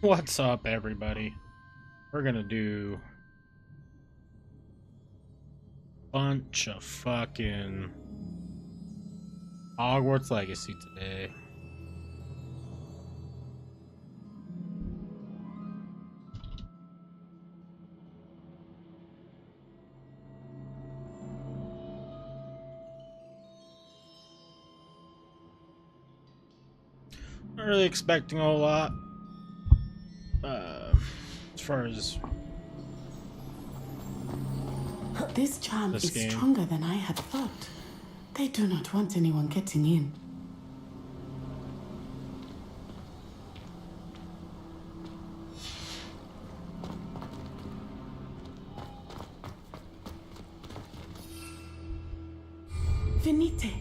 What's up, everybody? We're gonna do a bunch of fucking Hogwarts Legacy today. Not really expecting a whole lot. As far as this charm is game. stronger than I had thought. They do not want anyone getting in. Finite.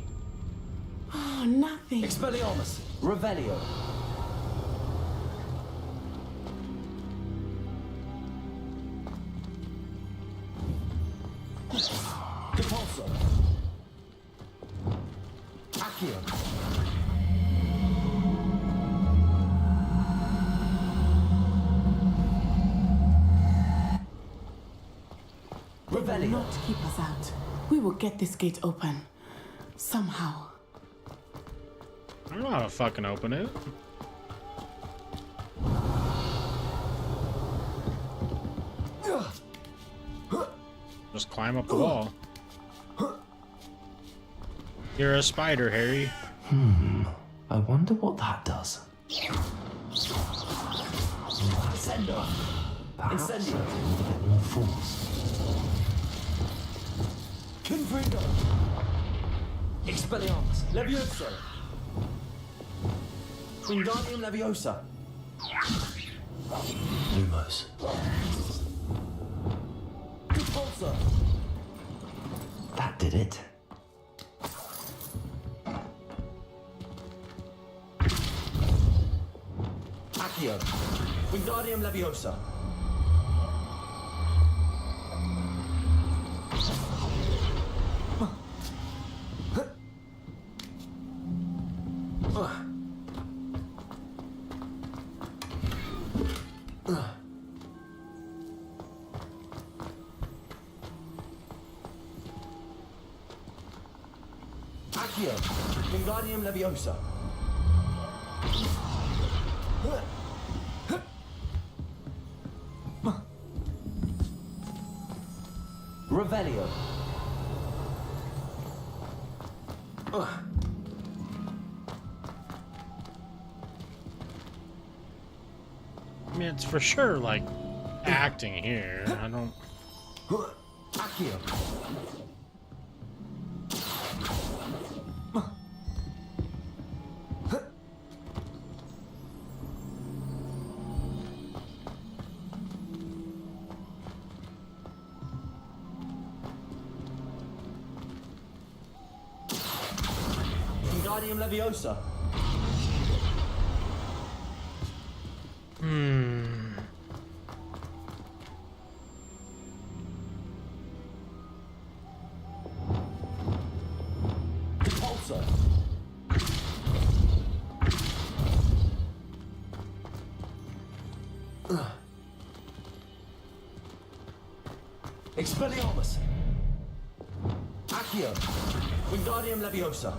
Oh, nothing. Expelliarmus. Revelio. Depulso. Accio. They will Revelio. not keep us out. We will get this gate open. Somehow. I don't know how to fucking open it. Just climb up the wall. You're a spider, Harry. I wonder what that does. Sendo. Perhaps I Incendio. need a bit more force. Confringo. Expelliarmus. Levioso. Wingardium Leviosa. Lumos. Depulso. That did it. Accio. Wingardium Leviosa. Accio. Wingardium Leviosa. Revelio. I mean, it's for sure like acting here. I don't. Accio. Wingardium Leviosa. Depulso. Expelliarmus. Accio. Wingardium Leviosa.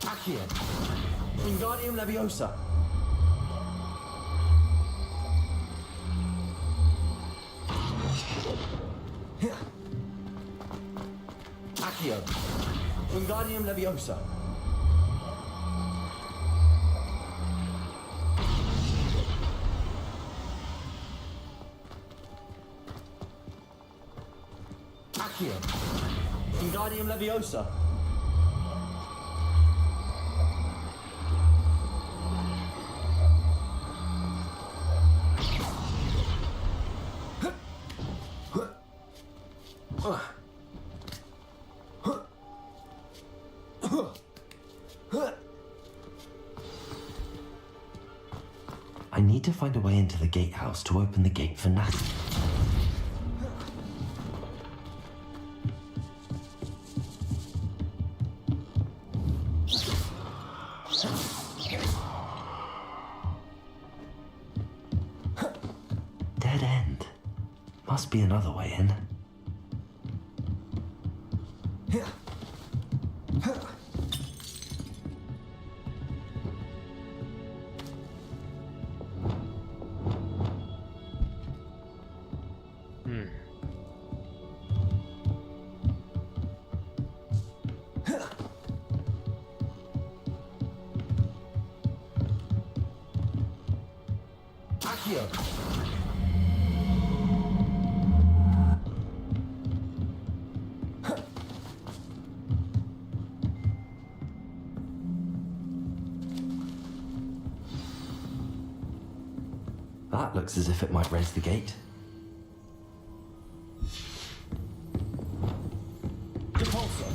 Accio. Wingardium Leviosa. Accio. Wingardium Leviosa. Accio. Wingardium Leviosa. I need to find a way into the gatehouse to open the gate for Natty. must be another way in. Accio. That looks as if it might raise the gate. Depulso.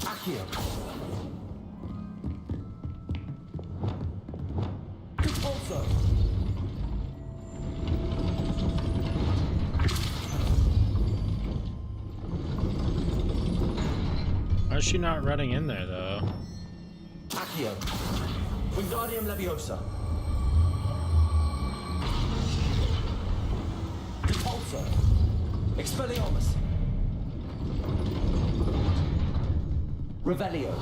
Accio. Depulso. Why is she not running in there though? Accio. Wingardium Leviosa. Depulso. Expelliarmus. Revelio.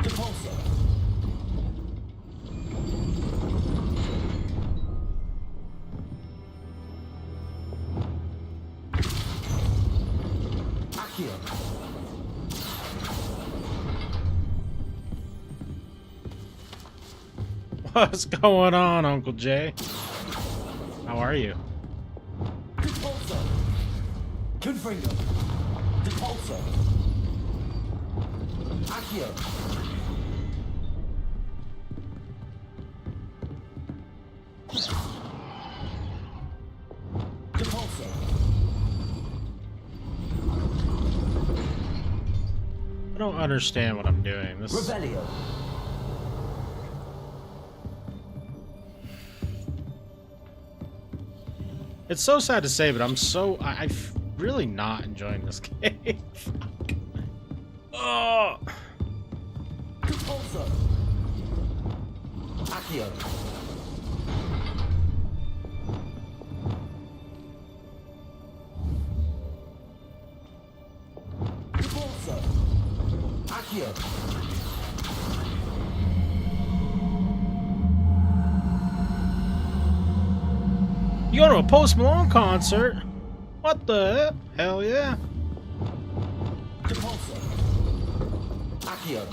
Depulso. Accio. What's going on, Uncle Jay? How are you? Depulso. Confringo. Depulso. Accio. Depulso. I don't understand what I'm doing. This Revelio. it's so sad to say, but I'm really not enjoying this game. Fuck. Oh, Depulso. Accio. Depulso. Accio. you go to a Post Malone concert? What the hell? Yeah. Depulso. Accio.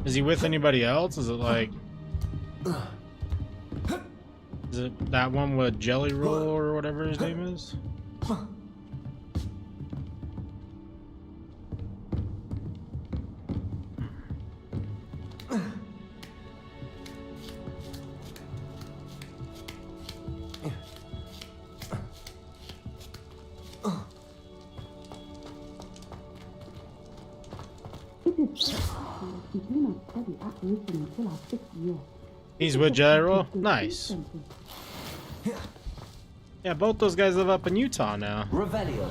Is he with anybody else? Is it like? Is it that one with Jelly Roll or whatever his name is? He's with Jelly Roll? Nice. Yeah, both those guys live up in Utah now. Revelio.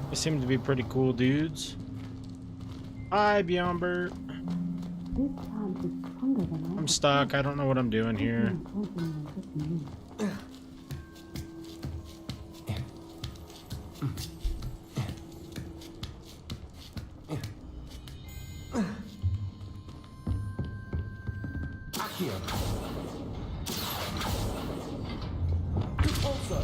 They seem to be pretty cool dudes. Hi, Beyondbert. I'm stuck. I don't know what I'm doing here. Accio. Depulso.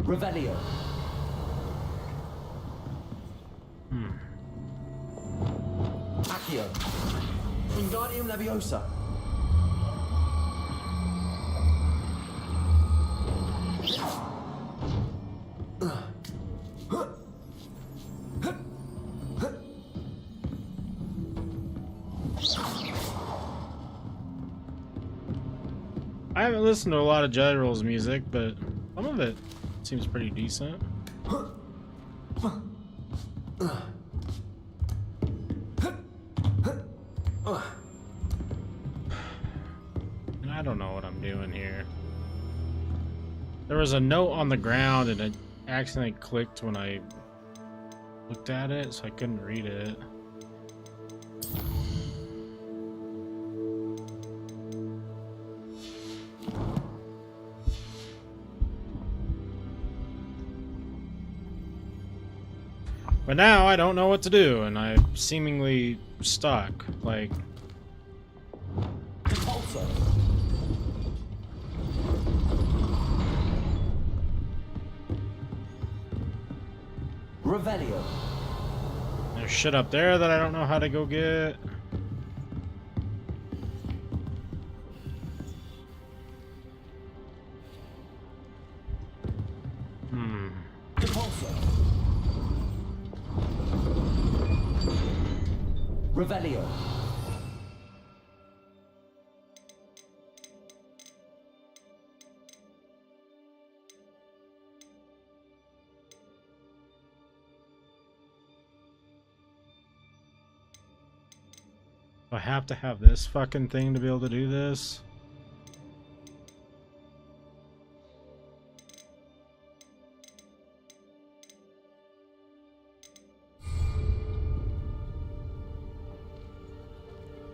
Revelio. Accio. Wingardium Leviosa. I haven't listened to a lot of Jelly Roll's music, but some Some of it seems pretty decent. And I don't know what I'm doing here. There was a note on the ground and it accidentally clicked when I looked at it, so I couldn't read it. But now I don't know what to do, and I'm seemingly stuck. Like, Repulsor. Revelio. there's shit up there that I don't know how to go get. Repulsor. Revelio. Do I have to have this fucking thing to be able to do this?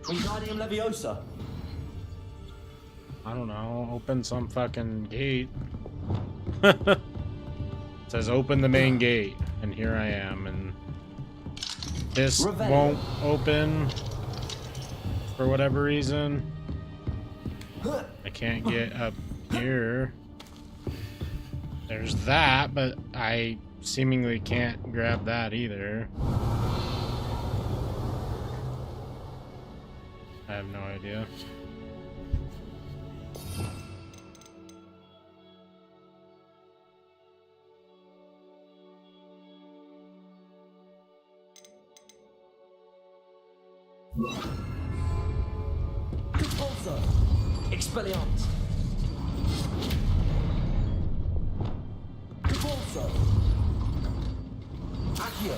Wingardium Leviosa. I don't know. Open some fucking gate. It says open the main gate, and here I am, and this Revelio. won't open for whatever reason. I can't get up here. There's that, but I seemingly can't grab that either. I have no idea. Repulsor. Expelliarmus. Repulsor. Accio.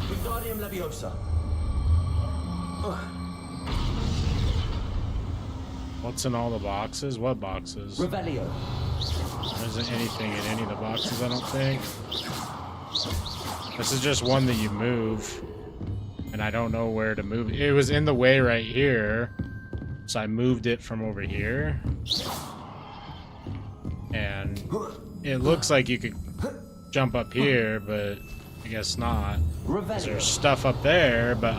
Wingardium Leviosa. What's in all the boxes? What boxes? Revelio. There isn't anything in any of the boxes, I don't think. This is just one that you move. And I don't know where to move. It was in the way right here. So I moved it from over here. And it looks like you could jump up here, but I guess not. 'Cause Revelio. there's stuff up there, but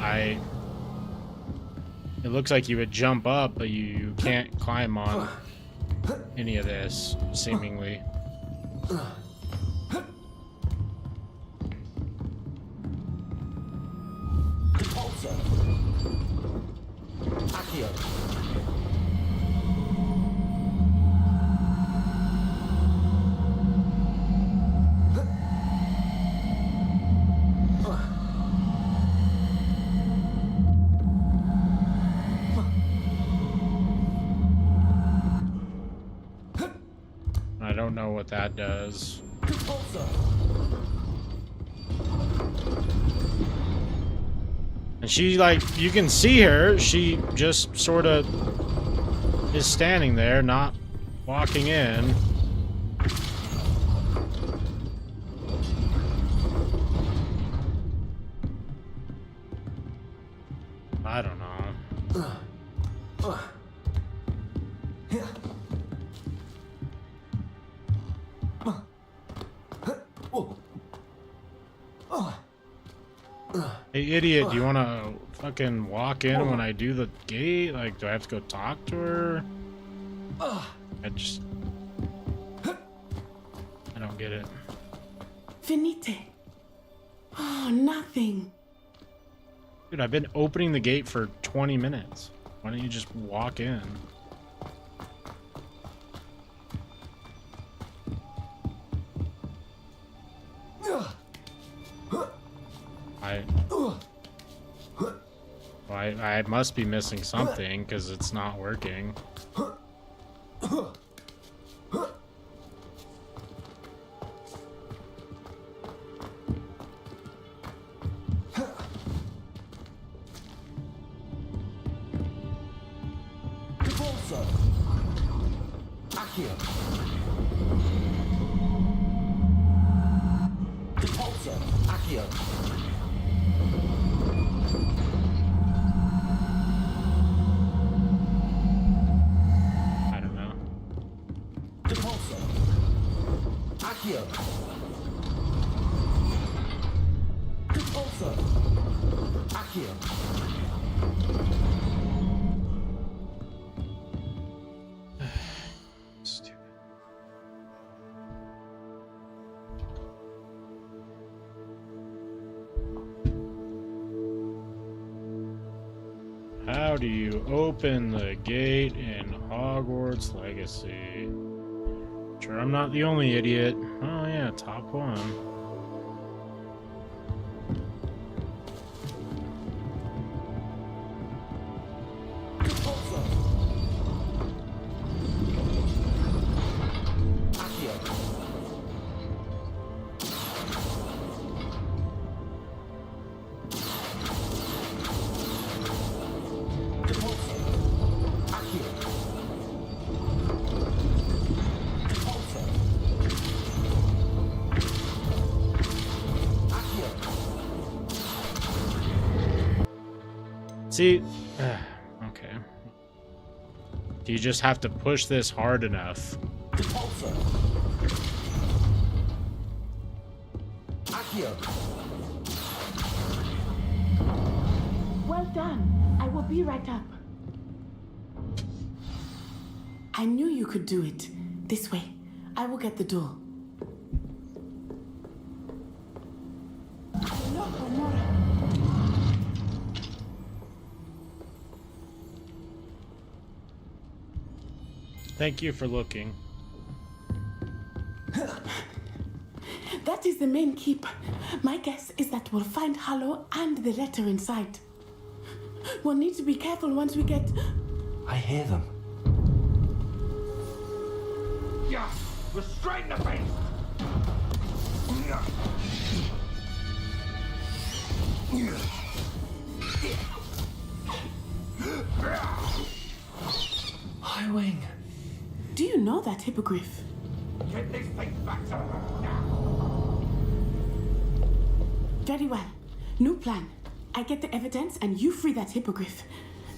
it looks like you would jump up, but you can't climb on any of this, seemingly. Repulsor. Accio. I don't know what that does. Repulsor. And she, like, you can see her, she just sort of is standing there, not walking in. I don't know. Hey, idiot, do you want to fucking walk in when I do the gate? Like, do I have to go talk to her? I don't get it. Finite. Oh, nothing. Dude, I've been opening the gate for 20 minutes. Why don't you just walk in? I must be missing something because it's not working. Accio. I don't know. Depulso. Accio. Depulso. Accio. Stupid. How do you open the gate in Hogwarts Legacy? Sure, I'm not the only idiot. Oh yeah, top one. Depulso. Accio. Depulso. Accio. Depulso. Accio. See, okay. Do you just have to push this hard enough? Depulso. Accio. Well done. I will be right up. I knew you could do it. This way. I will get the door. Loco, Mora. Thank you for looking. That is the main keep. My guess is that we'll find Hallow and the letter inside. We'll need to be careful once we get... I hear them. Yeah. Restrain the beast. High Wing. Do you know that hippogriff? Get this thing back to her now. Very well. New plan. I get the evidence and you free that hippogriff.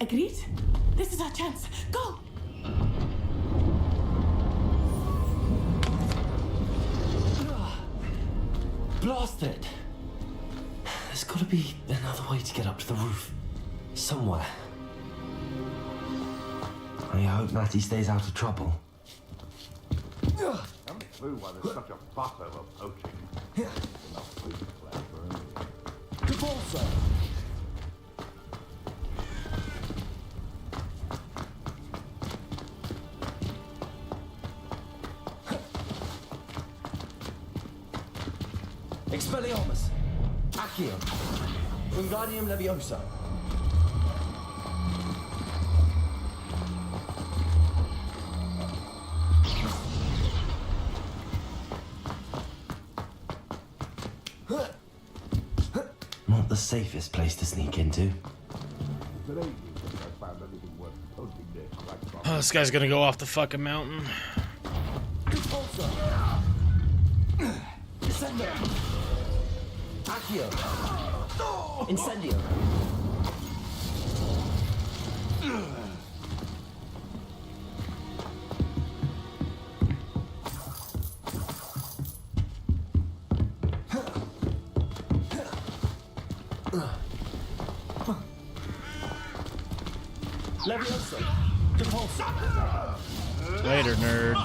Agreed? This is our chance. Go! Blast it! There's gotta be another way to get up to the roof. Somewhere. I hope Matty stays out of trouble. Some clue why there's such a fuss over poaching. Enough food left for only. Depulso. Expelliarmus. Accio. Wingardium Leviosa. Not the safest place to sneak into. It's an ages since I found anything worth poaching near Cragsborough. Oh, this guy's gonna go off the fucking mountain. Depulso. Descendo. Accio. Incendio. Leviosa. Depulso. Later, nerd.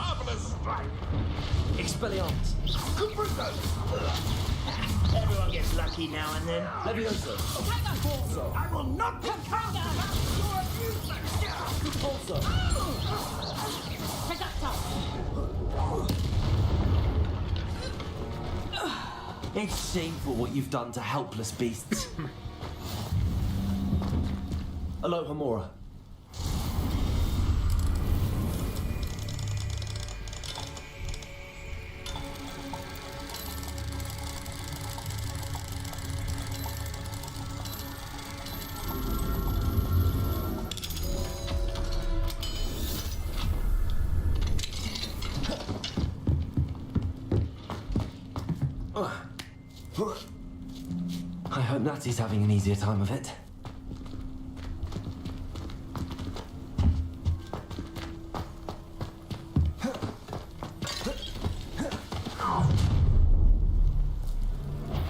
Expelliarmus. Everyone gets lucky now and then. Leviosa. Depulso. I will not become your abuser! Depulso. It's shameful what you've done to helpless beasts. Alohomora. I hope Natty's having an easier time of it.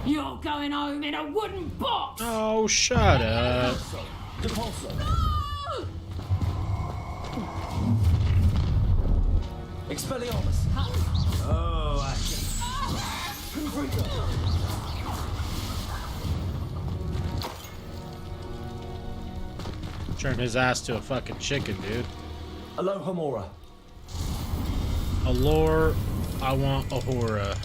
You're going home in a wooden box! Oh, shut up. Expelliarmus! Oh, I see. Turn his ass to a fucking chicken, dude. Aloha Mora. Allure, I want Ahura.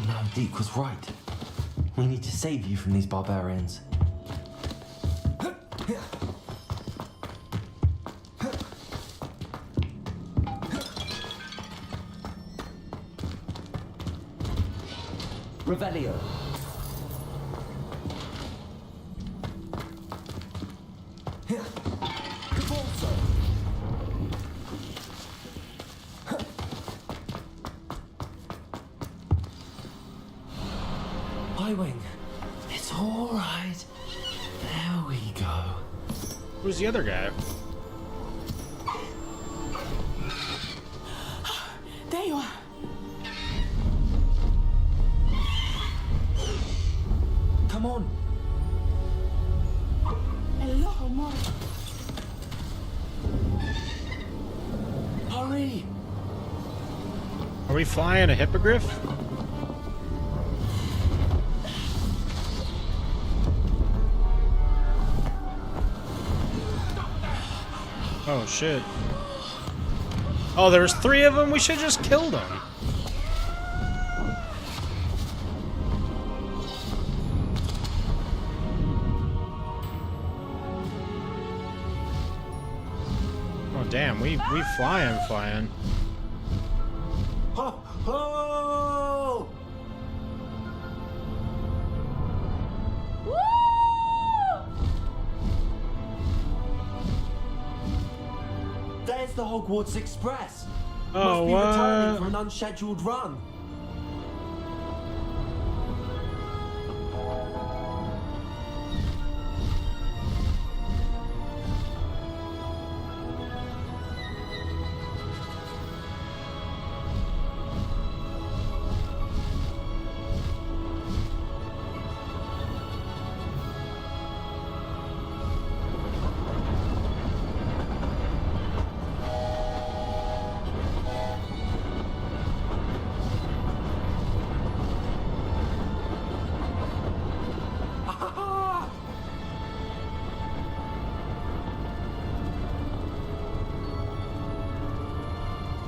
No, Deke was right. We need to save you from these barbarians. Revelio. Cavalso. Highwing. It's all right. There we go. Who's the other guy? There you are. Come on. Hello, Mora. Hurry. Are we flying a hippogriff? Oh shit. Oh, there's 3 of them? We should just kill them. Oh damn, we flying. Ho, ho! There's the Hogwarts Express. Oh, Must be returning what? for an unscheduled run.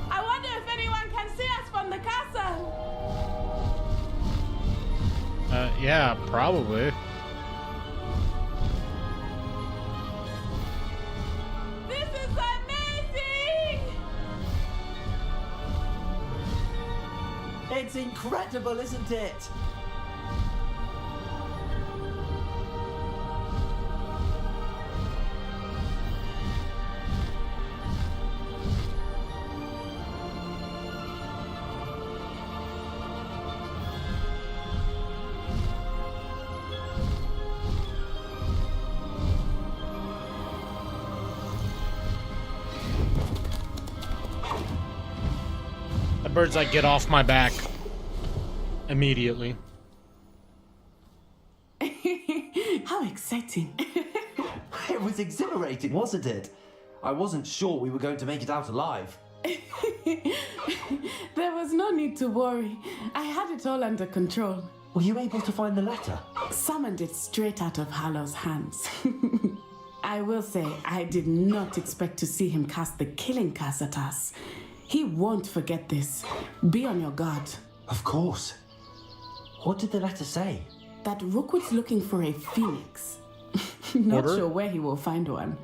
I wonder if anyone can see us from the castle. Yeah, probably. This is amazing! It's incredible, isn't it? The bird's like, get off my back. Immediately. How exciting. It was exhilarating, wasn't it? I wasn't sure we were going to make it out alive. There was no need to worry. I had it all under control. Were you able to find the letter? Summoned it straight out of Hallow's hands. I will say, I did not expect to see him cast the killing curse at us. He won't forget this. Be on your guard. Of course. What did the letter say? That Rookwood's looking for a phoenix. Not Order? sure where he will find one.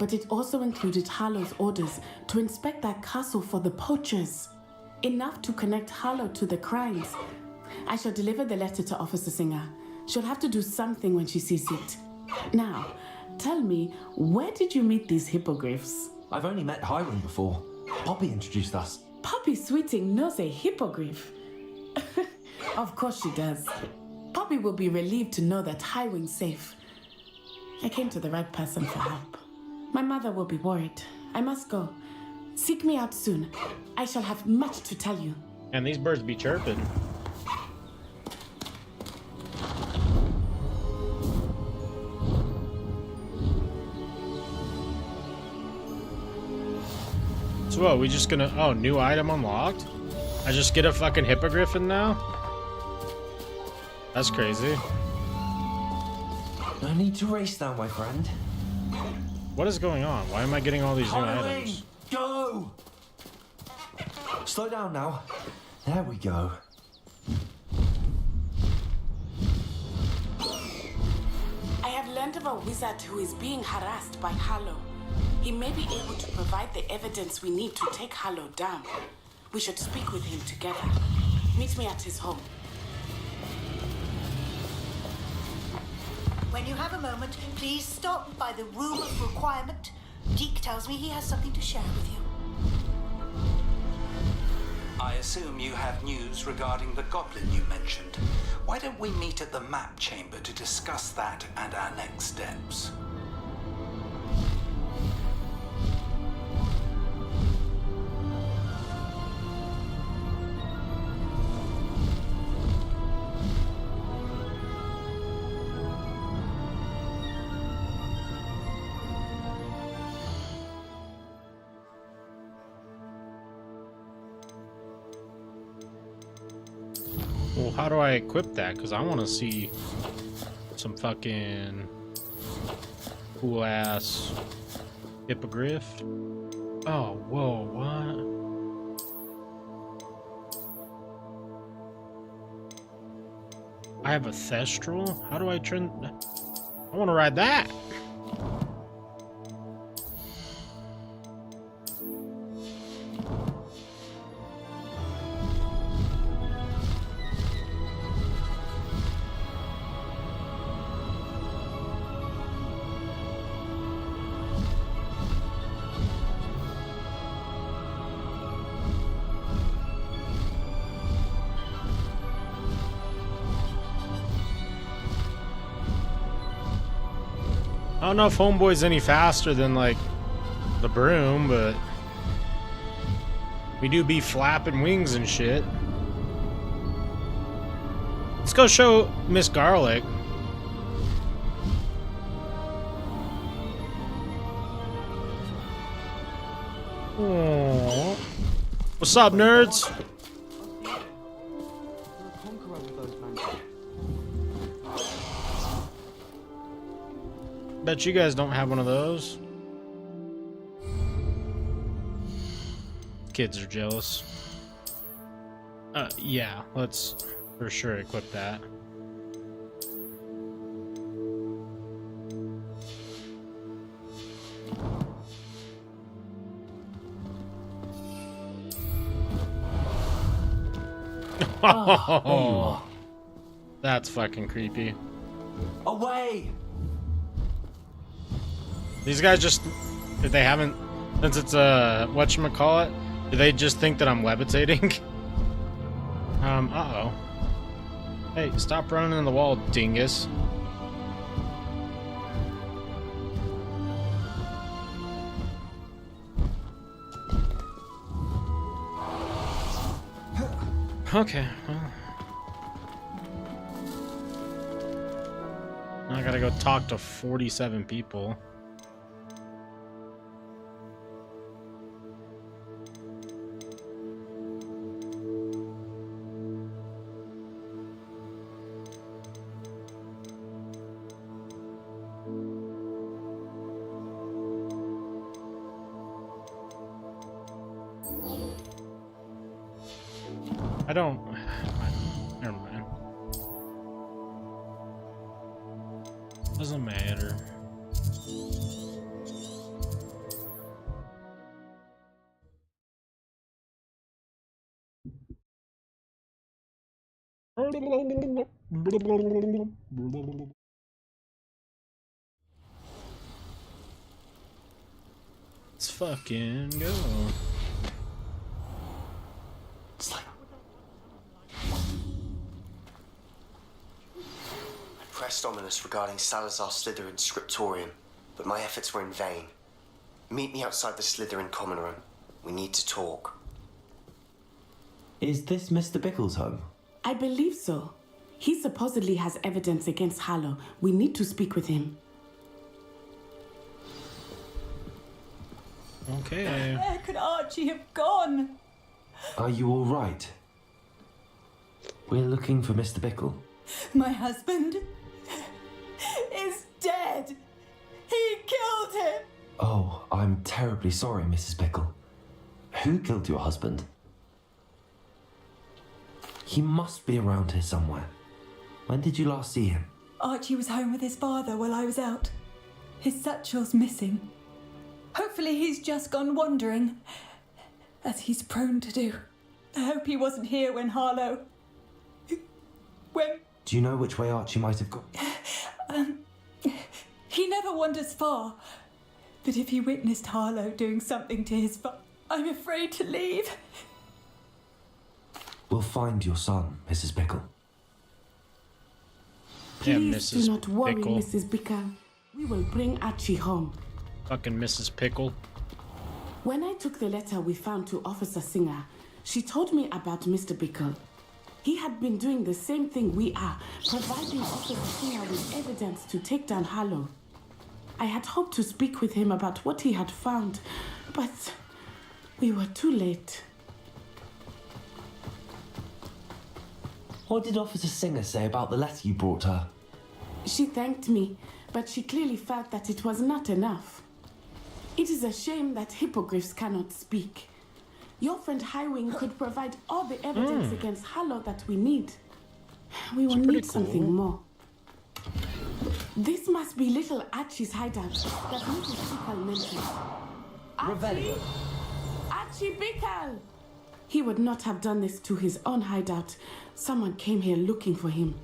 but it also included Harlow's orders to inspect that castle for the poachers. Enough to connect Harlow to the crimes. I shall deliver the letter to Officer Singer. She'll have to do something when she sees it. Now, tell me, where did you meet these hippogriffs? I've only met Highwing before. Poppy introduced us. Poppy Sweeting knows a hippogriff. Of course she does. Poppy will be relieved to know that Highwing's safe. I came to the right person for help. My mother will be worried. I must go. Seek me out soon. I shall have much to tell you. And these birds be chirping. So what, we just gonna... Oh, new item unlocked? I just get a fucking hippogriffin now? That's crazy. No need to race now, my friend. What is going on? Why am I getting all these new items? Go! Slow down now. There we go. I have learned of a wizard who is being harassed by Harlow. He may be able to provide the evidence we need to take Harlow down. We should speak with him together. Meet me at his home. When you have a moment, please stop by the room of requirement. Deke tells me he has something to share with you. I assume you have news regarding the goblin you mentioned. Why don't we meet at the map chamber to discuss that and our next steps? Well, how do I equip that? Because I want to see some fucking cool ass hippogriff. Oh, whoa, what? I have a thestral? How do I turn... I want to ride that! I don't know if Homeboy's any faster than, like, the broom, but we do be flapping wings and shit. Let's go show Miss Garlic. Aww. What's up, nerds? Bet you guys don't have one of those. Kids are jealous. Yeah, let's for sure equip that. Oh, that's fucking creepy. Away! These guys just, if they haven't, since it's whatchamacallit, do they just think that I'm levitating? Uh-oh. Hey, stop running in the wall, dingus. Okay, well. Now I gotta go talk to 47 people. I don't... Never mind. Doesn't matter. Let's fucking go. It's like I pressed Ominous regarding Salazar Slytherin's scriptorium, but my efforts were in vain. Meet me outside the Slytherin common room. We need to talk. Is this Mr. Bickle's home? I believe so. He supposedly has evidence against Harlow. We need to speak with him. Okay. Where could Archie have gone? Are you all right? We're looking for Mr. Bickle. My husband is dead. He killed him. Oh, I'm terribly sorry, Mrs. Bickle. Who killed your husband? He must be around here somewhere. When did you last see him? Archie was home with his father while I was out. His satchel's missing. Hopefully he's just gone wandering, as he's prone to do. I hope he wasn't here when Harlow... Do you know which way Archie might have gone? He never wanders far. But if he witnessed Harlow doing something to his father, I'm afraid to leave. We'll find your son, Mrs. Bickle. Yeah, Please Mrs. do not worry, Pickle. Mrs. Bickle. We will bring Archie home. Fucking Mrs. Pickle. When I took the letter we found to Officer Singer, she told me about Mr. Bickle. He had been doing the same thing we are, providing Officer Singer with evidence to take down Harlow. I had hoped to speak with him about what he had found, but we were too late. What did Officer Singer say about the letter you brought her? She thanked me, but she clearly felt that it was not enough. It is a shame that hippogriffs cannot speak. Your friend Highwing could provide all the evidence against Harlow that we need. We will pretty need something cool. more. This must be little Archie's hideout that Mrs. Bickle mentioned. Revelio. Archie Bickle! He would not have done this to his own hideout. Someone came here looking for him.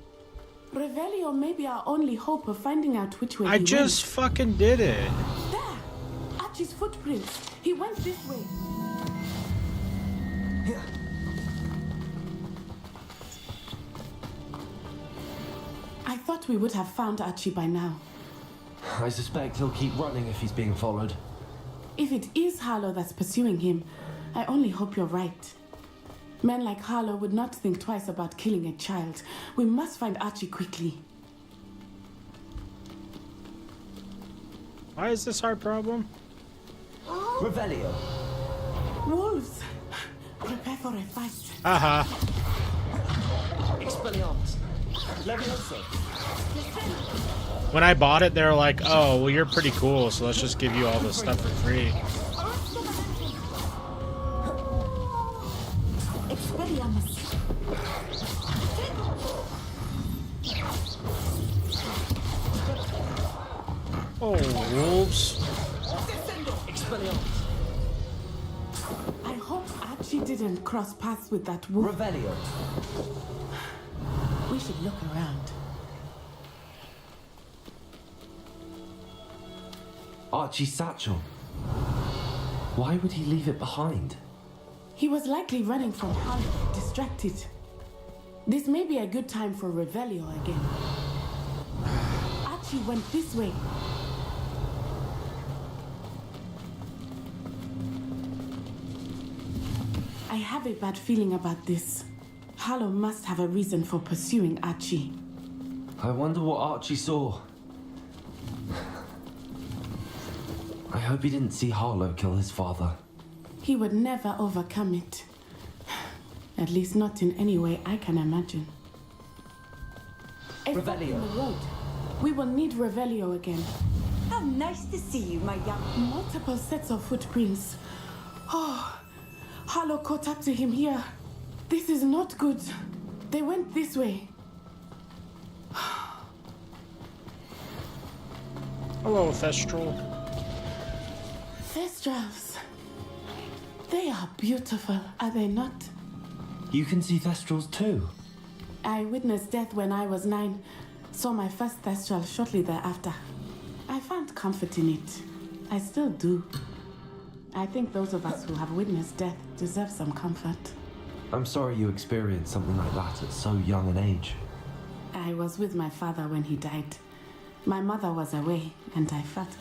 Revelio may be our only hope of finding out which way I he just fucking did it. went. There! Archie's footprints. He went this way. I thought we would have found Archie by now. I suspect he'll keep running if he's being followed. If it is Harlow that's pursuing him, I only hope you're right. Men like Harlow would not think twice about killing a child. We must find Archie quickly. Why is this our problem? Revelio. Wolves! Prepare for a fight. Haha. Expelliarmus. Leviosa. When I bought it, they were like, oh, well, you're pretty cool, so let's just give you all this stuff for free. Expelliarmus. Oh, wolves. Expelliarmus. I hope Archie didn't cross paths with that wolf. Revelio. We should look around. Archie's satchel. Why would he leave it behind? He was likely running from Harlow, distracted. This may be a good time for Revelio again. Archie went this way. I have a bad feeling about this. Harlow must have a reason for pursuing Archie. I wonder what Archie saw. I hope he didn't see Harlow kill his father. He would never overcome it. At least not in any way I can imagine. A fork in Revelio. the road. We will need Revelio again. How nice to see you, my young... Multiple sets of footprints. Oh, Harlow caught up to him here. This is not good. They went this way. Hello, Thestral. Thestrals. They are beautiful, are they not? You can see Thestrals too. I witnessed death when I was 9, saw my first thestral shortly thereafter. I found comfort in it. I still do. I think those of us who have witnessed death deserve some comfort. I'm sorry you experienced something like that at so young an age. I was with my father when he died. My mother was away, and I felt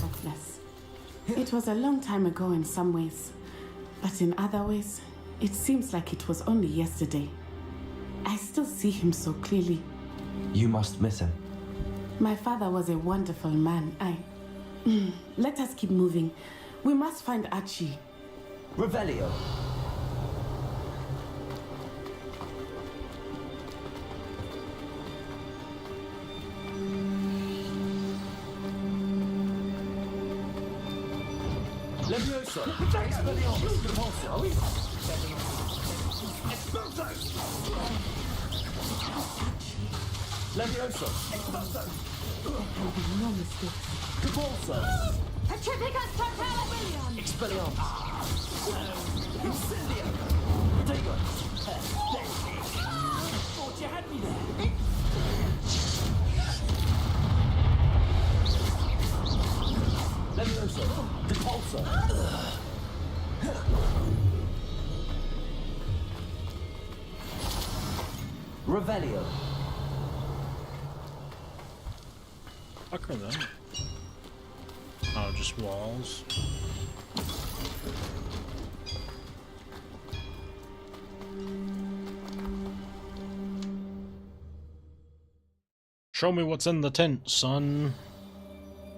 helpless. It was a long time ago in some ways, but in other ways, it seems like it was only yesterday. I still see him so clearly. You must miss him. My father was a wonderful man. Let us keep moving. We must find Archie. Revelio. Levioso. Expelliarmus. Repulso. Expulso. Levioso. Expulso. There can be no mistakes. Repulso. Petrificus Totalabilium! Expelliarmus. Incendio. Protego. Thought you had me there. Levioso. Repulso. Revelio. Fuck are them? Oh, just walls. Show me what's in the tent, son.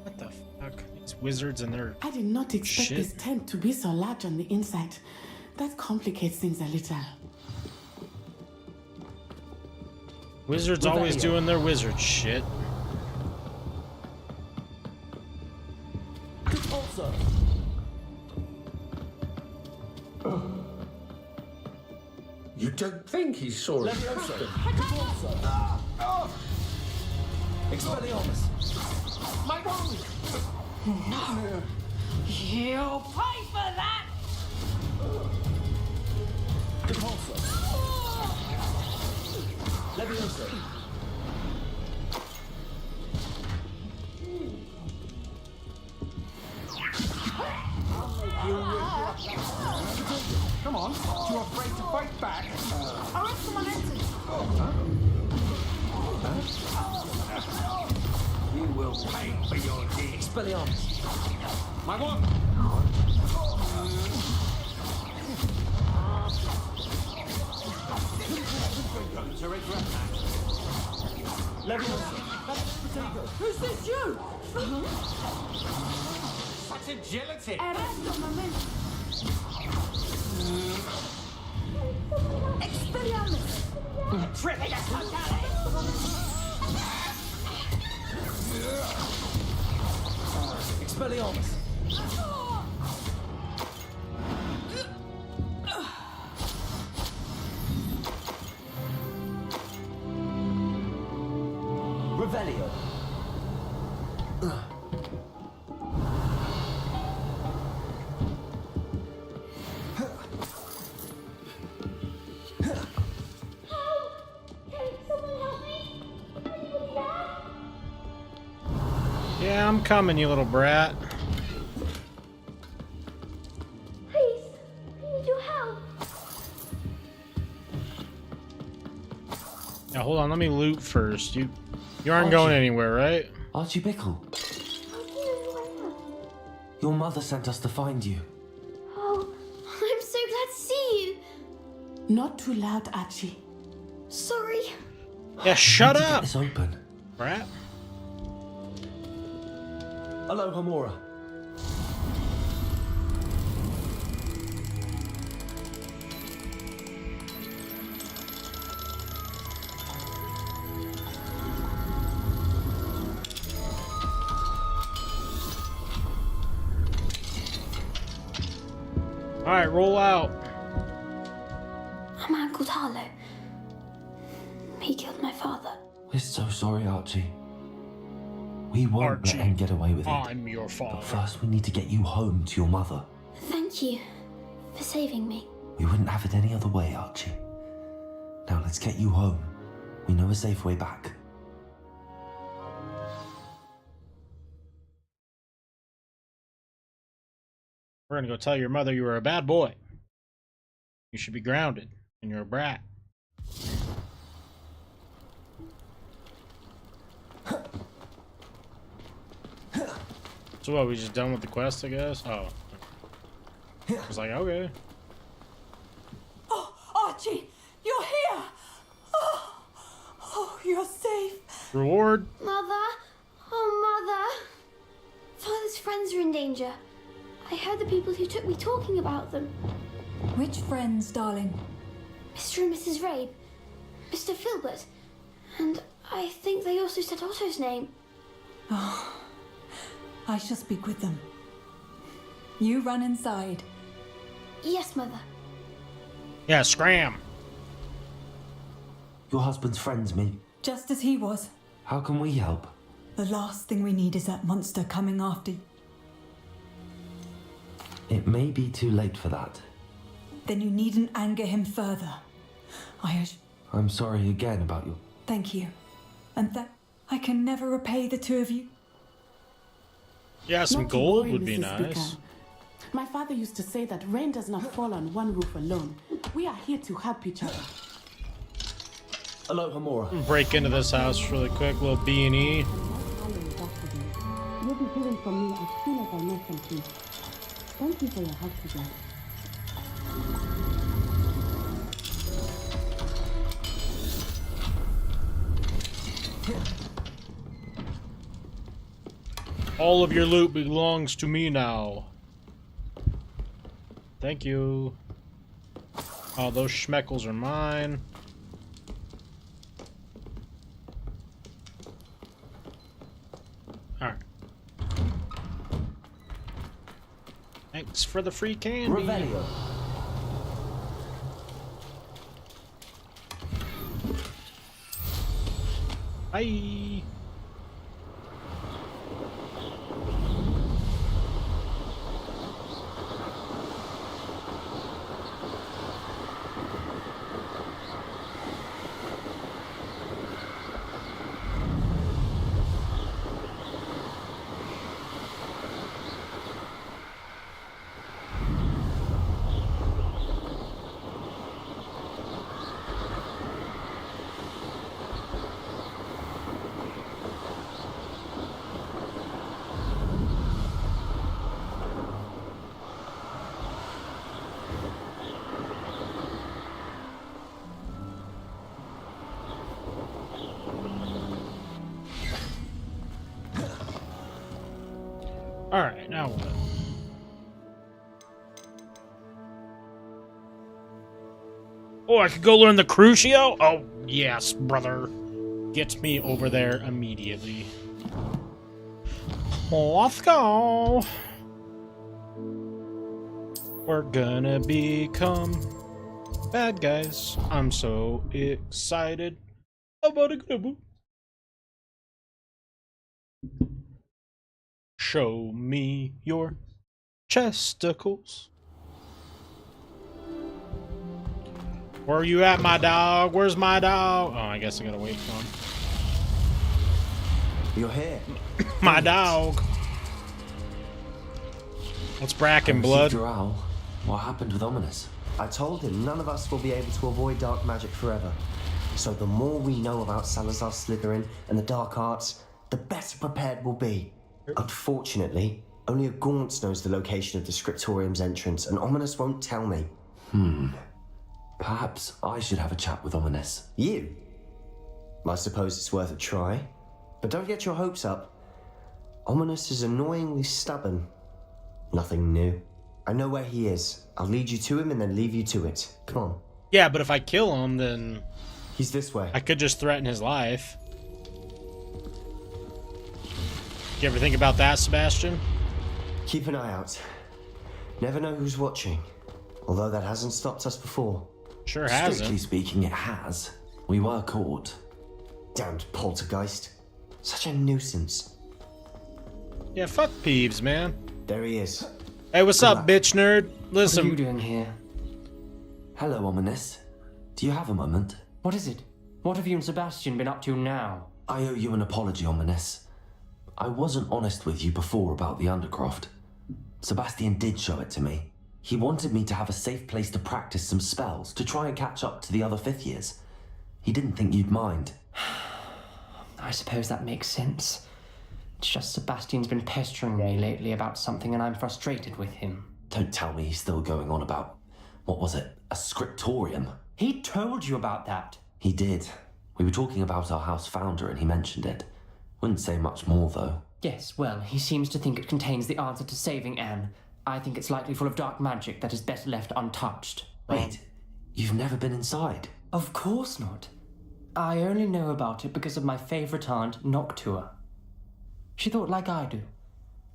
What the fuck? These wizards and their I did not expect shit. this tent to be so large on the inside. That complicates things a little. Wizards always doing their wizard shit. Repulso. You don't think he saw it? Levioso. Repulso. Expelliarmus. My wand! You'll pay for that! Repulso. Levioso. Come on, you afraid to fight back? I read someone entered. You will pay for your deeds. Expelliarmus. My wand! To regret that. Levioso. Protego. Who's this you? Such agility! Expelliarmus! Petrificus Totalabilium! Expelliarmus. Revelio. Yeah, I'm coming, you little brat. Please, I need your help. Now hold on, let me loot first. You aren't going anywhere, right? Archie Bickle. How do you know who I am? Your mother sent us to find you. Oh, I'm so glad to see you. Not too loud, Archie. Sorry. Yeah, shut Get up, this open. brat. Hello, Hamora. Alright, roll out. A man called Harlow. He killed my father. We're so sorry, Archie. We won't Archie, let him get away with it. I'm your But father. first, we need to get you home to your mother. Thank you for saving me. We wouldn't have it any other way, Archie. Now let's get you home We know a safe way back. We're gonna go tell your mother you were a bad boy. You should be grounded, and you're a brat. So what, we just done with the quest, I guess? Oh. I was like, okay. Oh, Archie, you're here! Oh, you're safe. Reward? Mother? Oh, Mother. Father's friends are in danger. I heard the people who took me talking about them. Which friends, darling? Mr. and Mrs. Rabe, Mr. Filbert, and I think they also said Otto's name. Oh, I shall speak with them. You run inside. Yes, Mother. Yeah, scram. Your husband's friends, me. Just as he was. How can we help? The last thing we need is that monster coming after you. It may be too late for that. Then you needn't anger him further. I'm sorry again about you. Thank you. And that I can never repay the two of you. Yeah, some Not to gold worry, would be Mrs. nice. Beacon. My father used to say that rain does not fall on one roof alone. We are here to help each other. Aloha, Mora. Break into this house really quick, little B&E. You'll be hearing from me as soon as I know something. Thank you for your help today. All of your loot belongs to me now. Thank you. Oh, those schmeckles are mine. Alright. Thanks for the free candy. Revelio. Bye. Alright, now what? Oh, I could go learn the Crucio? Oh, yes, brother. Get me over there immediately. Let's go. We're gonna become bad guys. I'm so excited about a good. Show me your chesticles. Where are you at, my dog? Where's my dog? Oh, I guess I gotta wait for him. You're here. My dog. What's Bracken, blood? Drow. What happened with Ominous? I told him none of us will be able to avoid dark magic forever. So the more we know about Salazar Slytherin and the dark arts, the better prepared we'll be. Unfortunately, only a Gaunt knows the location of the Scriptorium's entrance, and Ominous won't tell me. Perhaps I should have a chat with Ominous. You? I suppose it's worth a try. But don't get your hopes up. Ominous is annoyingly stubborn. Nothing new. I know where he is. I'll lead you to him and then leave you to it. Come on. Yeah, but if I kill him, then He's this way. I could just threaten his life. You ever think about that, Sebastian? Keep an eye out. Never know who's watching. Although that hasn't stopped us before. Sure Strictly hasn't. speaking, it has. We were caught. Damned poltergeist. Such a nuisance. Yeah, fuck Peeves, man. There he is. Hey, what's Good up, luck. bitch nerd? What are you Listen, doing here? Hello, Ominous. Do you have a moment? What is it? What have you and Sebastian been up to now? I owe you an apology, Ominous. I wasn't honest with you before about the Undercroft. Sebastian did show it to me. He wanted me to have a safe place to practice some spells, to try and catch up to the other 5th years. He didn't think you'd mind. I suppose that makes sense. It's just Sebastian's been pestering me lately about something and I'm frustrated with him. Don't tell me he's still going on about, what was it, a scriptorium? He told you about that. He did. We were talking about our house founder and he mentioned it. Wouldn't say much more, though. Yes, well, he seems to think it contains the answer to saving Anne. I think it's likely full of dark magic that is better left untouched. Wait, you've never been inside? Of course not. I only know about it because of my favourite aunt, Noctua. She thought like I do.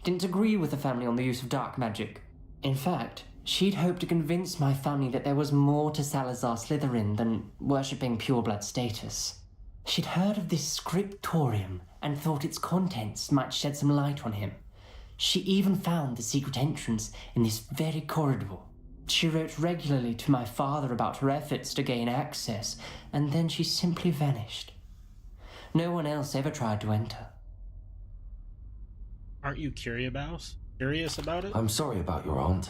Didn't agree with the family on the use of dark magic. In fact, she'd hoped to convince my family that there was more to Salazar Slytherin than worshipping pureblood status. She'd heard of this scriptorium and thought its contents might shed some light on him. She even found the secret entrance in this very corridor. She wrote regularly to my father about her efforts to gain access, and then she simply vanished. No one else ever tried to enter. Aren't you curious about it? I'm sorry about your aunt.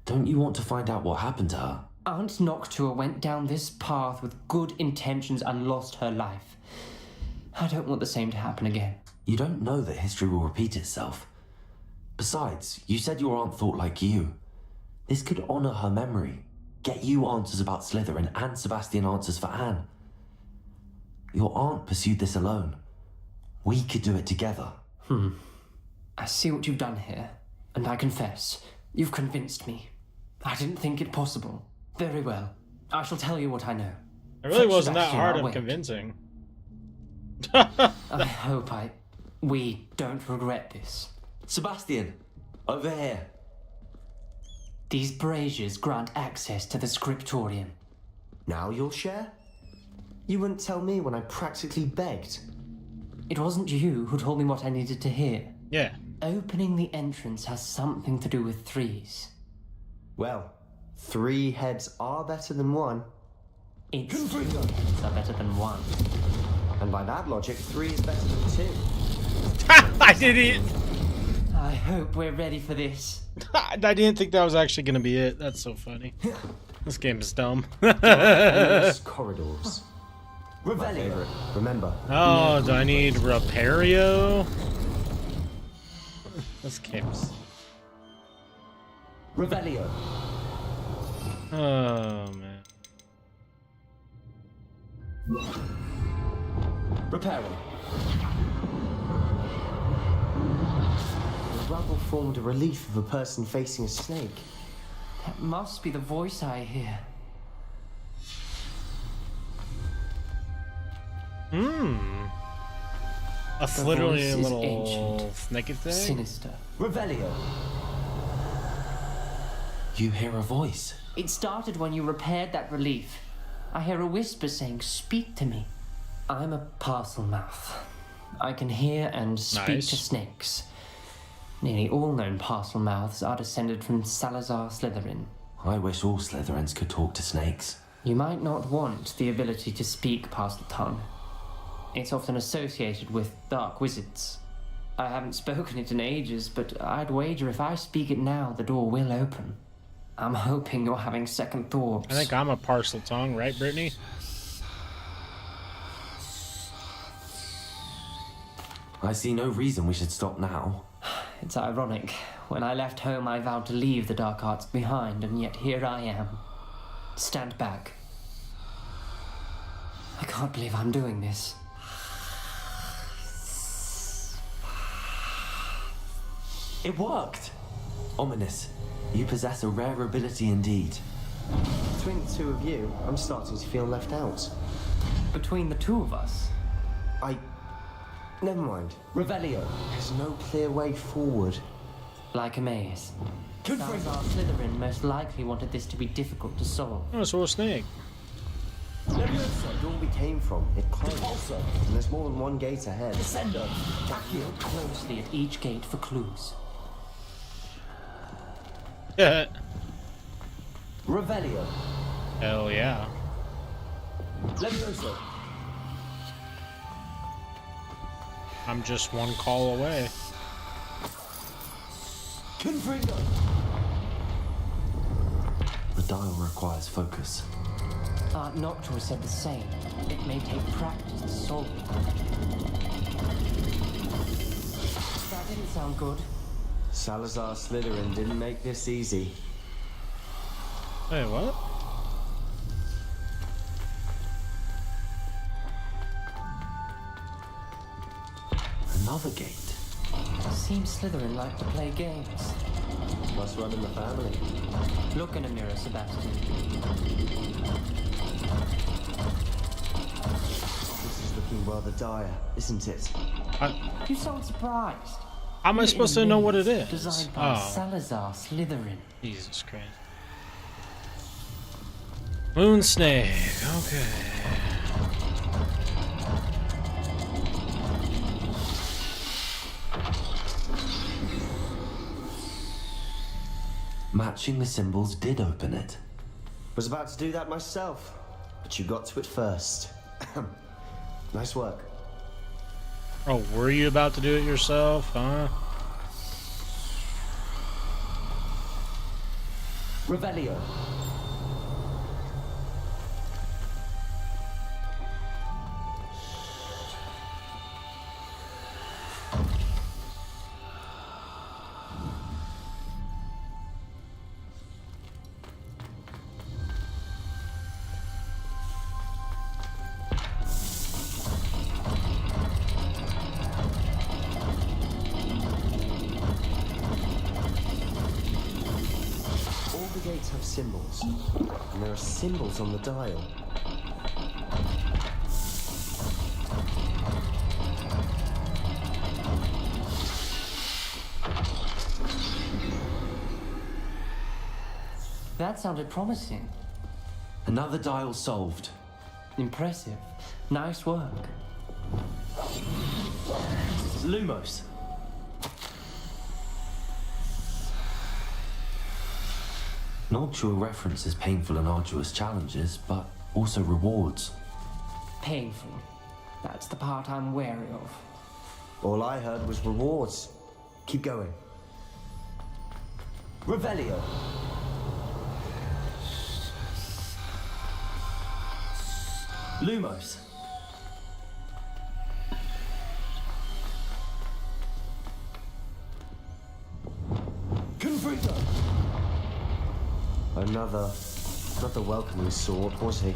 Don't you want to find out what happened to her? Aunt Noctua went down this path with good intentions and lost her life. I don't want the same to happen again. You don't know that history will repeat itself. Besides, you said your aunt thought like you. This could honour her memory, get you answers about Slytherin and Sebastian answers for Anne. Your aunt pursued this alone. We could do it together. I see what you've done here, and I confess, you've convinced me. I didn't think it possible. Very well. I shall tell you what I know. It really Fetch wasn't that Sebastian, hard I'll of wait. convincing. I hope we don't regret this. Sebastian, over here. These braziers grant access to the scriptorium. Now you'll share? You wouldn't tell me when I practically begged. It wasn't you who told me what I needed to hear. Yeah. Opening the entrance has something to do with 3s. Well, 3 heads are better than 1. It's 3 heads are better than 1. And by that logic, 3 is better than 2. I didn't. I hope we're ready for this. I didn't think that was actually gonna be it. That's so funny. This game is dumb. Corridors. My favorite. Remember. Oh, do I need Repario? This game's. Revelio. Oh man. Reparo. The rubble formed a relief of a person facing a snake. That must be the voice I hear. That's The literally a voice is little ancient, snaky thing. Sinister. Revelio. You hear a voice. It started when you repaired that relief. I hear a whisper saying, "Speak to me." I'm a parcel mouth. I can hear and speak Nice. to snakes. Nearly all known parcel mouths are descended from Salazar Slytherin. I wish all Slytherins could talk to snakes. You might not want the ability to speak parcel tongue. It's often associated with dark wizards. I haven't spoken it in ages, but I'd wager if I speak it now, the door will open. I'm hoping you're having second thoughts. I think I'm a parcel tongue, right, Brittany? I see no reason we should stop now. It's ironic. When I left home, I vowed to leave the dark arts behind, and yet here I am. Stand back. I can't believe I'm doing this. It worked! Ominous, you possess a rare ability indeed. Between the 2 of you, I'm starting to feel left out. Between the 2 of us? Never mind. Revelio. There's no clear way forward. Like a maze. Salazar Slytherin most likely wanted this to be difficult to solve. Oh, so a snake. The door we came from, it closed. And there's more than one gate ahead. Look closely at each gate for clues. Yeah. Revelio. Hell yeah. Levioso. I'm just one call away. Confringo. The dial requires focus. Aunt Noctua said the same. It may take practice to solve it. That didn't sound good. Salazar Slytherin didn't make this easy. Hey, what? Another gate. Seems Slytherin like to play games. Must run in the family. Look in a mirror, Sebastian. This is looking rather dire, isn't it? You sound surprised. How am I supposed to know what it is? Designed by Salazar Slytherin. Jesus Christ. Moon snake. Okay. Matching the symbols did open it. Was about to do that myself, but you got to it first. Nice work. Oh, were you about to do it yourself, huh? Revelio. Gates have symbols, and there are symbols on the dial. That sounded promising. Another dial solved. Impressive. Nice work. Lumos. Noctua references painful and arduous challenges, but also rewards. Painful. That's the part I'm wary of. All I heard was rewards. Keep going. Revelio. Lumos. Confringo. Another welcoming sword, was he?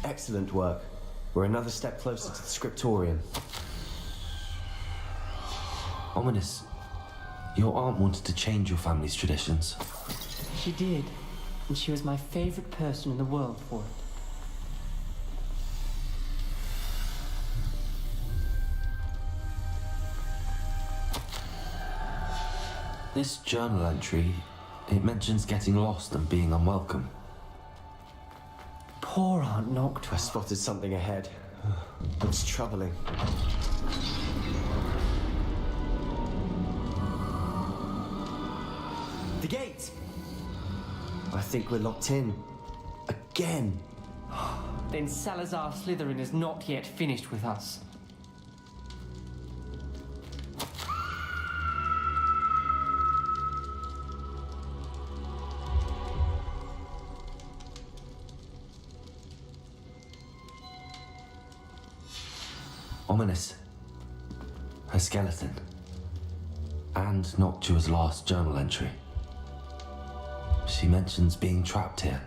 Excellent work. We're another step closer to the scriptorium. Ominous. Your aunt wanted to change your family's traditions. She did, and she was my favorite person in the world for it. This journal entry, it mentions getting lost and being unwelcome. Poor Aunt Noctua. I spotted something ahead. It's troubling. The gate! I think we're locked in. Again. Then Salazar Slytherin is not yet finished with us. Ominous. Her skeleton. And Noctua's last journal entry. She mentions being trapped here,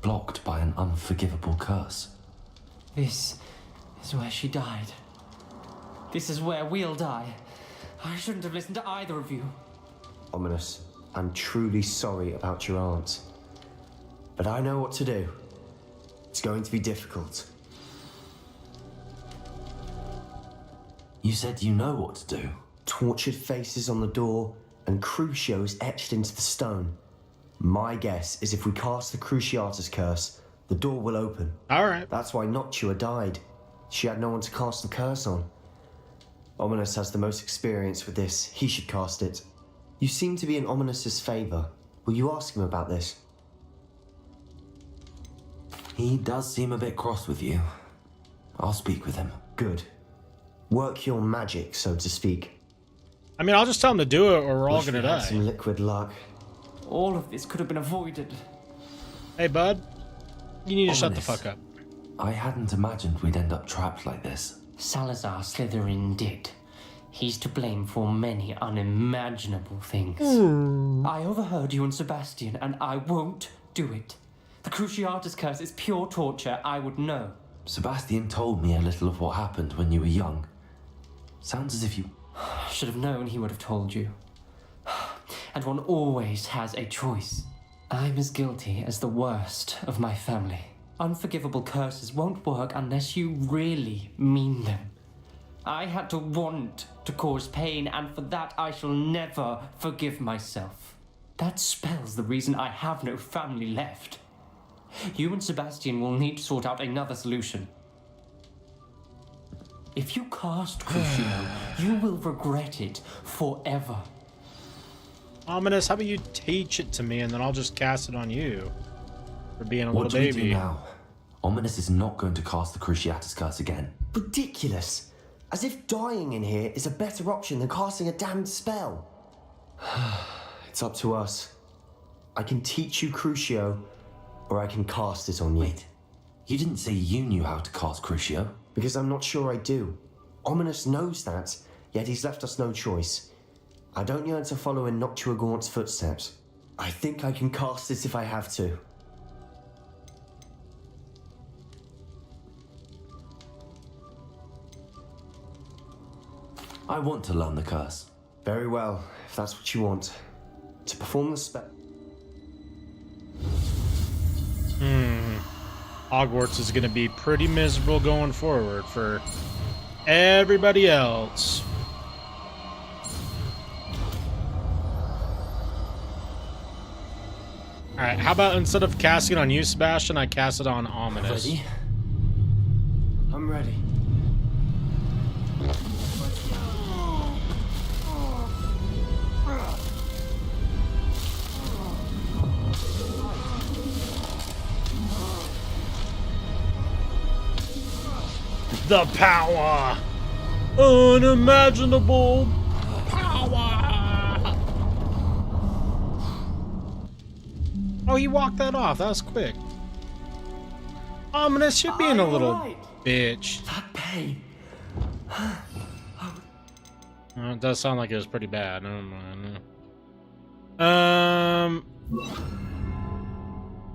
blocked by an unforgivable curse. This is where she died. This is where we'll die. I shouldn't have listened to either of you. Ominous, I'm truly sorry about your aunt. But I know what to do. It's going to be difficult. You said you know what to do. Tortured faces on the door and Crucios etched into the stone. My guess is if we cast the Cruciatus curse, the door will open. Alright. That's why Noctua died. She had no one to cast the curse on. Ominous has the most experience with this. He should cast it. You seem to be in Ominous's favor. Will you ask him about this? He does seem a bit cross with you. I'll speak with him. Good. Work your magic, so to speak. I mean, I'll just tell him to do it or we're all Wish gonna we had die. some liquid luck. All of this could have been avoided. Hey, bud. You need to shut the Ominous. fuck up. I hadn't imagined we'd end up trapped like this. Salazar Slytherin did. He's to blame for many unimaginable things. I overheard you and Sebastian, and I won't do it. The Cruciatus curse is pure torture. I would know. Sebastian told me a little of what happened when you were young. Sounds as if you... Should have known he would have told you. And one always has a choice. I'm as guilty as the worst of my family. Unforgivable curses won't work unless you really mean them. I had to want to cause pain, and for that I shall never forgive myself. That spells the reason I have no family left. You and Sebastian will need to sort out another solution. If you cast Crucio, you will regret it forever. Ominous, how about you teach it to me and then I'll just cast it on you for being a What little do baby. we do now? Ominous is not going to cast the Cruciatus curse again. Ridiculous. As if dying in here is a better option than casting a damned spell. It's up to us. I can teach you Crucio, or I can cast it on you. Wait, you didn't say you knew how to cast Crucio? Because I'm not sure I do. Ominous knows that, yet he's left us no choice. I don't yearn to follow in Noctua Gaunt's footsteps. I think I can cast it if I have to. I want to learn the curse. Very well, if that's what you want. To perform the spell... Hogwarts is going to be pretty miserable going forward for everybody else. Alright, how about instead of casting it on you, Sebastian, I cast it on Ominous. Ready? I'm ready. The power! Unimaginable power! Oh, he walked that off. That was quick. Ominous, you're being a little bitch. That pain. It does sound like it was pretty bad. Never mind.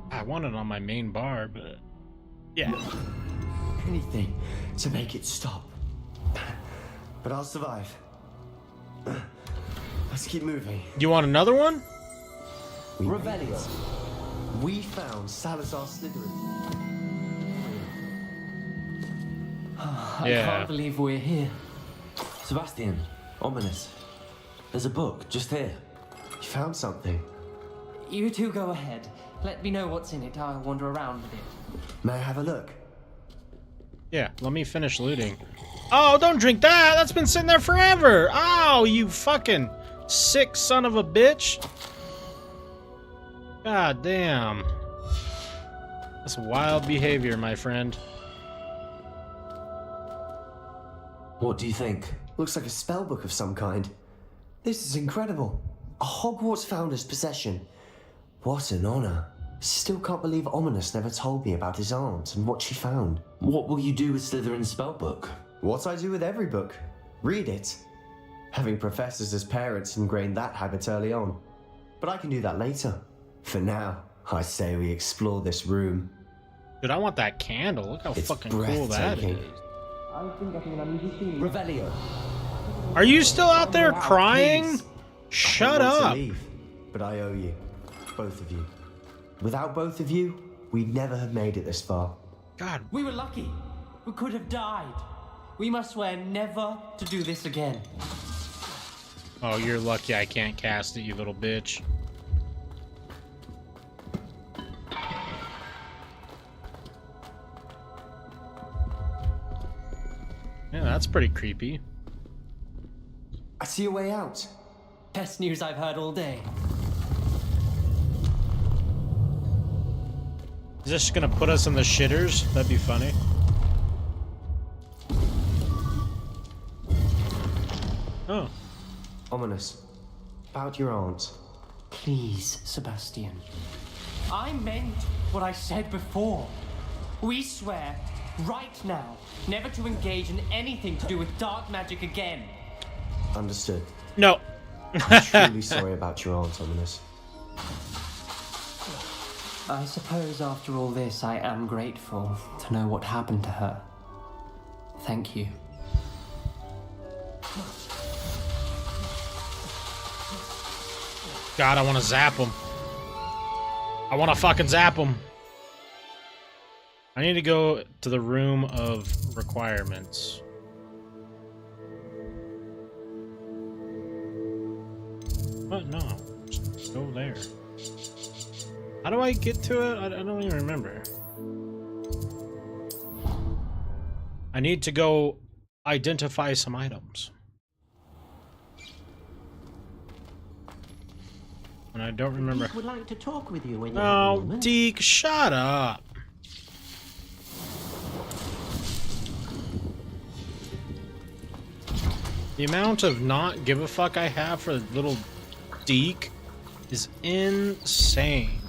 I want it on my main bar, but yeah. Anything to make it stop. But I'll survive. Let's keep moving. You want another one? Revelio. We found Salazar Slytherin. I Yeah. can't believe we're here. Sebastian, Ominous. There's a book just here. You found something. You two go ahead. Let me know what's in it. I'll wander around a bit. May I have a look? Yeah, let me finish looting. Oh, don't drink that! That's been sitting there forever! Oh, you fucking sick son of a bitch! God damn. That's wild behavior, my friend. What do you think? Looks like a spell book of some kind. This is incredible. A Hogwarts founder's possession. What an honor. Still can't believe Ominous never told me about his aunt and what she found. What will you do with Slytherin's spellbook? What I do with every book. Read it. Having professors as parents ingrained that habit early on. But I can do that later. For now, I say we explore this room. Dude, I want that candle. Look how It's fucking cool that breathtaking. is. Revelio. Are you still out there crying? Please. Shut I want to up. leave, but I owe you. Both of you. Without both of you, we'd never have made it this far. God. We were lucky. We could have died. We must swear never to do this again. Oh, you're lucky I can't cast it, you little bitch. Yeah, that's pretty creepy. I see a way out. Best news I've heard all day. Is this gonna put us in the shitters? That'd be funny. Oh. Ominous. About your aunt. Please, Sebastian. I meant what I said before. We swear, right now, never to engage in anything to do with dark magic again. Understood. No. I'm truly sorry about your aunt, Ominous. I suppose after all this, I am grateful to know what happened to her. Thank you. God, I want to zap him. I want to fucking zap him. I need to go to the room of requirements. What? No. Just go there. How do I get to it? I don't even remember. I need to go identify some items. And I don't remember. Would like to talk with you when you Oh, Deke, shut up. The amount of not give a fuck I have for little Deke is insane.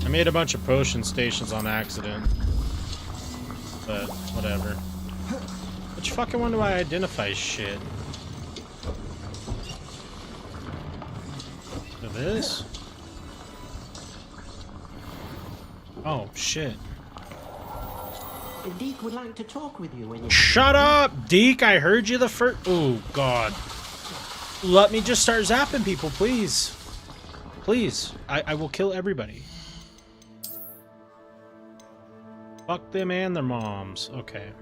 I made a bunch of potion stations on accident, but whatever. Which fucking one do I identify shit? This? Oh shit. Deke would like to talk with you when you... Shut up, Deke! I heard you the first. Oh god. Let me just start zapping people, please. Please. I will kill everybody. Fuck them and their moms. Okay.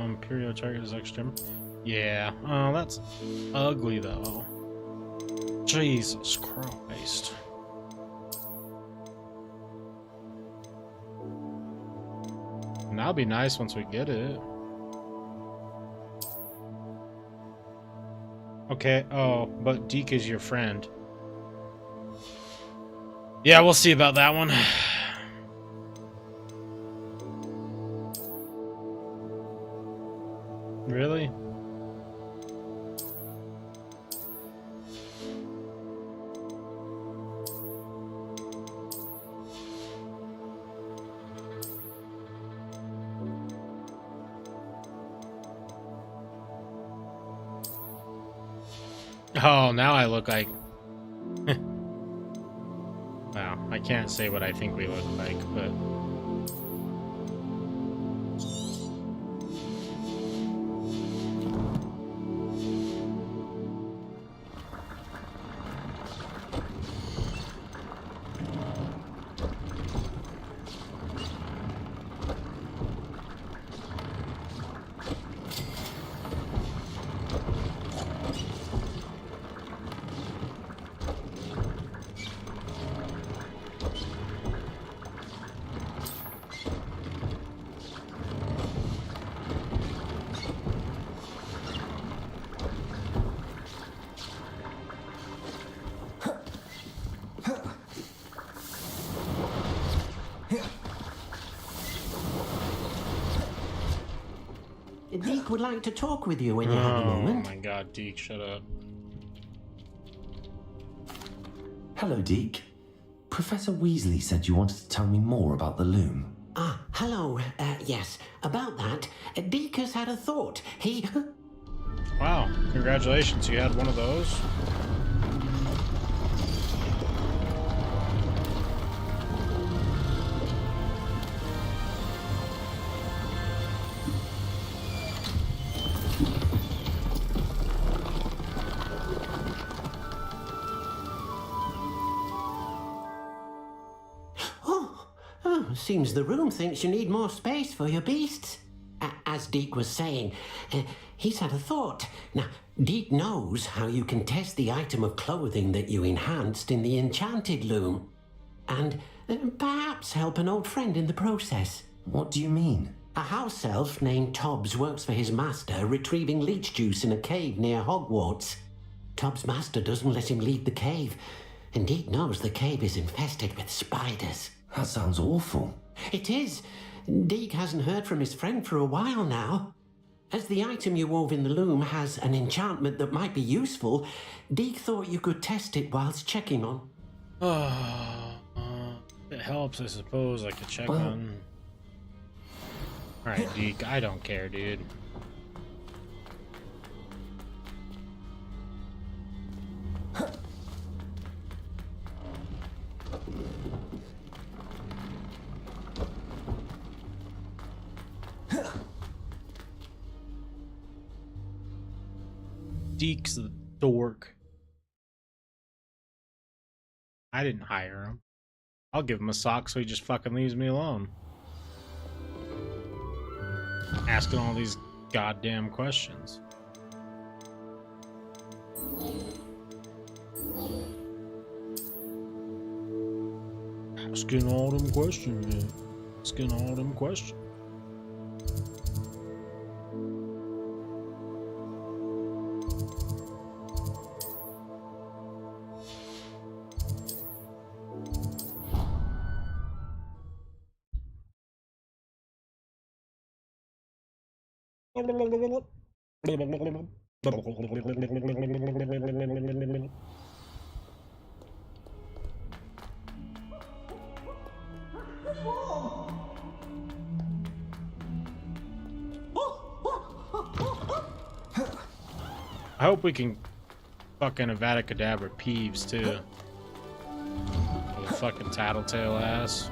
Imperial target is extra. Yeah. Oh, that's ugly though. Jesus Christ. And that'll be nice once we get it. Okay, oh, but Deke is your friend. Yeah, we'll see about that one. Really? Oh, now I look like... Wow, I can't say what I think we look like, but... Deke would like to talk with you when you have a moment. Oh my god, Deke, shut up. Hello, Deke. Professor Weasley said you wanted to tell me more about the loom. Ah, hello. Yes, about that. Deke has had a thought. He... Wow, congratulations, you had one of those? seems the room thinks you need more space for your beasts. As Deke was saying, he's had a thought. Now, Deke knows how you can test the item of clothing that you enhanced in the enchanted loom. And perhaps help an old friend in the process. What do you mean? A house elf named Tobbs works for his master, retrieving leech juice in a cave near Hogwarts. Tobbs' master doesn't let him leave the cave, and Deke knows the cave is infested with spiders. That sounds awful. It is. Deke hasn't heard from his friend for a while now. As the item you wove in the loom has an enchantment that might be useful, Deke thought you could test it whilst checking on. It helps, I suppose. I could check on. Alright, Deke, I don't care, dude. Deke's the dork. I didn't hire him. I'll give him a sock so he just fucking leaves me alone. Asking all these goddamn questions. Asking all them questions, man. Asking all them questions. I hope we can fucking Avada Kedavra Peeves too. With a fucking tattletale ass.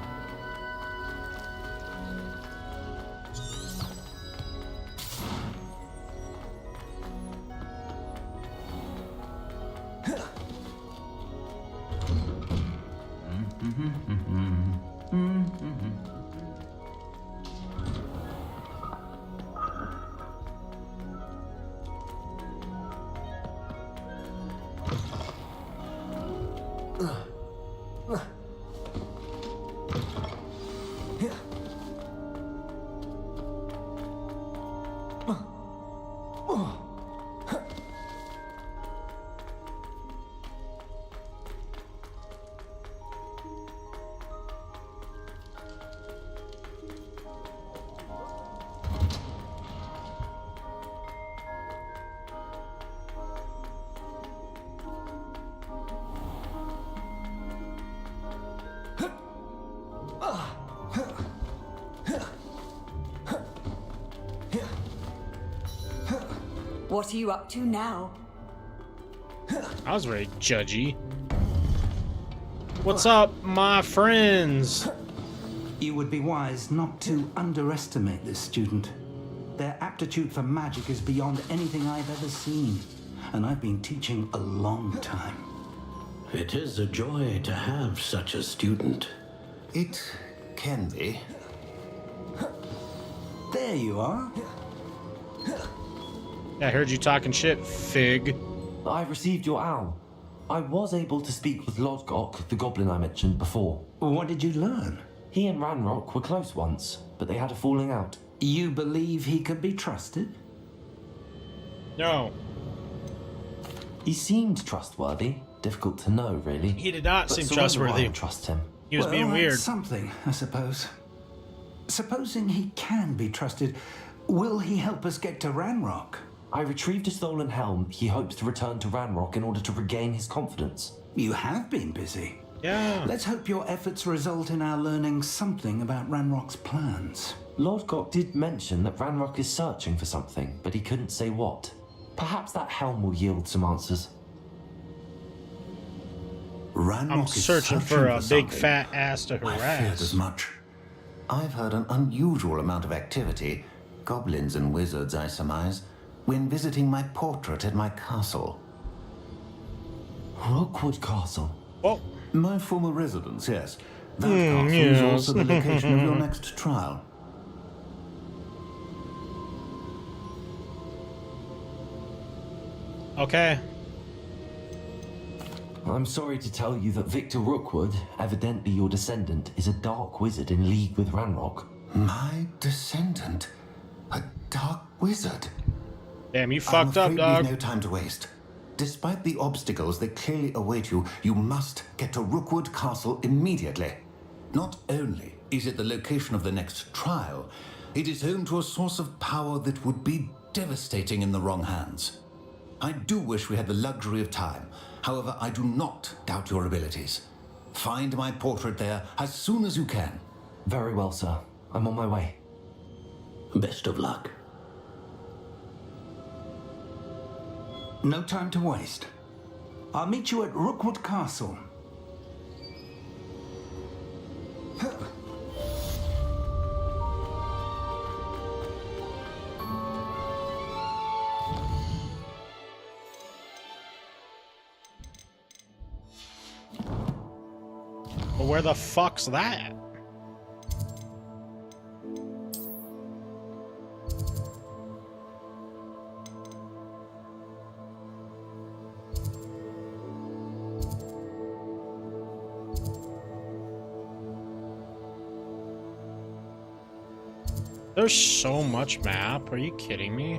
What are you up to now? I was very judgy. What's up, my friends? You would be wise not to underestimate this student. Their aptitude for magic is beyond anything I've ever seen, and I've been teaching a long time. It is a joy to have such a student. It can be. There you are. I heard you talking shit, Fig. I received your owl. I was able to speak with Lodgok, the goblin I mentioned before. What did you learn? He and Ranrock were close once, but they had a falling out. You believe he could be trusted? No. He He seemed trustworthy. Difficult to know, really. He did not But seem surrender trustworthy. I trust him. He was being that's weird. Something, I suppose. Supposing he can be trusted, will he help us get to Ranrock? I retrieved a stolen helm. He hopes to return to Ranrock in order to regain his confidence. You have been busy. Yeah. Let's hope your efforts result in our learning something about Ranrock's plans. Lodgok did mention that Ranrock is searching for something, but he couldn't say what. Perhaps that helm will yield some answers. Ranrock I'm is searching for a big something. fat ass to I feared harass. as much. I've heard an unusual amount of activity, goblins and wizards, I surmise, when visiting my portrait at my castle. Rockwood Castle. Oh, My former residence, yes. That castle is yes. also the location of your next trial. Okay. I'm sorry to tell you that Victor Rookwood, evidently your descendant, is a dark wizard in league with Ranrock. My descendant? A dark wizard? Damn, you fucked up, dog. We've no time to waste. Despite the obstacles that clearly await you, you must get to Rookwood Castle immediately. Not only is it the location of the next trial, it is home to a source of power that would be devastating in the wrong hands. I do wish we had the luxury of time. However, I do not doubt your abilities. Find my portrait there as soon as you can. Very well, sir. I'm on my way. Best of luck. No time to waste. I'll meet you at Rookwood Castle. Well, where the fuck's that? There's so much map. Are you kidding me?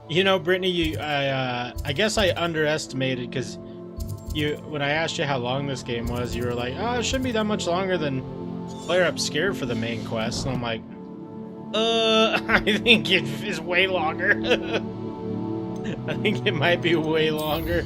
You know, Brittany, I guess I underestimated because when I asked you how long this game was, you were like, "Oh, it shouldn't be that much longer than Player Up Scared for the main quest." And I'm like, I think it is way longer." I think it might be way longer.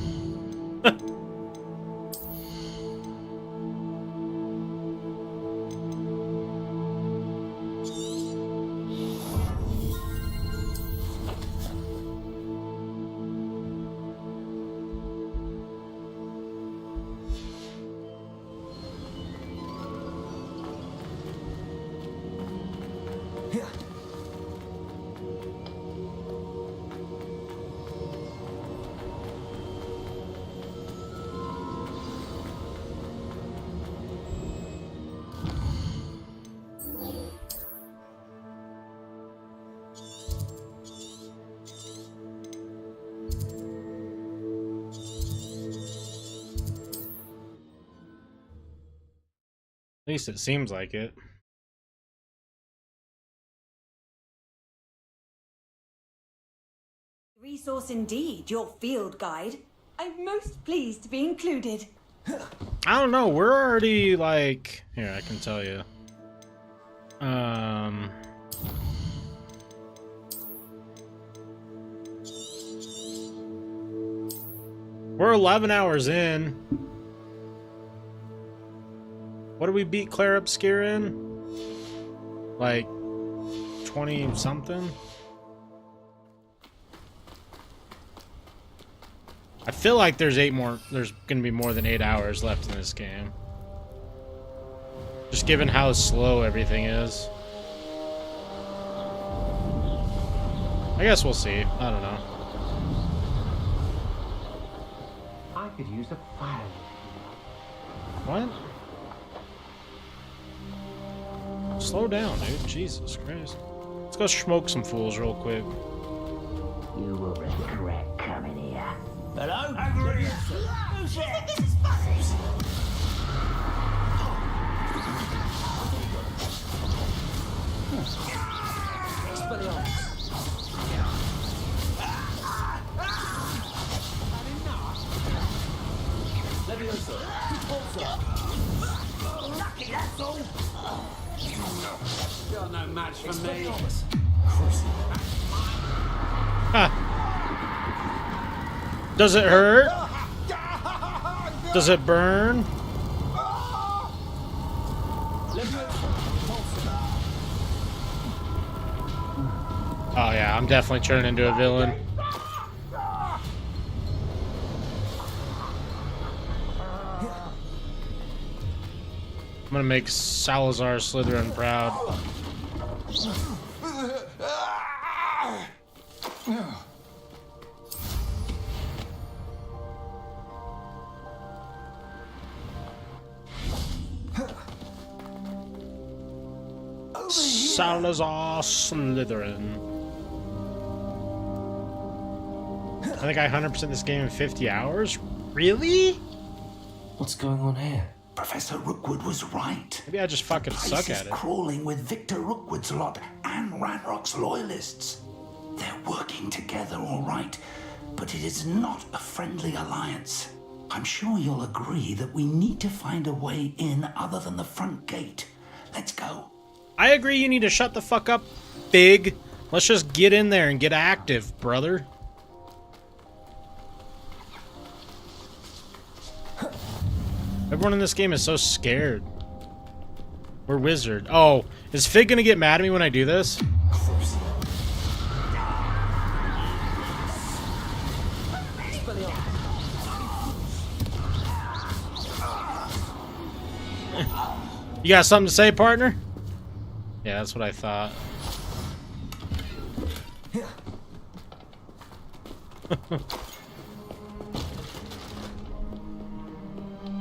At least it seems like it. Resource indeed, your field guide. I'm most pleased to be included. I don't know, we're already like... Here, I can tell you. We're 11 hours in. What did we beat Claire Obscure in? Like 20 something? I feel like there's gonna be more than 8 hours left in this game. Just given how slow everything is. I guess we'll see. I don't know. I could use a fire. What? Slow down, dude. Jesus Christ. Let's go smoke some fools real quick. You will regret coming here. Hello? Who's there? This is lucky, that's all. You're no match for me. Does it hurt? Does it burn? Oh yeah, I'm definitely turning into a villain. I'm gonna make Salazar Slytherin proud. Salazar Slytherin. I think I 100% this game in 50 hours? Really? What's going on here? Professor Rookwood was right. Maybe I just fucking The suck place at is it. crawling with Victor Rookwood's lot and Ranrock's loyalists. They're working together, all right, but it is not a friendly alliance. I'm sure you'll agree that we need to find a way in other than the front gate. Let's go. I agree you need to shut the fuck up, Big. Let's just get in there and get active, brother. Everyone in this game is so scared. We're wizard. Oh, is Fig gonna get mad at me when I do this? You got something to say, partner? Yeah, that's what I thought.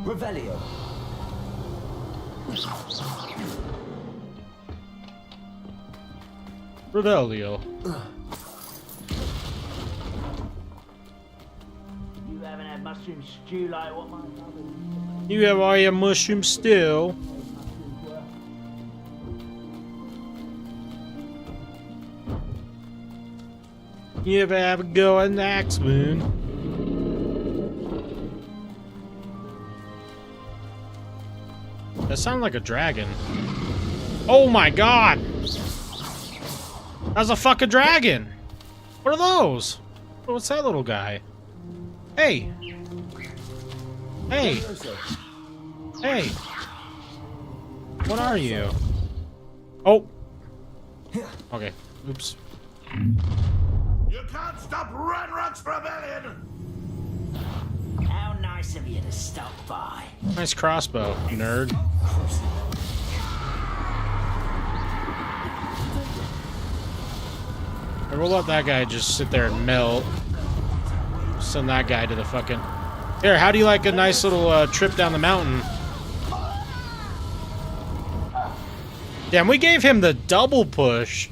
Revelio. Revelio. You haven't had mushroom stew like what my mother. You have all your mushroom stew. You ever have a go at an axe moon? That sounded like a dragon. Oh my god! That's a fucking dragon! What are those? What's that little guy? Hey! Hey! Hey! What are you? Oh! Okay. Oops. You can't stop Ranrock's rebellion! How nice of you to stop by. Nice crossbow, nerd. Or we'll let that guy just sit there and melt. Send that guy to the fucking... Here, how do you like a nice little trip down the mountain? Damn, we gave him the double push.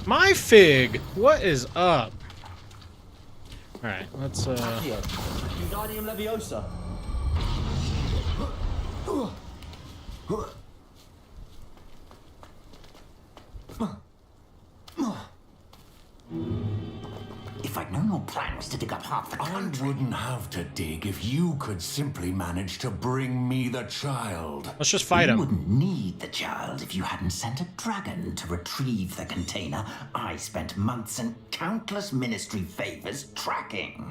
My Fig, what is up? Alright, let's Wingardium Leviosa. If I'd known your plan was to dig up half the country... I wouldn't have to dig if you could simply manage to bring me the child. Let's just fight him. You wouldn't need the child if you hadn't sent a dragon to retrieve the container I spent months and countless ministry favors tracking.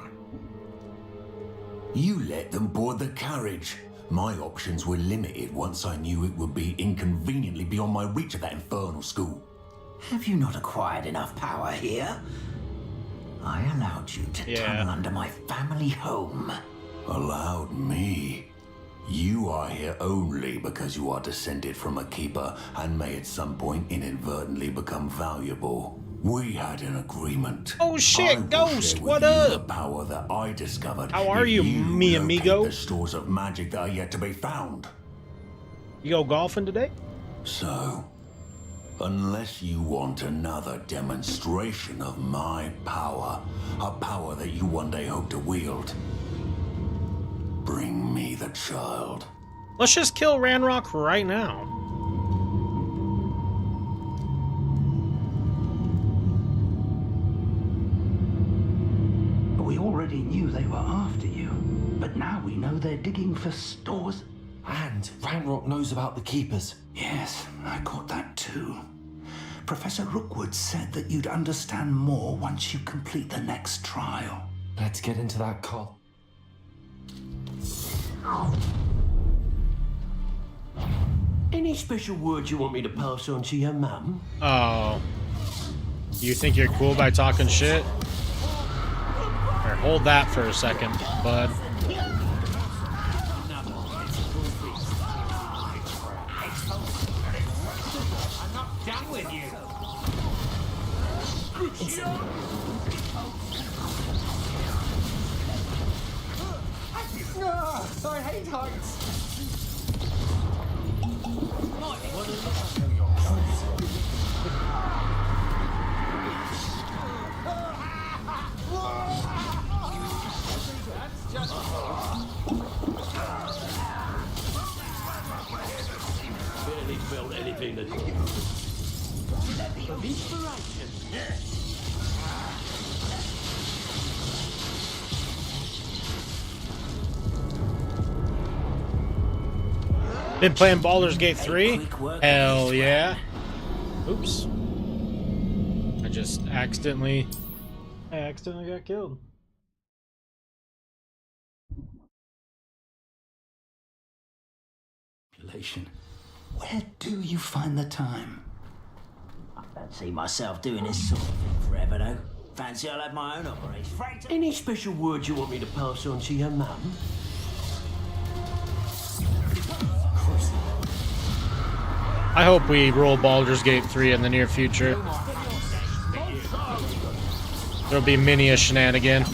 You let them board the carriage. My options were limited once I knew it would be inconveniently beyond my reach at that infernal school. Have you not acquired enough power here? I allowed you to tunnel under my family home. Allowed me? You are here only because you are descended from a keeper and may at some point inadvertently become valuable. We had an agreement. Oh shit, Ghost, what the up? power that I discovered. How are if you, mi locate amigo? The stores of magic that are yet to be found. You go golfing today? So, unless you want another demonstration of my power, a power that you one day hope to wield, bring me the child. Let's just kill Ranrock right now. We already knew they were after you, but now we know they're digging for stores. And Ranrock knows about the keepers. Yes, I caught that too. Professor Rookwood said that you'd understand more once you complete the next trial. Let's get into that call. Any special words you want me to pass on to your mum? Oh. You think you're cool by talking shit? Here, hold that for a second, bud. I hate heights. Barely felt anything at all. Of inspiration. Been playing Baldur's Gate 3? Hell yeah. Oops. I accidentally got killed. Where do you find the time? I don't see myself doing this sort of thing forever, though. Fancy I'll have my own operation. Any special words you want me to pass on to your mum? I hope we roll Baldur's Gate 3 in the near future. There'll be many a shenanigan.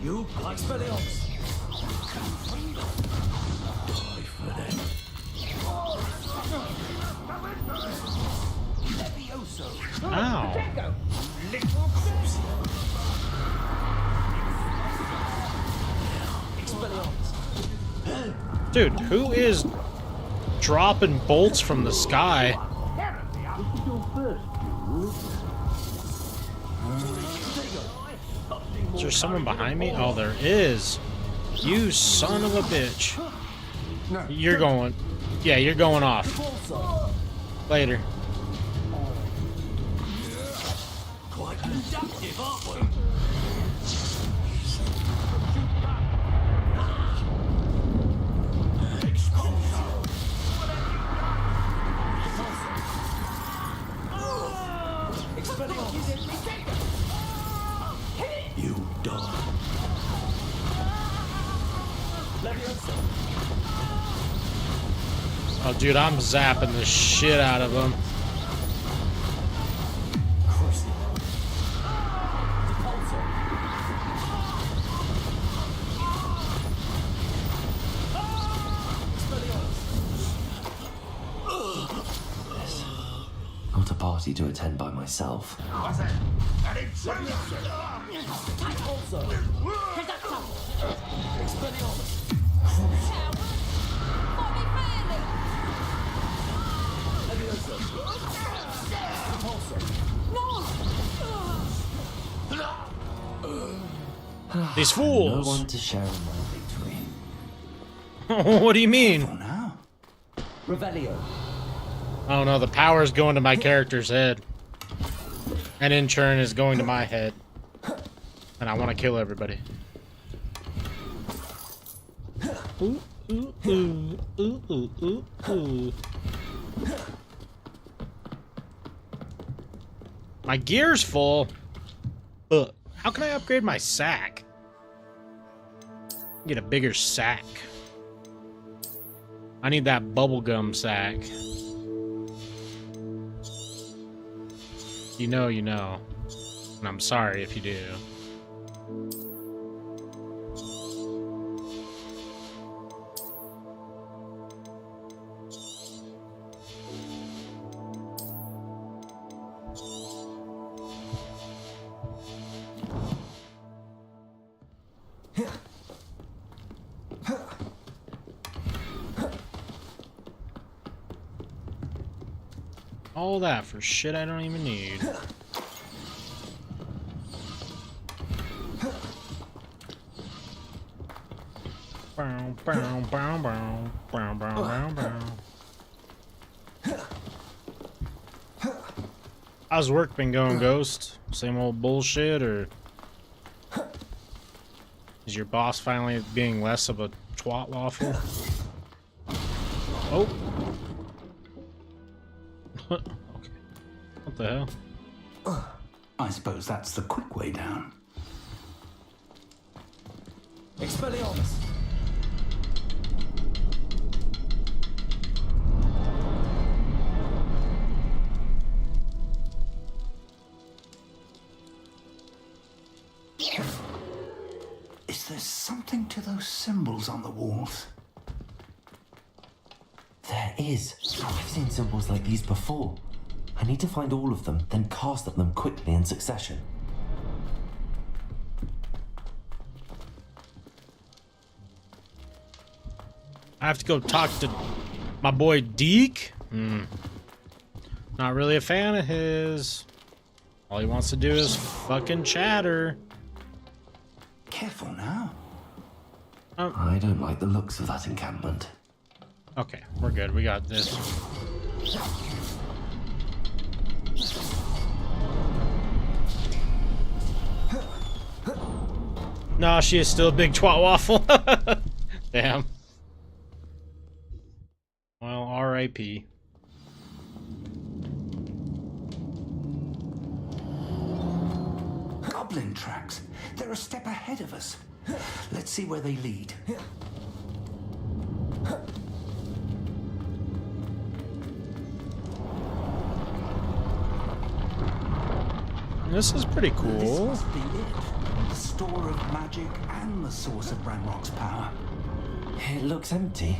You like Spellions? Die for them. Ow. Dude, who is dropping bolts from the sky? Is there someone behind me? Oh, there is. You son of a bitch. You're going. Yeah, you're going off. Later. Quite conductive, aren't we? You die. Oh, dude, I'm zapping the shit out of them. Not a party to attend by myself. These fools! No one to share in my victory. What do you mean? Revelio. Oh no, the power's going to my character's head. And in turn is going to my head. And I want to kill everybody. Ooh, ooh, ooh, ooh, ooh, ooh, ooh. My gear's full. How can I upgrade my sack? Get a bigger sack. I need that bubblegum sack. You know, you know. And I'm sorry if you do. All that for shit I don't even need. Bow, bow, bow, bow, bow, bow, bow. How's work been going, Ghost? Same old bullshit, or is your boss finally being less of a twat waffle? Oh. Okay. What the hell? I suppose that's the quick way down. Expelliarmus. something to those symbols on the walls? There is. I've seen symbols like these before. I need to find all of them, then cast at them quickly in succession. I have to go talk to my boy Deke. Not really a fan of his. All he wants to do is fucking chatter. Careful now. I don't like the looks of that encampment. Okay, we're good. We got this. No, she is still a big twat waffle. Damn. Well, R.I.P. Goblin tracks. They're a step ahead of us. Let's see where they lead. This is pretty cool. This must be it. The store of magic and the source of Ranrock's power. It looks empty.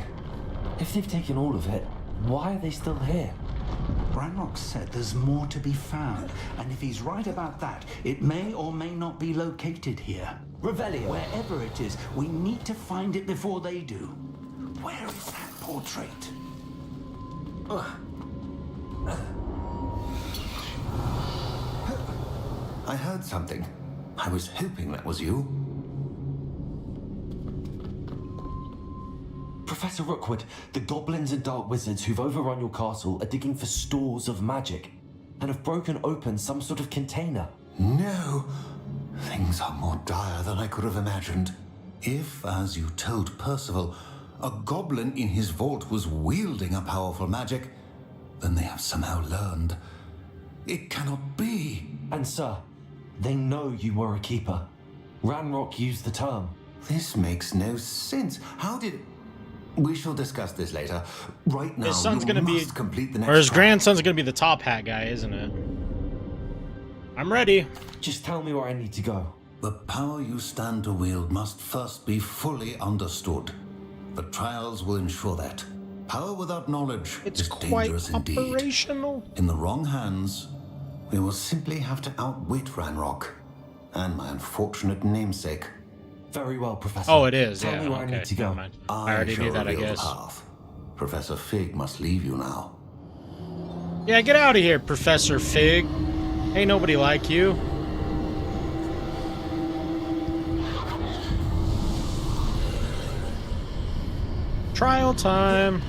If they've taken all of it, why are they still here? Ranrock said there's more to be found, and if he's right about that, it may or may not be located here. Revelio. Wherever it is, we need to find it before they do. Where is that portrait? I heard something. I was hoping that was you. Professor Rookwood, the goblins and dark wizards who've overrun your castle are digging for stores of magic and have broken open some sort of container. No. Things are more dire than I could have imagined. If, as you told Percival, a goblin in his vault was wielding a powerful magic, then they have somehow learned. It cannot be. And sir, they know you were a keeper. Ranrock used the term. This makes no sense. How did... We shall discuss this later. Right now, His son's you gonna be, must complete the next or his trial. grandson's gonna be the top hat guy, isn't it? I'm ready. Just tell me where I need to go. The power you stand to wield must first be fully understood. The trials will ensure that. Power without knowledge is dangerous indeed. Operational. In the wrong hands, we will simply have to outwit Ranrock and my unfortunate namesake. Very well, Professor. Oh, it is. Tell yeah. me where I Okay. need to go. Never mind. I already shall knew that, I reveal the guess. path. Professor Fig must leave you now. Yeah, get out of here, Professor Fig. Ain't nobody like you. Trial time.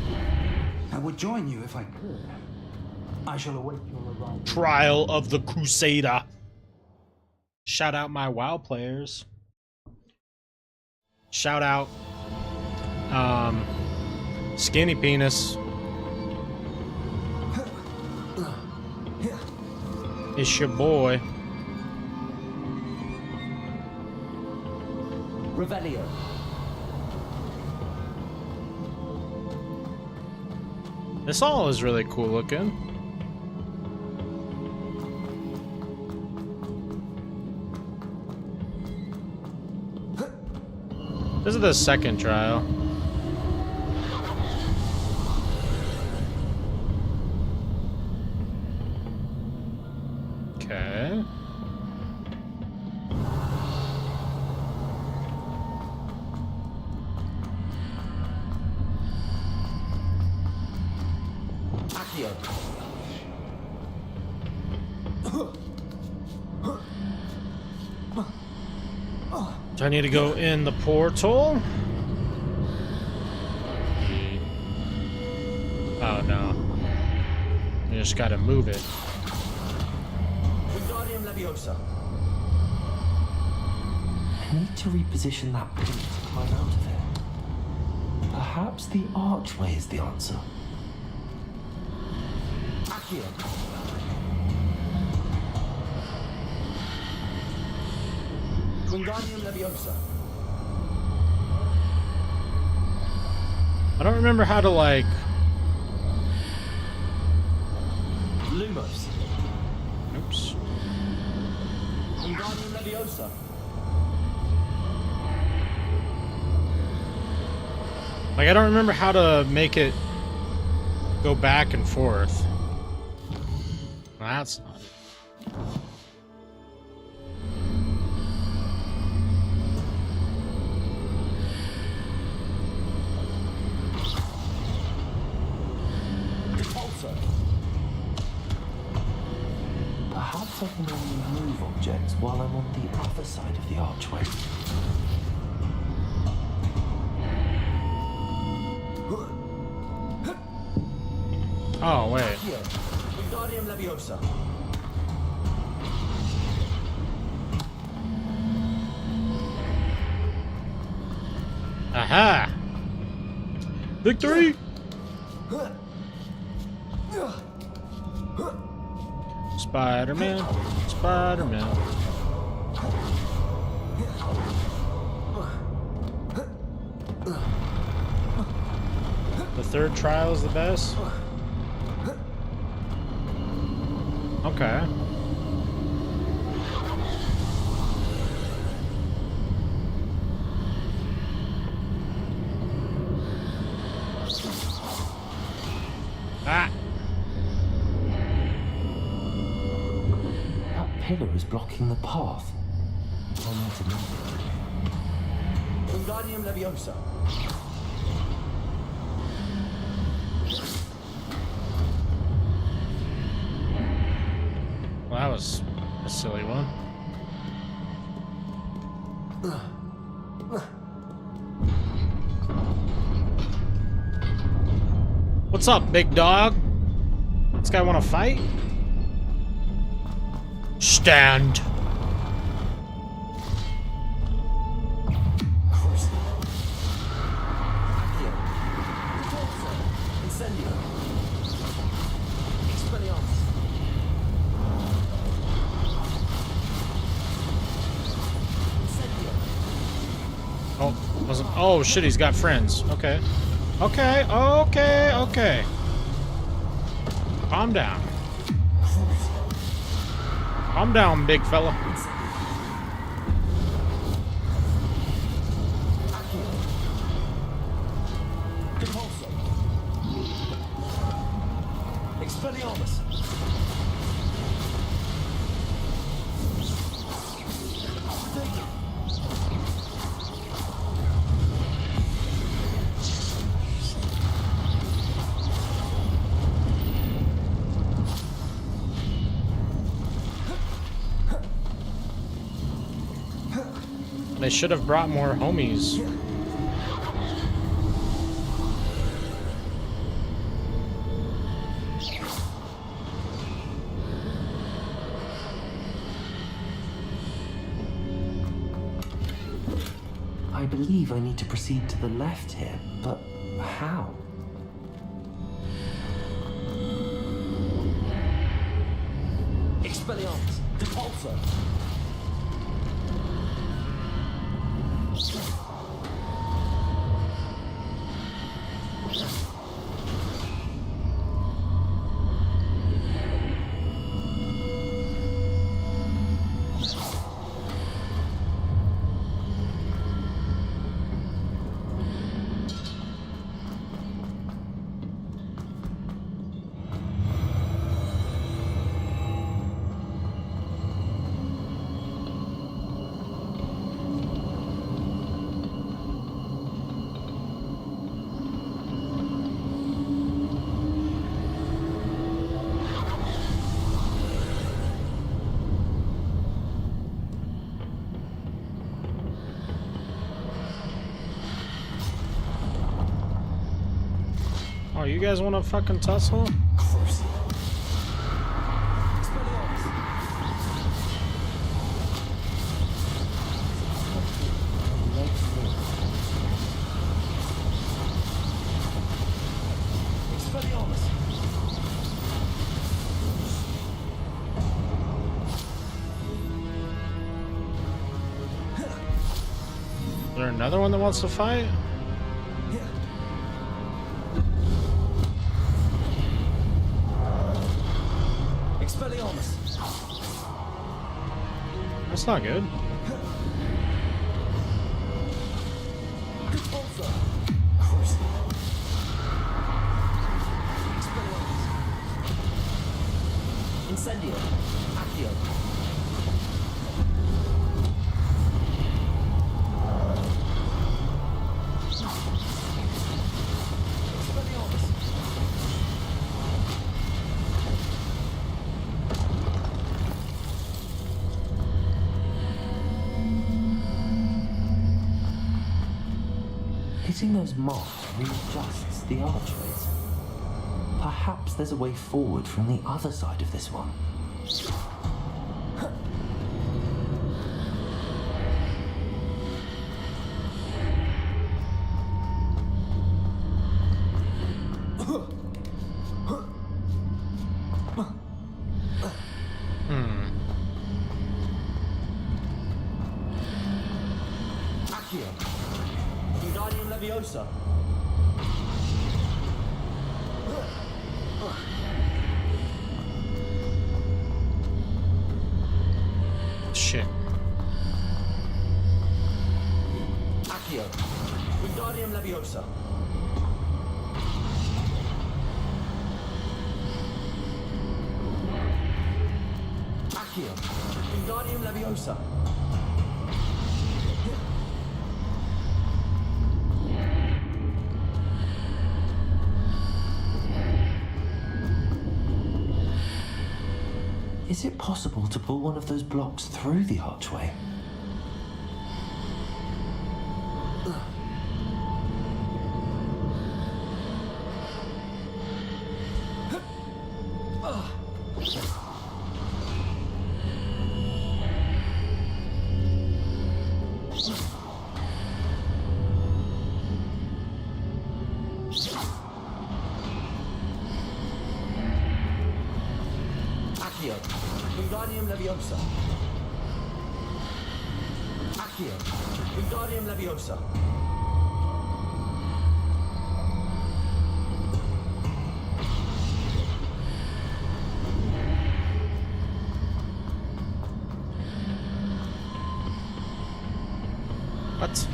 I would join you if I could. I shall await your arrival. Trial of the Crusader. Shout out my WoW players. Shout out Skinny Penis. It's your boy. Revelio. This all is really cool looking. This is the second trial. Okay. Accio. Do I need to go in the portal? Oh no. You just gotta move it. Wingardium Leviosa. I need to reposition that pin to climb out of it. Perhaps the archway is the answer. Accio. Wingardium Leviosa. I don't remember how to like... Lumos. Oops. Wingardium Leviosa. Like, I don't remember how to make it go back and forth. That's not it. Perhaps I can only move objects while I'm on the other side of the archway. Oh, wait. Aha! Victory! Spider-Man, Spider-Man. The third trial is the best? Okay. Ah! That pillar is blocking the path. I need to move it. Wingardium Leviosa. Well, that was a silly one. What's up, big dog? This guy want to fight? Stand. Oh, wasn't. Oh shit, he's got friends. Okay. Okay, okay, okay. Calm down. Calm down, big fella. Expelliarmus. They should have brought more homies. I believe I need to proceed to the left here, but how? Expelliarmus. Depulso. Oh, you guys want to fucking tussle? Is there another one that wants to fight? That's not good. Wingardium. Accio. Hitting those marks readjusts the archways. Perhaps there's a way forward from the other side of this one. Accio. Wingardium Leviosa. Shit. Accio. Wingardium Leviosa. Accio. Wingardium Leviosa. Is it possible to pull one of those blocks through the archway? Accio. Wingardium Leviosa. Accio. Wingardium Leviosa. What?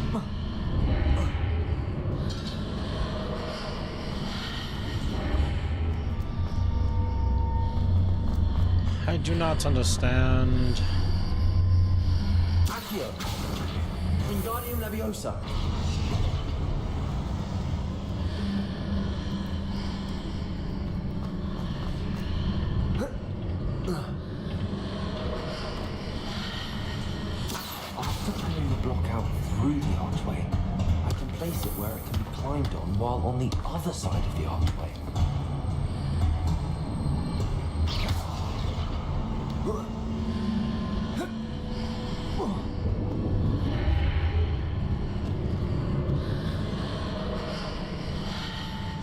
I do not understand. Accio. Wingardium Leviosa. After pulling the block out through the archway, I can place it where it can be climbed on while on the other side of the archway.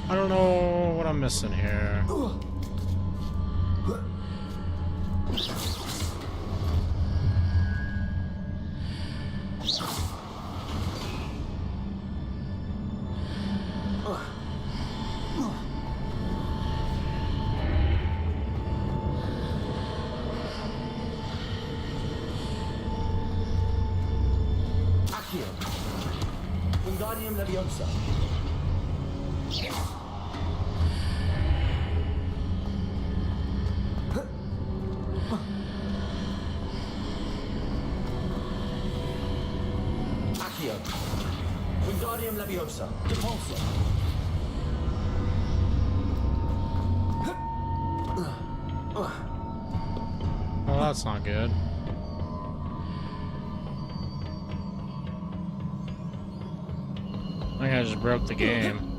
I don't know what I'm missing here. Accio. Wingardium Leviosa. Accio. Wingardium Leviosa. Depulso. Well, that's not good. I think I just broke the game.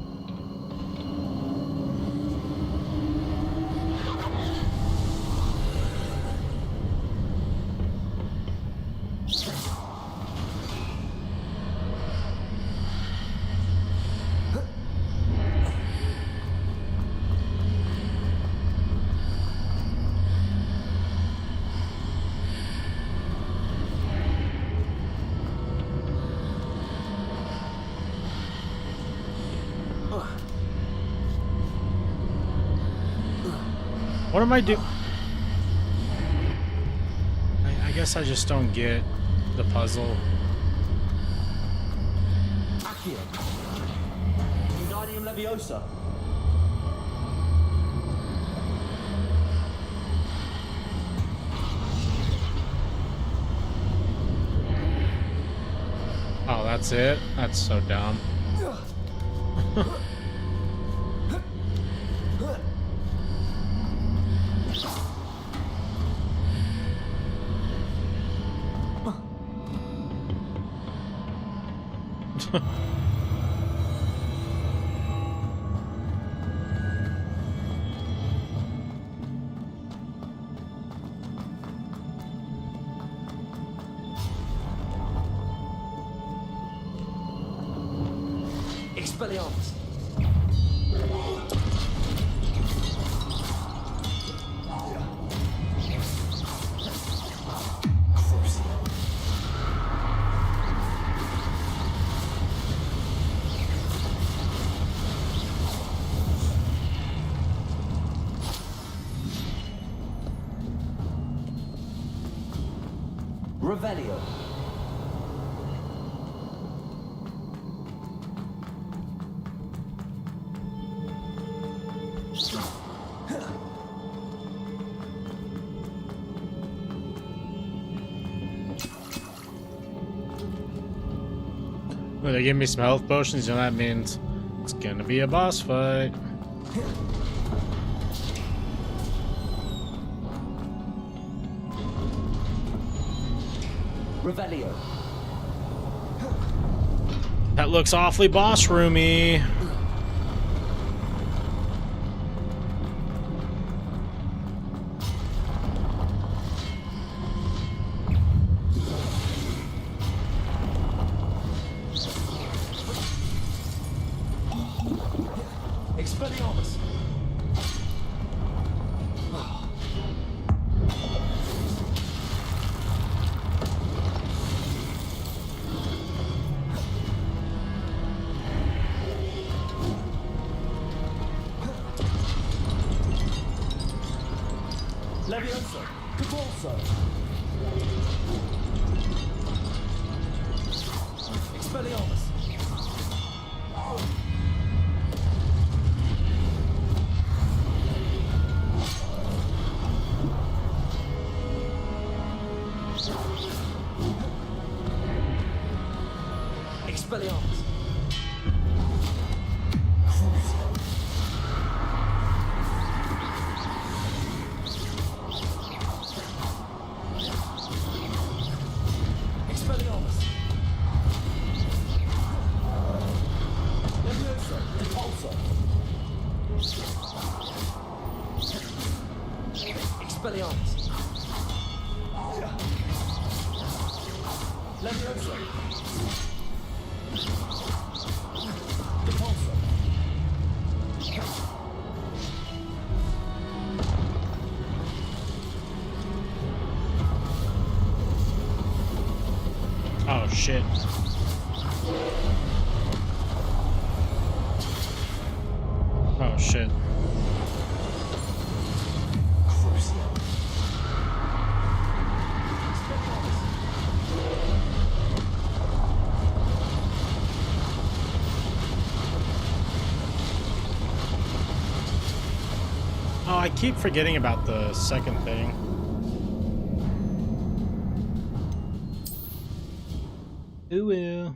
What am I doing? I guess I just don't get the puzzle. Accio. Wingardium Leviosa. That's it? That's so dumb. Expelliarmus. Revelio. Well, they give me some health potions, and that means it's gonna be a boss fight. Revelio. That looks awfully boss roomy. Expelliarmus. Levioso. Cabalso. Expelliarmus. Expelliarmus. Expelliarmus. Levioso. Repulso. Expelliarmus. Levioso. Repulso. Oh shit. Oh shit. Oh, I keep forgetting about the second thing. Ooh.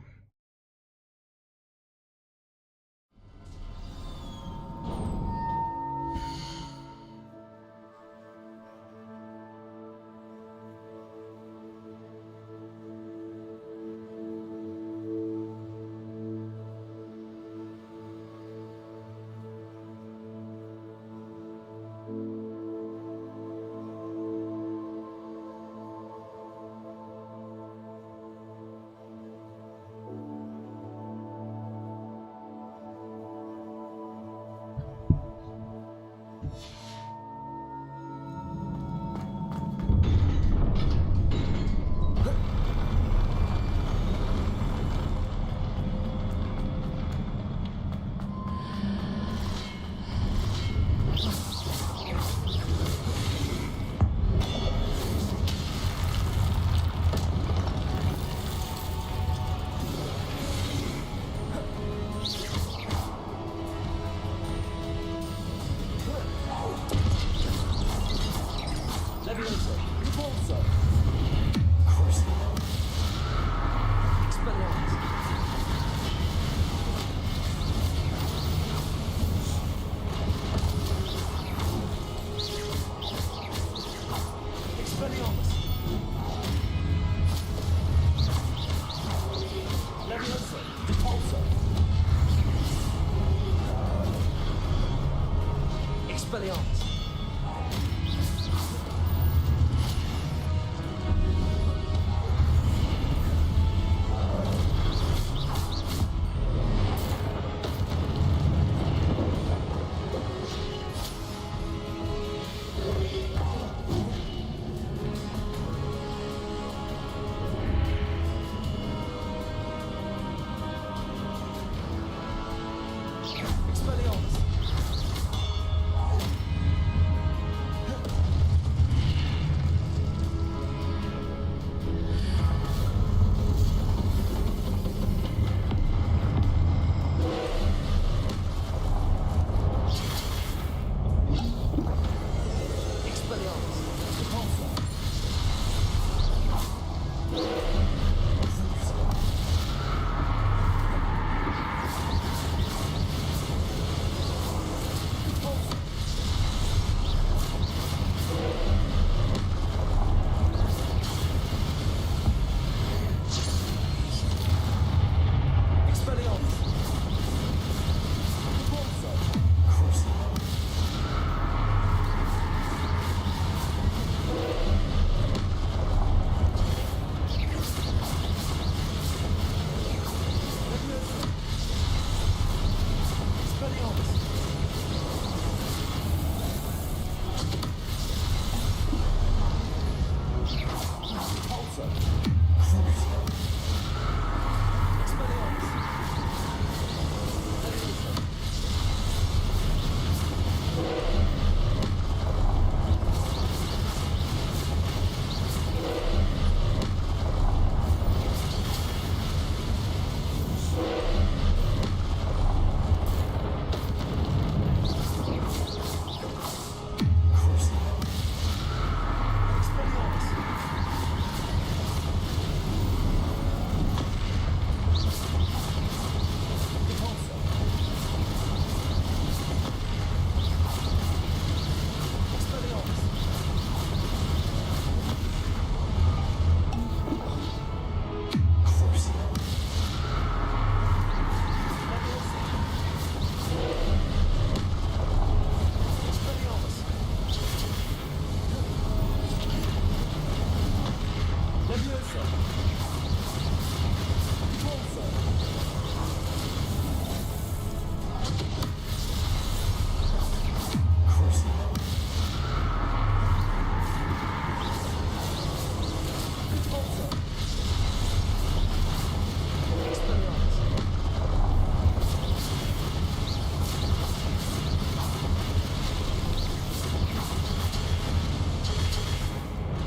Expelliarmus.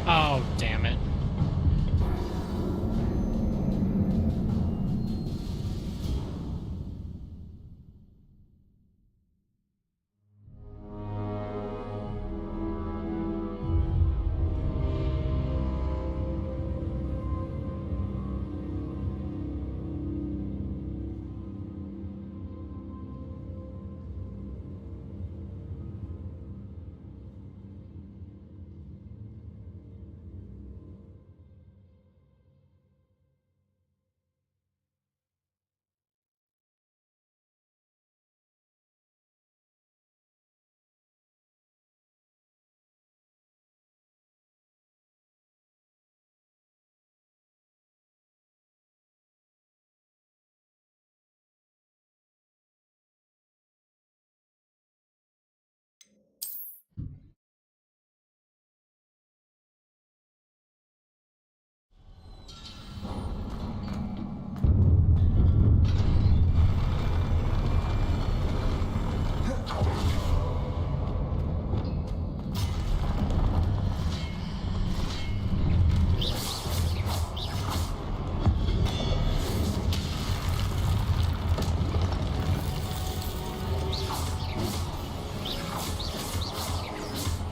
Oh, damn it.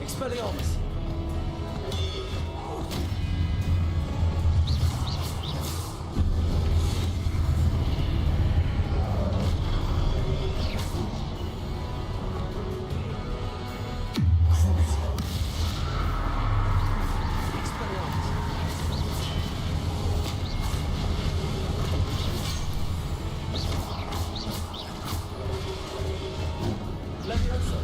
Expelliarmus. Leviosa.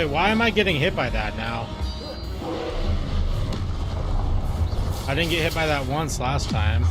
Wait, why am I getting hit by that now? I didn't get hit by that once last time.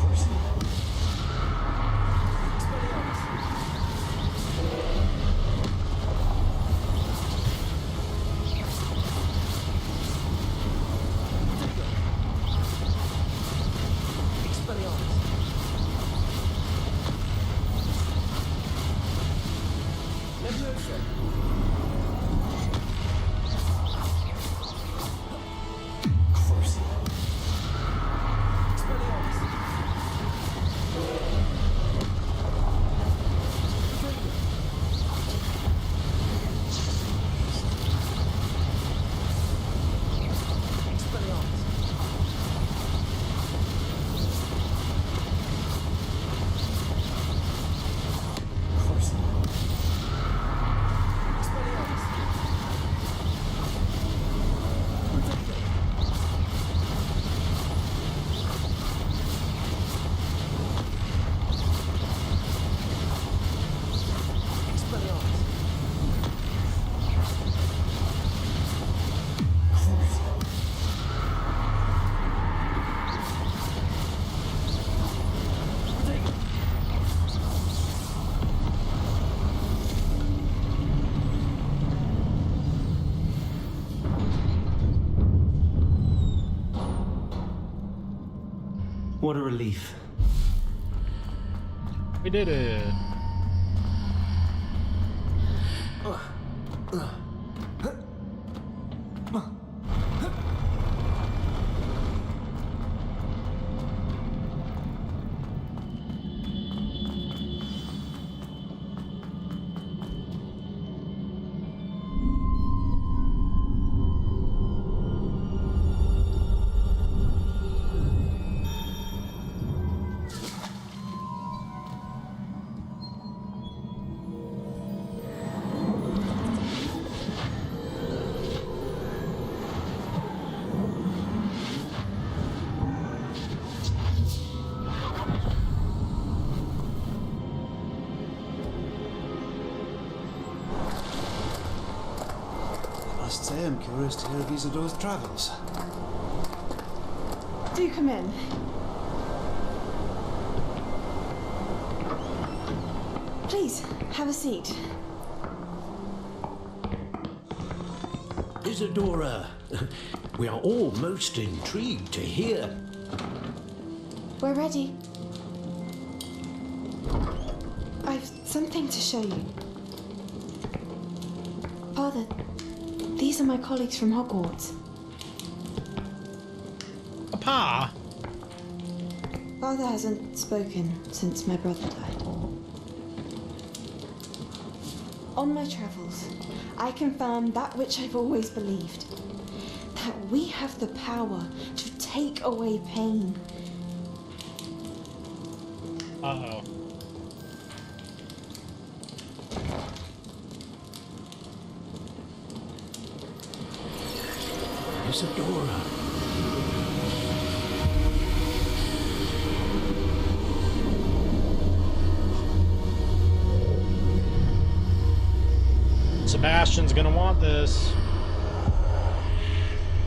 What a relief. We did it. I must say, I'm curious to hear of Isidore's travels. Do come in. Please, have a seat. Isadora, we are all most intrigued to hear. We're ready. I've something to show you. Father, these are my colleagues from Hogwarts. Pa! Father hasn't spoken since my brother died. On my travels, I confirmed that which I've always believed. That we have the power to take away pain. Uh-oh. Isadora. Sebastian's gonna want this.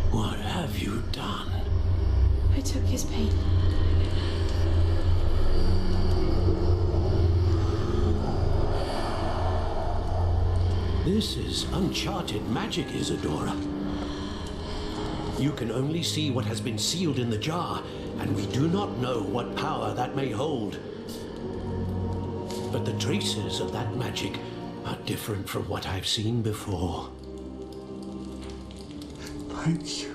What have you done? I took his pain. This is uncharted magic, Isadora. You can only see what has been sealed in the jar, and we do not know what power that may hold. But the traces of that magic are different from what I've seen before. Thank you.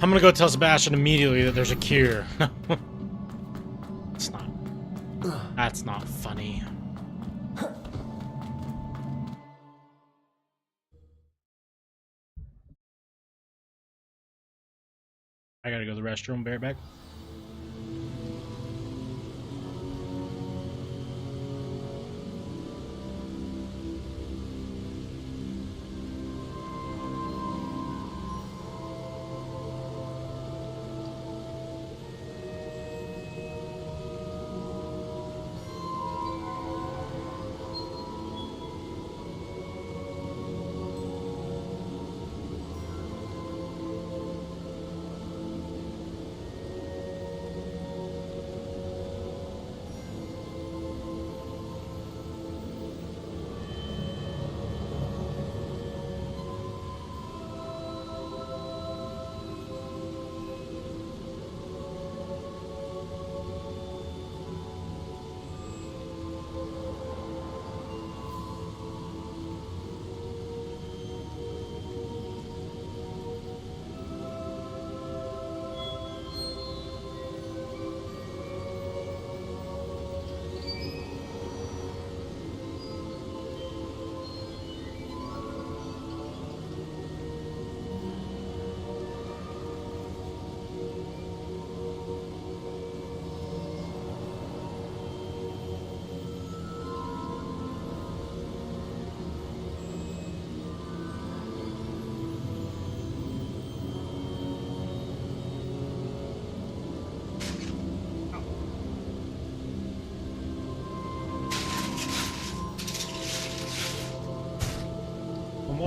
I'm gonna go tell Sebastian immediately that there's a cure. That's not funny. I gotta go to the restroom, bear back.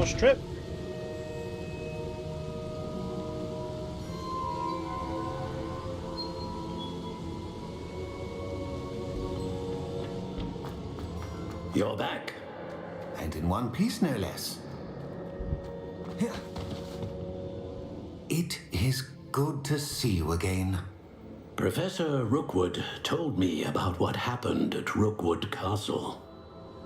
Girls Trip. You're back. And in one piece, no less. It is good to see you again. Professor Rookwood told me about what happened at Rookwood Castle.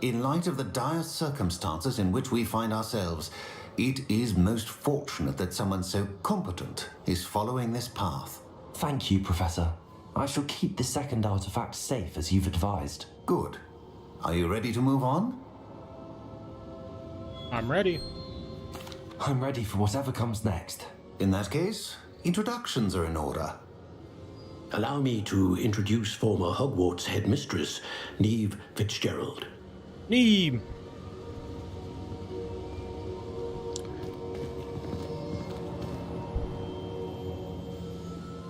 In light of the dire circumstances in which we find ourselves, it is most fortunate that someone so competent is following this path. Thank you, Professor. I shall keep the second artifact safe as you've advised. Good. Are you ready to move on? I'm ready. I'm ready for whatever comes next. In that case, introductions are in order. Allow me to introduce former Hogwarts headmistress, Neve Fitzgerald. Neve!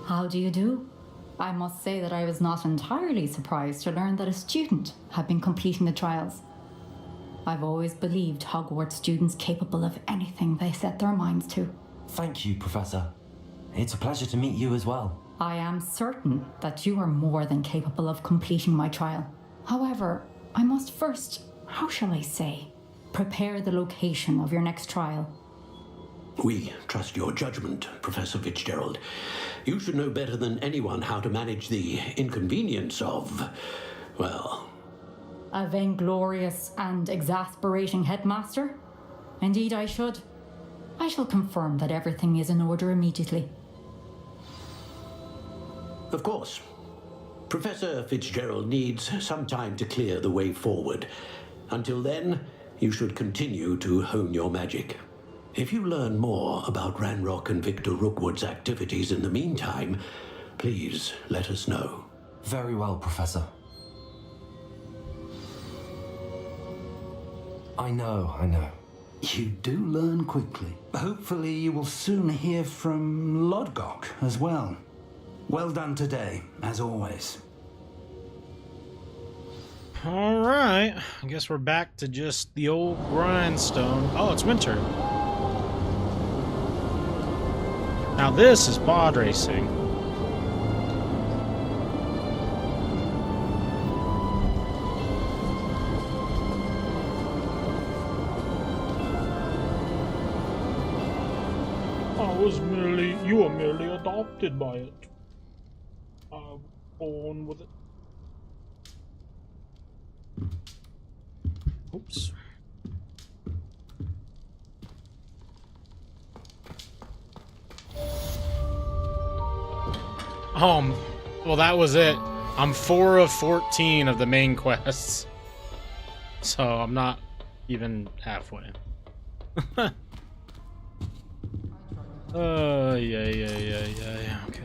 How do you do? I must say that I was not entirely surprised to learn that a student had been completing the trials. I've always believed Hogwarts students capable of anything they set their minds to. Thank you, Professor. It's a pleasure to meet you as well. I am certain that you are more than capable of completing my trial. However, I must first, how shall I say, prepare the location of your next trial. We trust your judgment, Professor Fitzgerald. You should know better than anyone how to manage the inconvenience of, well... A vainglorious and exasperating headmaster? Indeed I should. I shall confirm that everything is in order immediately. Of course. Professor Fitzgerald needs some time to clear the way forward. Until then, you should continue to hone your magic. If you learn more about Ranrock and Victor Rookwood's activities in the meantime, please let us know. Very well, Professor. I know. You do learn quickly. Hopefully you will soon hear from Lodgok as well. Well done today, as always. Alright, I guess we're back to just the old grindstone. Oh, it's winter. Now this is pod racing. You were merely adopted by it. Born with it. Oops. Well, that was it. I'm 4 of 14 of the main quests. So I'm not even halfway. Yeah, okay.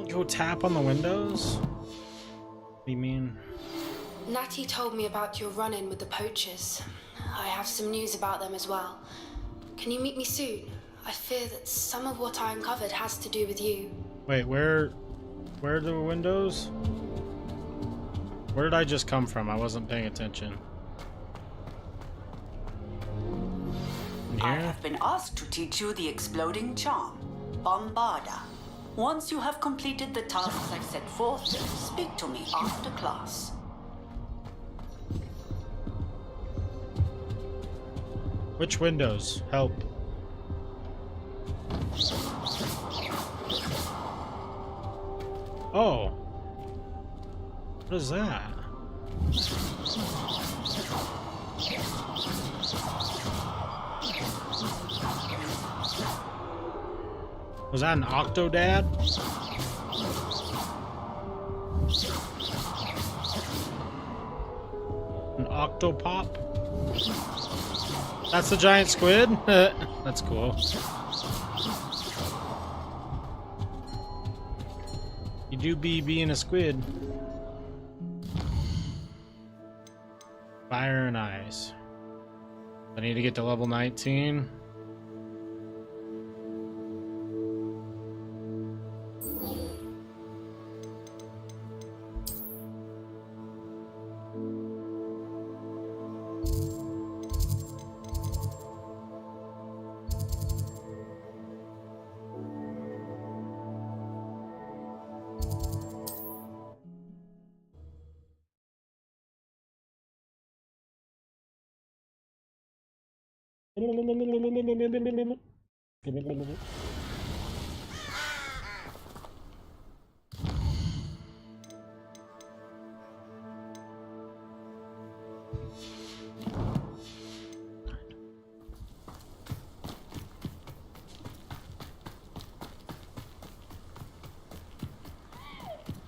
Go tap on the windows? What do you mean? Natty told me about your run-in with the poachers. I have some news about them as well. Can you meet me soon? I fear that some of what I uncovered has to do with you. Wait, where are the windows? Where did I just come from? I wasn't paying attention. In I here? have been asked to teach you the exploding charm, Bombarda. Once you have completed the tasks I've set forth, speak to me after class. Which windows? Help. Oh. What is that? Was that an Octodad? An Octopop? That's the giant squid? That's cool. You do be being a squid. Fire and ice. I need to get to level 19.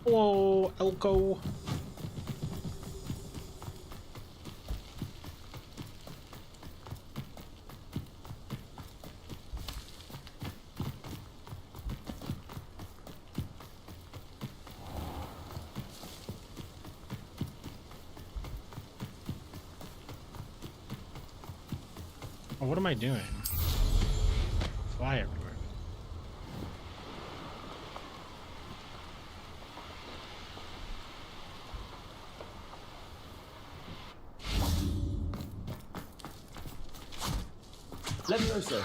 Whoa, Elko. Oh, what am I doing? Fly everywhere. Levioso.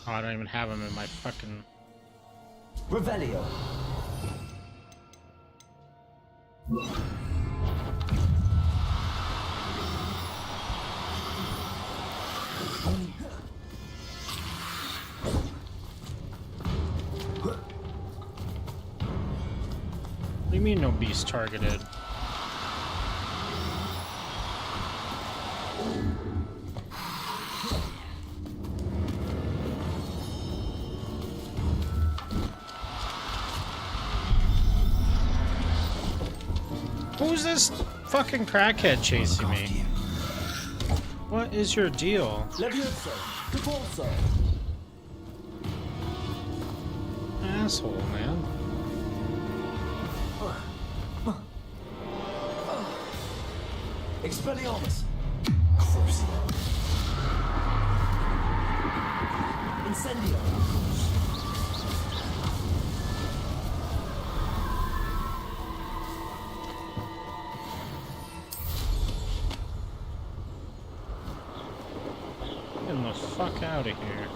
Oh, I don't even have them in my fucking... Revelio. What do you mean no beast targeted? Who's this fucking crackhead chasing me? What is your deal? Levioso. Repulso. Asshole, man. Expelliarmus. Crucio. Incendio. Get the fuck out of here.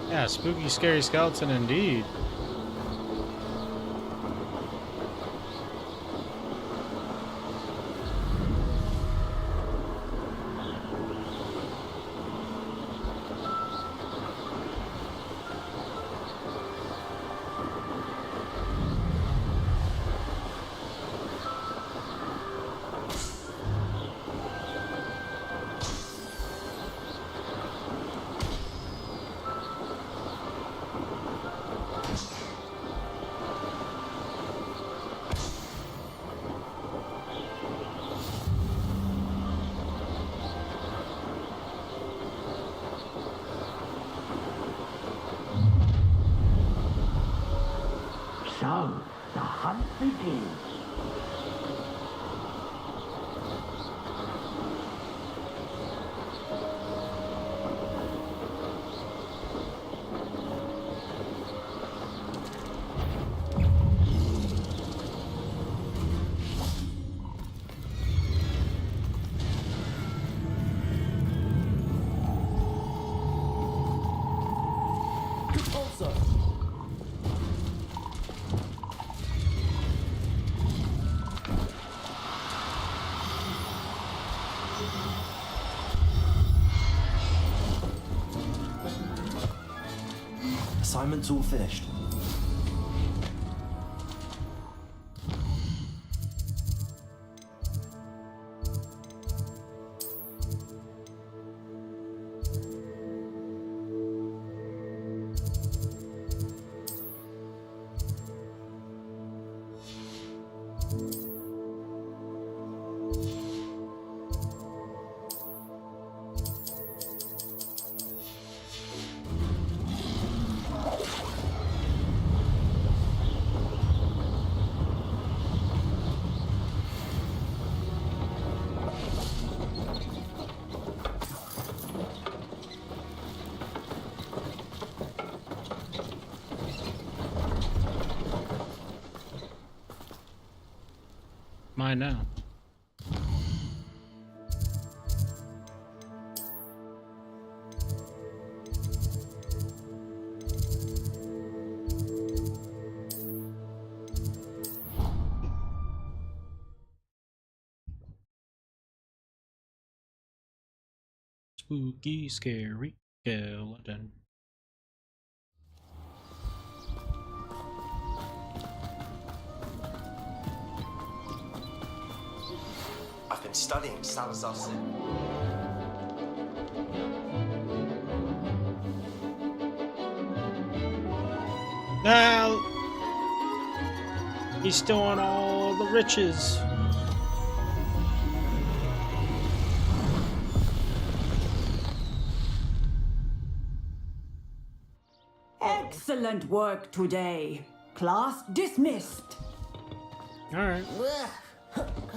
Yeah, spooky, scary skeleton indeed. So, the hunt begins. Repulso. Assignment's all finished. Mine now. Spooky, scary skeleton. I've been studying Salazar's. Now he's stealing all the riches. Excellent work today. Class dismissed. All right.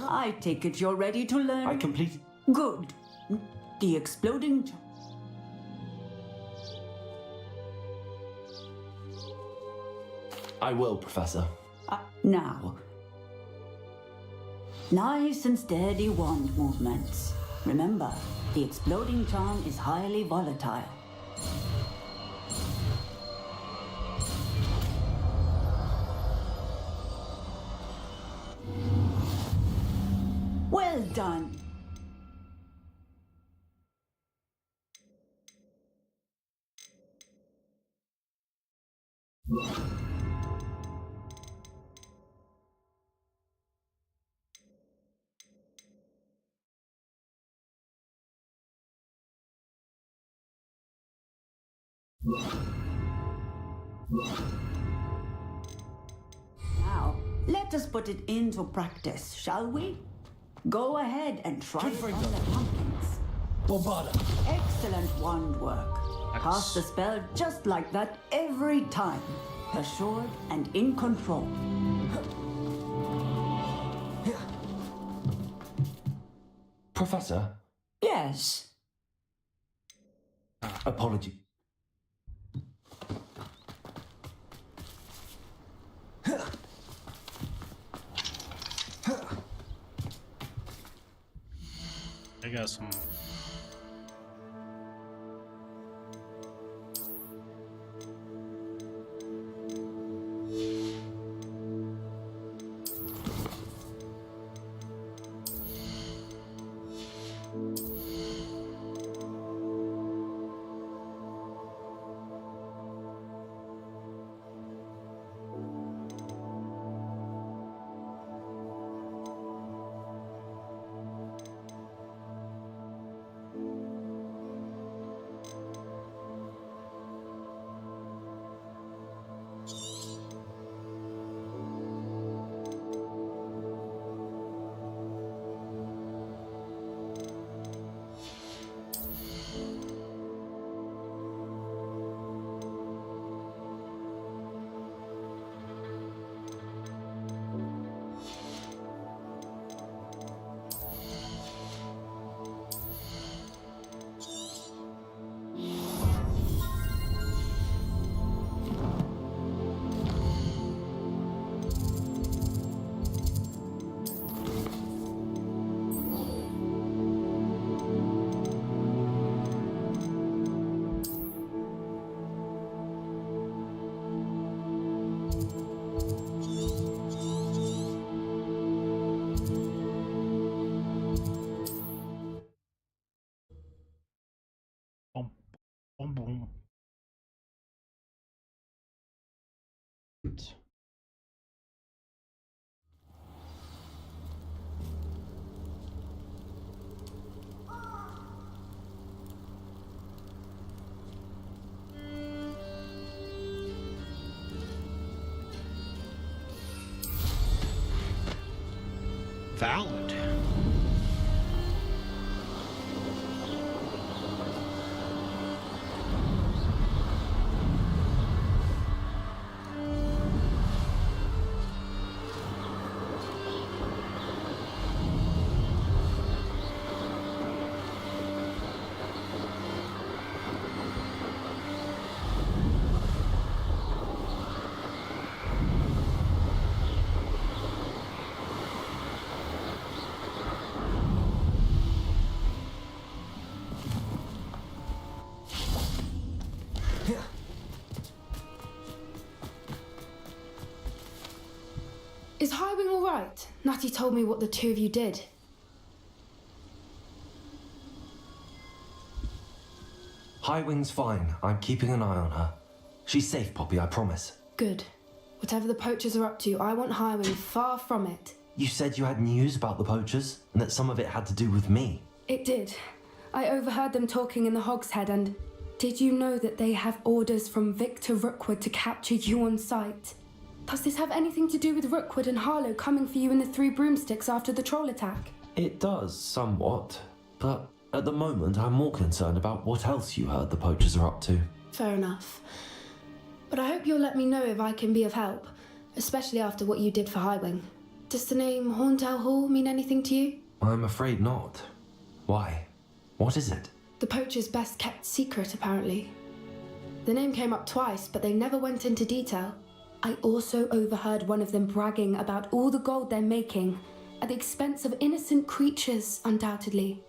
I take it you're ready to learn. I completed. Good. The exploding. I will, Professor. Now. Nice and steady wand movements. Remember, the exploding charm is highly volatile. Well done. Now, let us put it into practice, shall we? Go ahead and try it on the pumpkins. Bombarda. Excellent wand work. Cast the spell just like that every time. Assured and in control. Professor? Yes. Apology. I got some. Boom, boom. Valid. Is Highwing all right? Natty told me what the two of you did. Highwing's fine. I'm keeping an eye on her. She's safe, Poppy, I promise. Good. Whatever the poachers are up to, I want Highwing far from it. You said you had news about the poachers, and that some of it had to do with me. It did. I overheard them talking in the Hogshead, and did you know that they have orders from Victor Rookwood to capture you on sight? Does this have anything to do with Rookwood and Harlow coming for you in the Three Broomsticks after the troll attack? It does, somewhat. But at the moment, I'm more concerned about what else you heard the poachers are up to. Fair enough. But I hope you'll let me know if I can be of help, especially after what you did for Highwing. Does the name Hauntow Hall mean anything to you? I'm afraid not. Why? What is it? The poacher's best kept secret, apparently. The name came up twice, but they never went into detail. I also overheard one of them bragging about all the gold they're making, at the expense of innocent creatures, undoubtedly.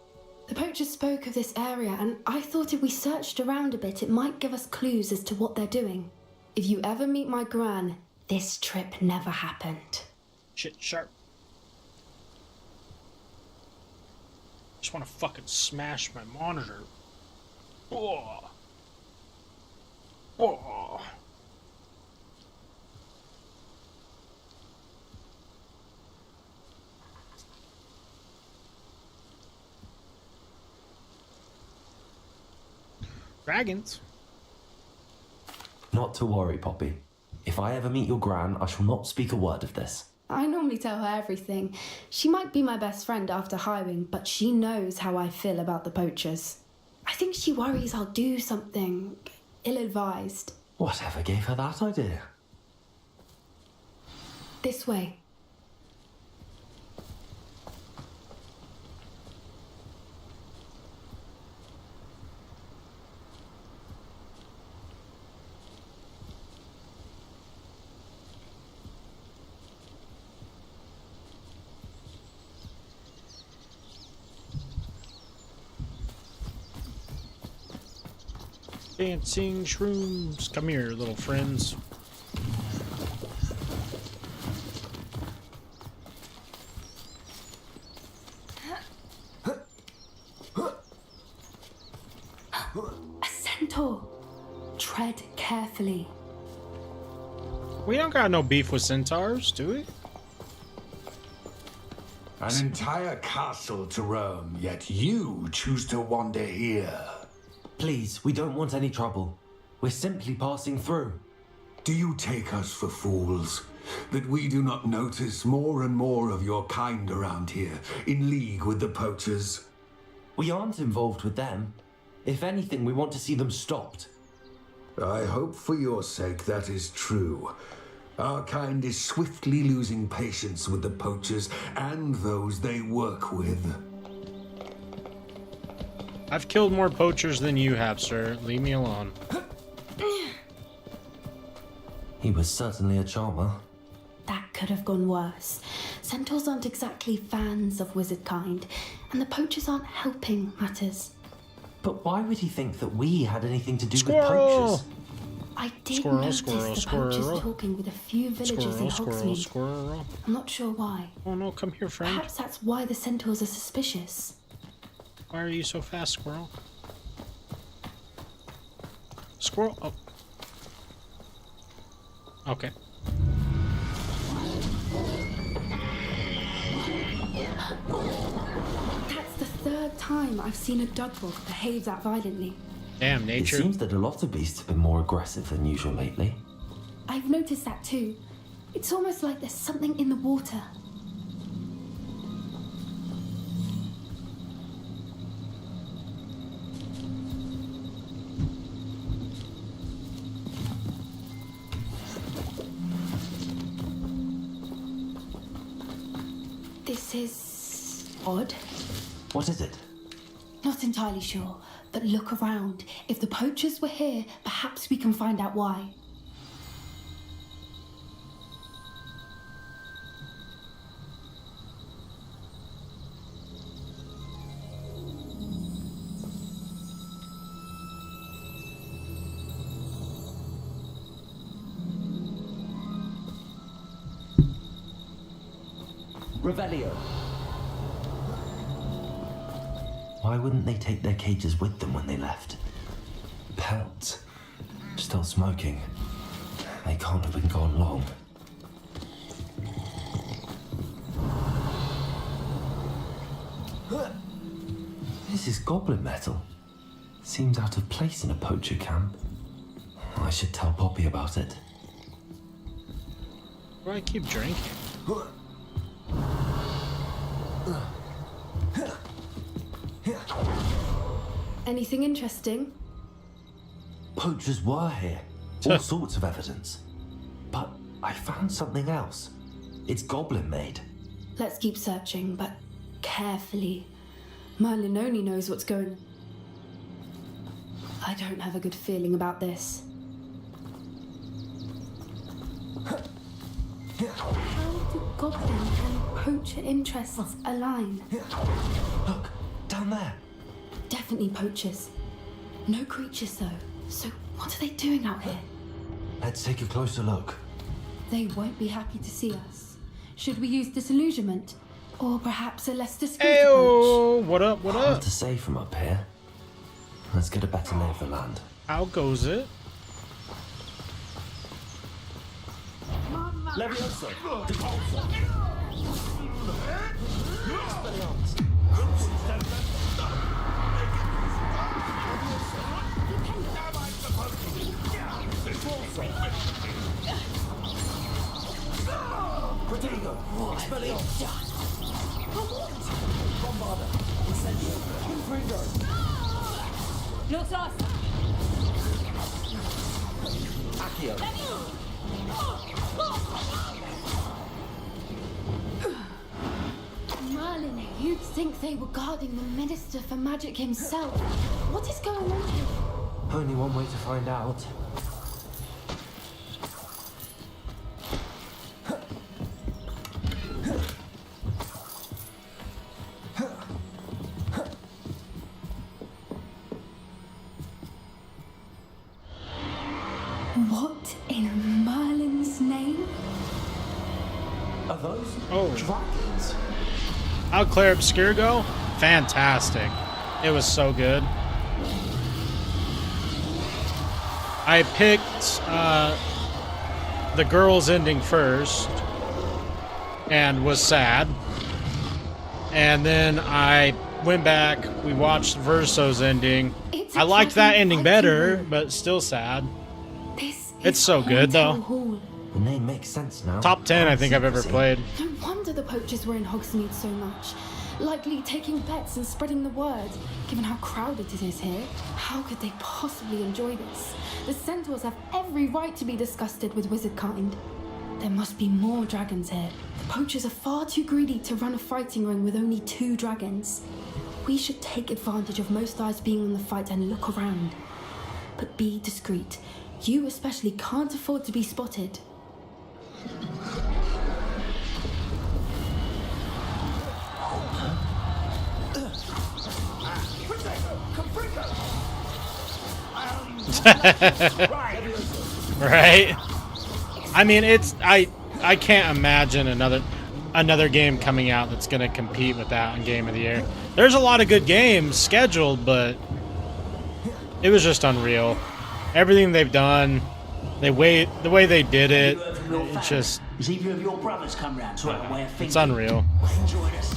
The poacher spoke of this area, and I thought if we searched around a bit, it might give us clues as to what they're doing. If you ever meet my gran, this trip never happened. Shit, sharp. Just want to fucking smash my monitor. Oh. Oh. Dragons. Not to worry, Poppy. If I ever meet your gran, I shall not speak a word of this. I normally tell her everything. She might be my best friend after Highwing, but she knows how I feel about the poachers. I think she worries I'll do something ill-advised. Whatever gave her that idea? This way. Dancing shrooms. Come here, little friends. A centaur. Tread carefully. We don't got no beef with centaurs, do we? An entire castle to roam, yet you choose to wander here. Please, we don't want any trouble. We're simply passing through. Do you take us for fools? That we do not notice more and more of your kind around here, in league with the poachers? We aren't involved with them. If anything, we want to see them stopped. I hope for your sake that is true. Our kind is swiftly losing patience with the poachers and those they work with. I've killed more poachers than you have, sir. Leave me alone. He was certainly a charmer. That could have gone worse. Centaurs aren't exactly fans of wizard kind, and the poachers aren't helping matters. But why would he think that we had anything to do with Squirrel! poachers? I did Squirrel, notice squirrel, the squirrel. poachers talking with a few villagers in Hogsmeade. Squirrel. I'm not sure why. Oh no, come here, friend. Perhaps that's why the centaurs are suspicious. Why are you so fast, squirrel? Squirrel. Oh. Okay. That's the third time I've seen a dugwog behave that violently. Damn, nature. It seems that a lot of beasts have been more aggressive than usual lately. I've noticed that too. It's almost like there's something in the water. This is odd. What is it? Not entirely sure, but look around. If the poachers were here, perhaps we can find out why. Revelio. Why wouldn't they take their cages with them when they left? Pelts. Still smoking. They can't have been gone long. This is goblin metal. Seems out of place in a poacher camp. I should tell Poppy about it. Why do I keep drinking? Anything interesting? Poachers were here. All sorts of evidence. But I found something else. It's goblin made. Let's keep searching, but carefully. Merlin only knows what's going on. I don't have a good feeling about this. How do goblin and poacher interests align? Look, down there. Definitely poachers. No creatures though. So what are they doing out here? Let's take a closer look. They won't be happy to see us. Should we use disillusionment? Or perhaps a less discreet Ayo, what up, what Hard up? to say from up here. Let's get a better lay of the land. How goes it? Levioso. Protego. Expelliarmus. Bombarda. Incendio. Confringo. Los dos. Accio. Merlin, you'd think they were guarding the Minister for Magic himself. What is going on here? Only one way to find out. What in Merlin's name? Are those dragons? How'd Claire Obscure go? Fantastic. It was so good. I picked the girls ending first and was sad. And then I went back, we watched Verso's ending. I liked that ending better, but still sad. It's so good though. The name makes sense now. Top 10 I think I've ever played. No wonder the poachers were in Hogsmeade so much. Likely taking bets and spreading the word. Given how crowded it is here, how could they possibly enjoy this? The centaurs have every right to be disgusted with wizard kind. There must be more dragons here. The poachers are far too greedy to run a fighting ring with only 2 dragons. We should take advantage of most eyes being on the fight and look around. But be discreet. You especially can't afford to be spotted. Right? I mean, it's I can't imagine another game coming out that's gonna compete with that in Game of the Year. There's a lot of good games scheduled, but it was just unreal. Everything they've done, the way they did it, it's just Either of your brothers come round to have a way of thinking. it's unreal. Join us.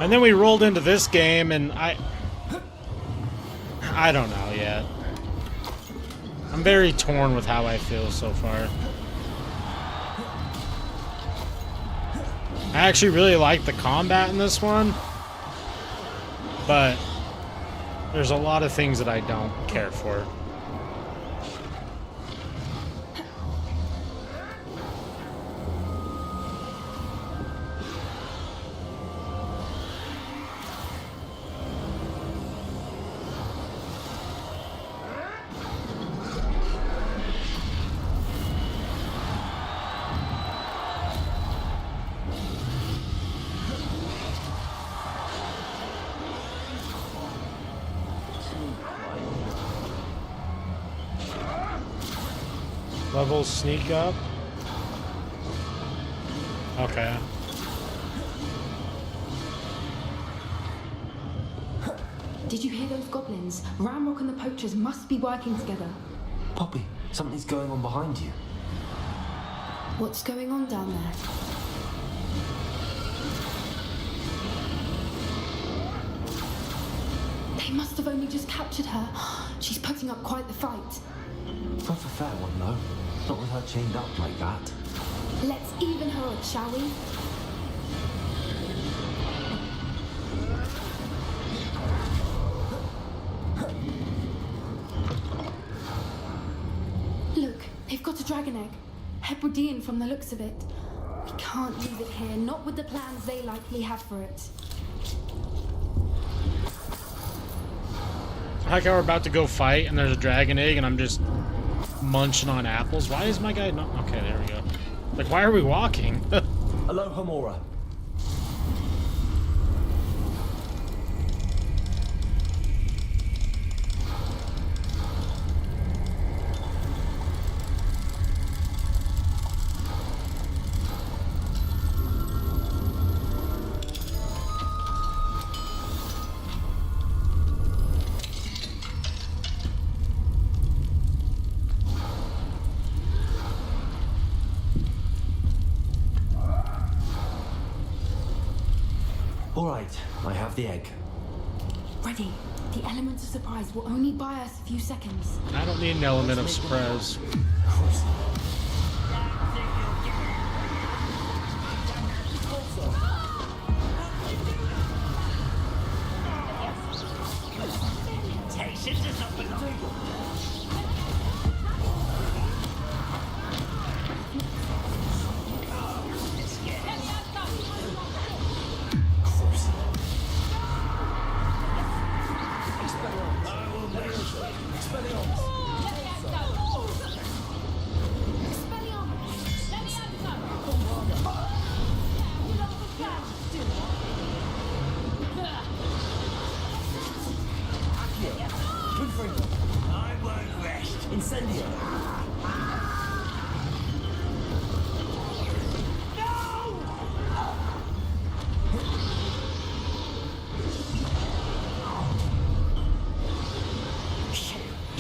And then we rolled into this game, and I don't know yet. I'm very torn with how I feel so far. I actually really like the combat in this one, but there's a lot of things that I don't care for. Levels sneak up. Okay. Did you hear those goblins? Ramrock and the poachers must be working together. Poppy, something's going on behind you. What's going on down there? They must have only just captured her. She's putting up quite the fight. Not a fair one, though. Not with her chained up like that. Let's even her up, shall we? Look, they've got a dragon egg. Hebridean from the looks of it. We can't leave it here, not with the plans they likely have for it. Like how we're about to go fight and there's a dragon egg and I'm just munching on apples. Why is my guy not... Okay, there we go. Like, why are we walking? Aloha Mora. All right, I have the egg. Ready. The element of surprise will only buy us a few seconds. I don't need an element of surprise.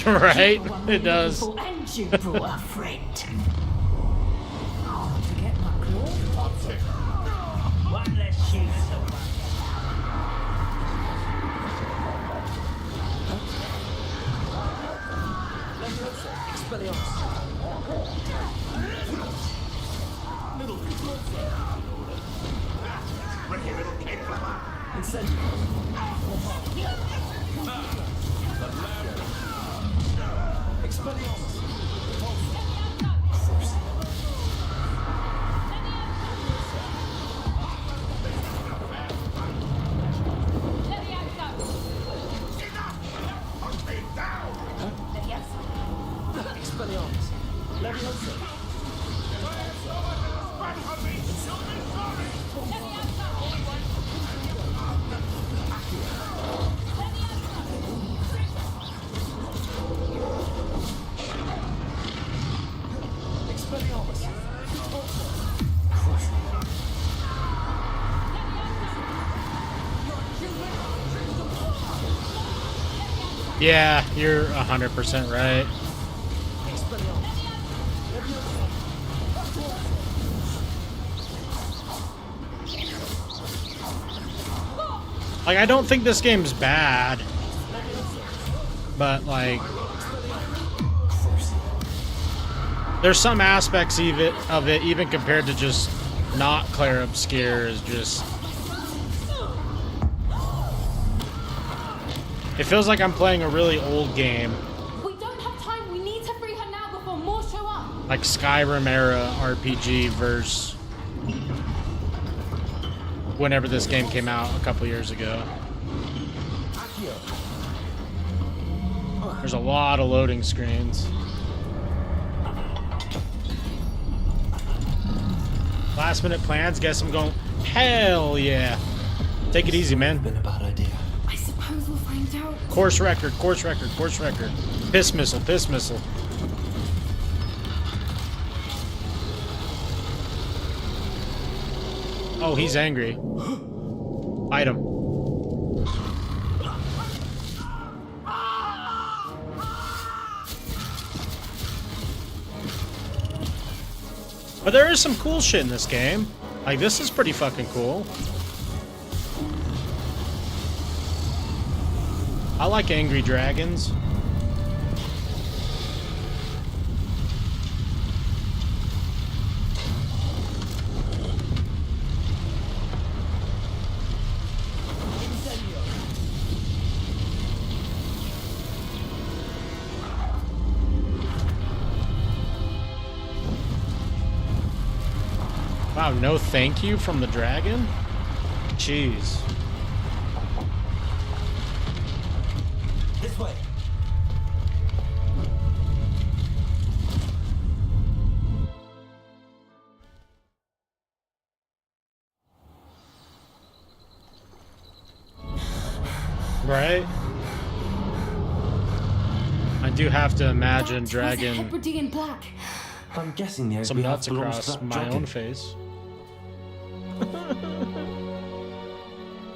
Right? It does. And you brought a friend. One less shoes. Yeah, you're 100% right. Like, I don't think this game's bad, but like, there's some aspects of it, even compared to just not Claire Obscure, is just... It feels like I'm playing a really old game. We don't have time. We need to free her now before more show up. Like Skyrim era RPG versus whenever this game came out a couple years ago. There's a lot of loading screens. Last minute plans, guess I'm going, hell yeah. Take it easy, man. Been a bad idea. I suppose we'll find out. Course record, course record, course record. Piss missile, piss missile. Oh, he's angry. Fight him. But there is some cool shit in this game. Like, this is pretty fucking cool. I like angry dragons. Wow, no thank you from the dragon? Jeez. This way. Right? I do have to imagine dragon Hebridean black. I'm guessing the some nuts belongs to across that my dragon. own face.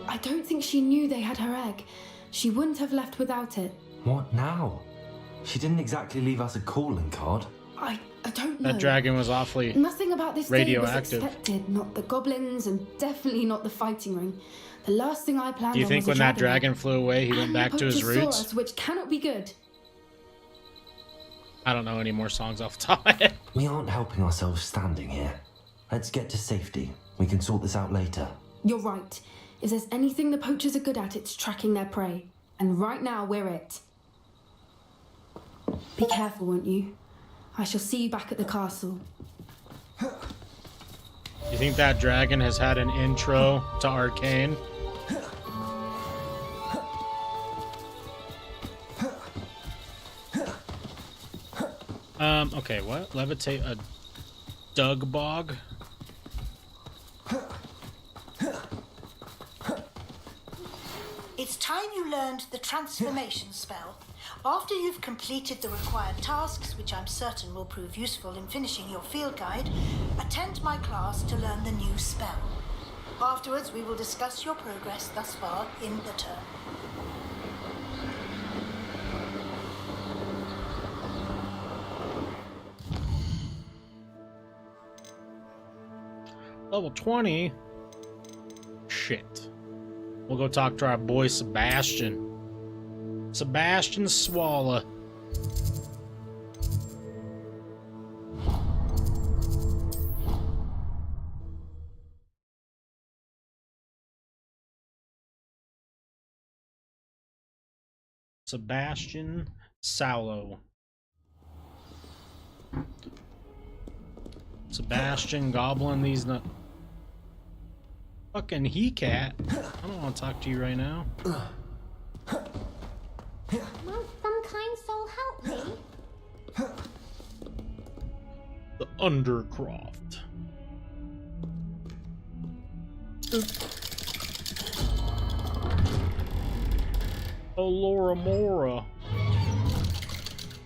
I don't think she knew they had her egg. She wouldn't have left without it. What now? She didn't exactly leave us a calling card. I don't know. That dragon was awfully Nothing about this day was radioactive. expected. Not the goblins, and definitely not the fighting ring. The last thing I planned Do you on think was when a that dragon flew away, he went and back to his poachers saw roots? us, which cannot be good. I don't know any more songs off the top of my head. We aren't helping ourselves standing here. Let's get to safety. We can sort this out later. You're right. If there's anything the poachers are good at, it's tracking their prey. And right now, we're it. Be careful, won't you? I shall see you back at the castle. You think that dragon has had an intro to Arcane? Okay, what? Levitate a Dug Bog? It's time you learned the transformation spell. After you've completed the required tasks, which I'm certain will prove useful in finishing your field guide, attend my class to learn the new spell. Afterwards, we will discuss your progress thus far in the term. Level 20? Shit. We'll go talk to our boy Sebastian. Sebastian Swallow. Sebastian Saulo. Sebastian Goblin, these nut. Fucking he cat. I don't want to talk to you right now. Won't some kind soul help me? The Undercroft. Oh, Laura Mora.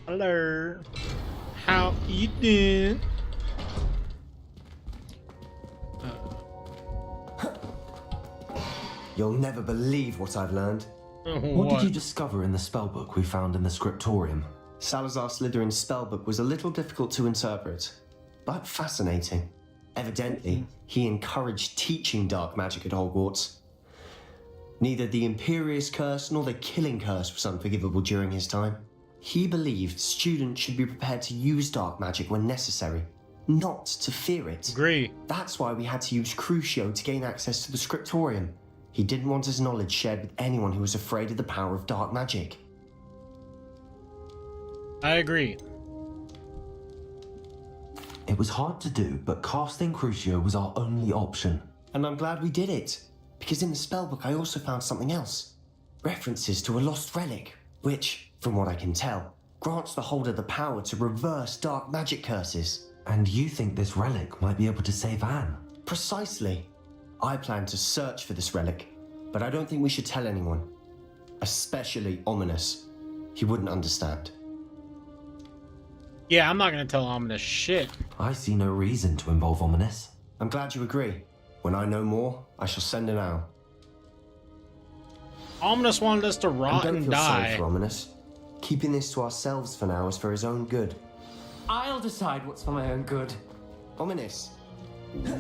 Hello. How you doing? You'll never believe what I've learned. What did you discover in the spellbook we found in the scriptorium? Salazar Slytherin's spellbook was a little difficult to interpret, but fascinating. Evidently, he encouraged teaching dark magic at Hogwarts. Neither the Imperious Curse nor the Killing Curse was unforgivable during his time. He believed students should be prepared to use dark magic when necessary, not to fear it. Agree. That's why we had to use Crucio to gain access to the scriptorium. He didn't want his knowledge shared with anyone who was afraid of the power of dark magic. I agree. It was hard to do, but casting Crucio was our only option. And I'm glad we did it, because in the spellbook I also found something else. References to a lost relic, which, from what I can tell, grants the holder the power to reverse dark magic curses. And you think this relic might be able to save Anne? Precisely. I plan to search for this relic, but I don't think we should tell anyone. Especially Ominous. He wouldn't understand. Yeah, I'm not gonna tell Ominous shit. I see no reason to involve Ominous. I'm glad you agree. When I know more, I shall send an owl. Ominous wanted us to rot don't and feel die. sorry for Ominous. Keeping this to ourselves for now is for his own good. I'll decide what's for my own good. Ominous,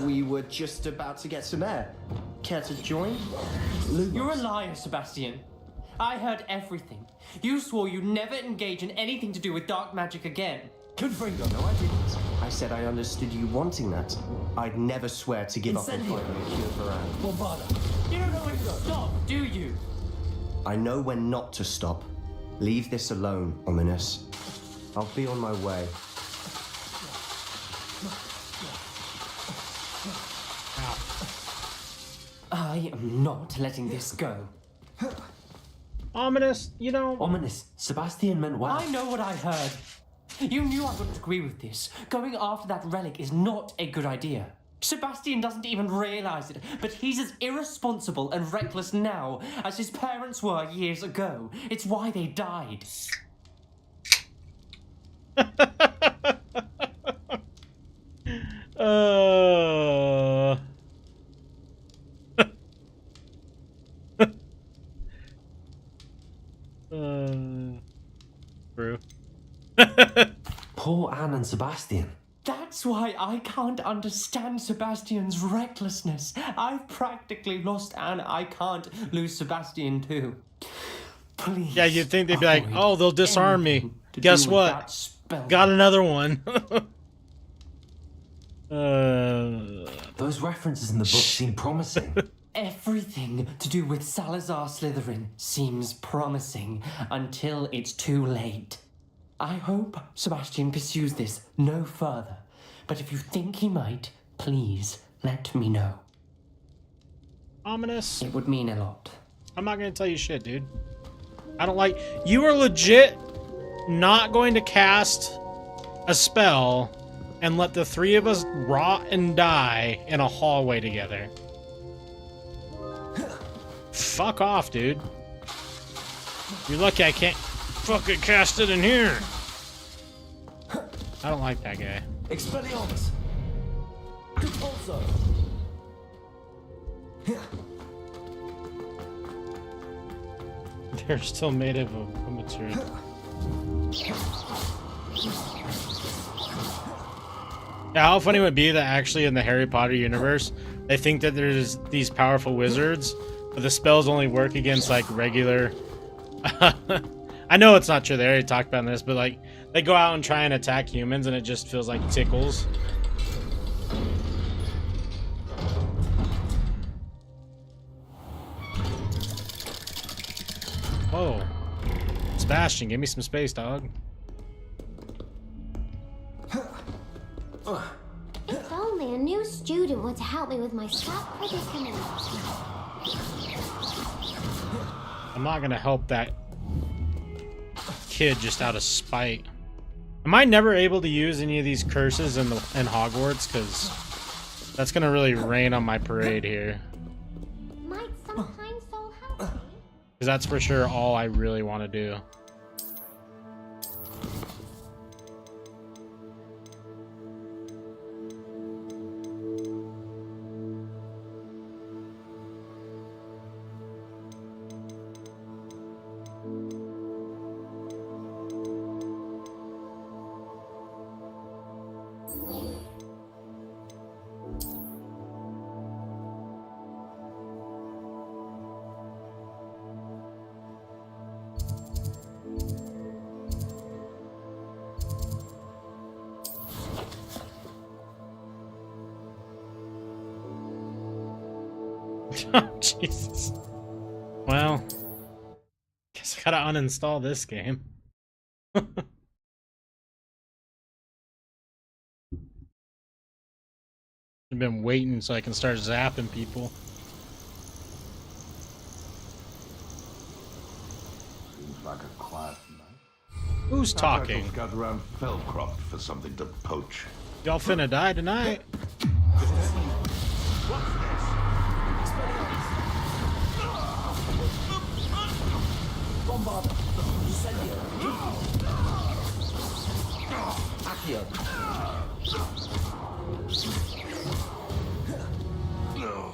we were just about to get some air. Care to join? You're a liar, Sebastian. I heard everything. You swore you'd never engage in anything to do with dark magic again. Confringo, no, I didn't. I said I understood you wanting that. I'd never swear to give up on finding a cure for Anne. Bombarda. You don't know when to stop, do you? I know when not to stop. Leave this alone, Ominous. I'll be on my way. I am not letting this go. Ominous, you know... Ominous, Sebastian meant well. I know what I heard. You knew I wouldn't agree with this. Going after that relic is not a good idea. Sebastian doesn't even realize it, but he's as irresponsible and reckless now as his parents were years ago. It's why they died. True. Poor Anne and Sebastian. That's why I can't understand Sebastian's recklessness. I've practically lost Anne. I can't lose Sebastian too. Please. Yeah, you'd think they'd be like, oh, they'll disarm me. Guess what? Got another one. Those references in the book seem promising. Everything to do with Salazar Slytherin seems promising until it's too late. I hope Sebastian pursues this no further, but if you think he might, please let me know. Ominous. It would mean a lot. I'm not gonna tell you shit, dude. I don't like... You are legit not going to cast a spell and let the three of us rot and die in a hallway together. Fuck off, dude. You're lucky I can't fucking cast it in here. I don't like that guy. Expelliarmus! Compulso! They're still made of a material. Yeah, how funny would it be that actually in the Harry Potter universe, they think that there's these powerful wizards, but the spells only work against like regular... I know it's not true, they already talked about this, but like, they go out and try and attack humans and it just feels like tickles. Whoa. Sebastian, give me some space, dog. If only a new student were to help me with my sad predicament. I'm not gonna help that kid just out of spite. Am I never able to use any of these curses in Hogwarts? Because that's gonna really rain on my parade here. Might some kind soul help me? Because that's for sure all I really want to do. Oh, Jesus. Well, guess I gotta uninstall this game. I've been waiting so I can start zapping people. Seems like a quiet night. Who's talking? Got around Fellcroft for something to poach. Y'all finna die tonight. Bombarda! Incendio! Accio! No.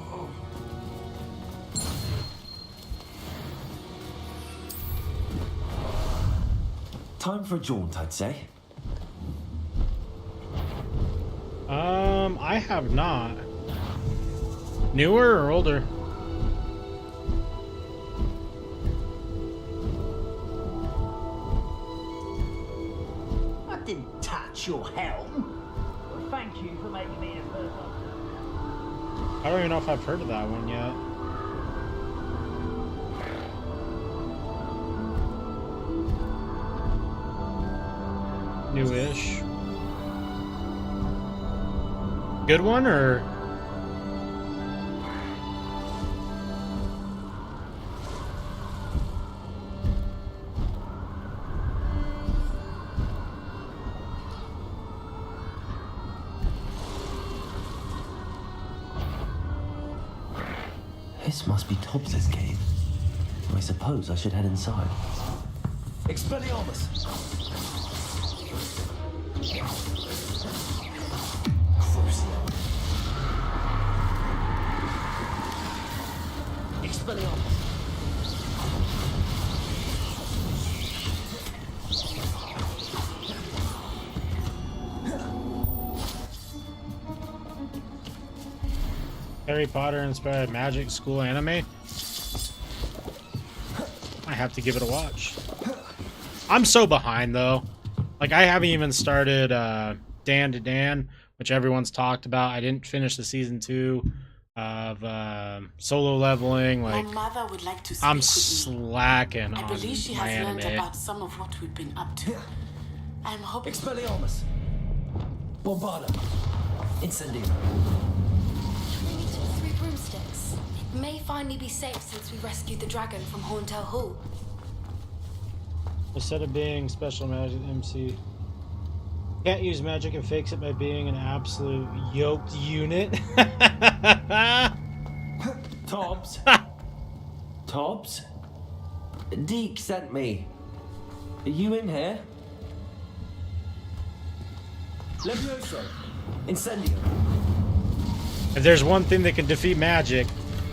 Time for a jaunt, I'd say. I have not. Newer or older? I didn't touch your helm. Well, thank you for making me a first officer. I don't even know if I've heard of that one yet. Newish. Good one or? This must be Tobbs's cave. I suppose I should head inside. Expelliarmus! Expelliarmus. Harry Potter inspired magic school anime. I have to give it a watch. I'm so behind though. Like I haven't even started Dan to Dan, which everyone's talked about. I didn't finish the season 2 of Solo Leveling. Like my mother would like to speak I'm with me. slacking I on believe she my has learned anime. about some of what we've been up to. I'm hoping. Expelliarmus! Bombarda! Incendio! We took 3 broomsticks. It may finally be safe since we rescued the dragon from Horntail Hall. Instead of being special magic MC, can't use magic and fakes it by being an absolute yoked unit. Tobbs? Tobbs? Deke sent me. Are you in here? Levioso! Incendio! If there's one thing that can defeat magic,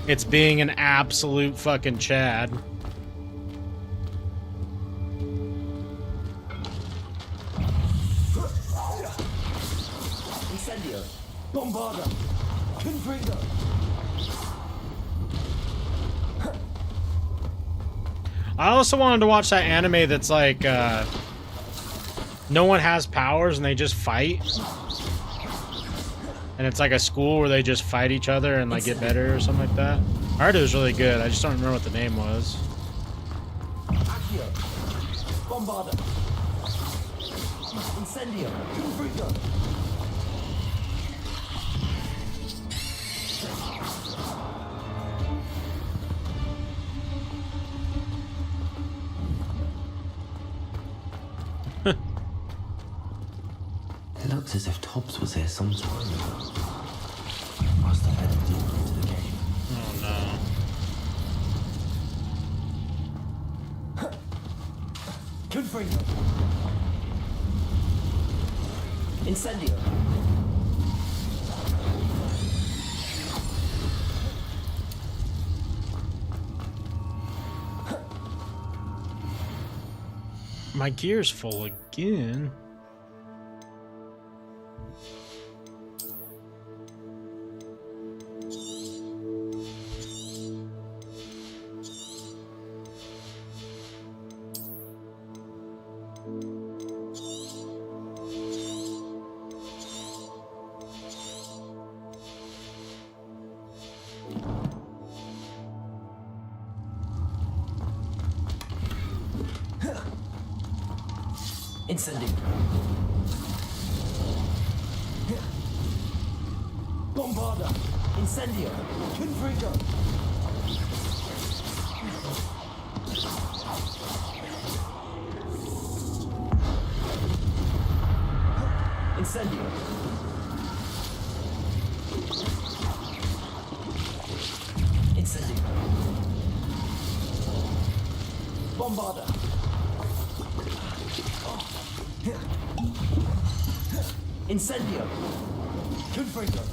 it's being an absolute fucking Chad. Incendio! Bombarda! Confringo! I also wanted to watch that anime that's like, no one has powers and they just fight. And it's like a school where they just fight each other and like get better or something like that. I heard it was really good. I just don't remember what the name was. Accio! Bombarda! Incendio! Confringo! It looks as if Tobbs was here some time ago. Must have headed deeper into the cave. Oh no. Confringo! Incendio! My gear's full again. Incendio! Bombarda! Incendio! Confringo! Incendio! Incendio! Bombarda! Incendio! Confringo!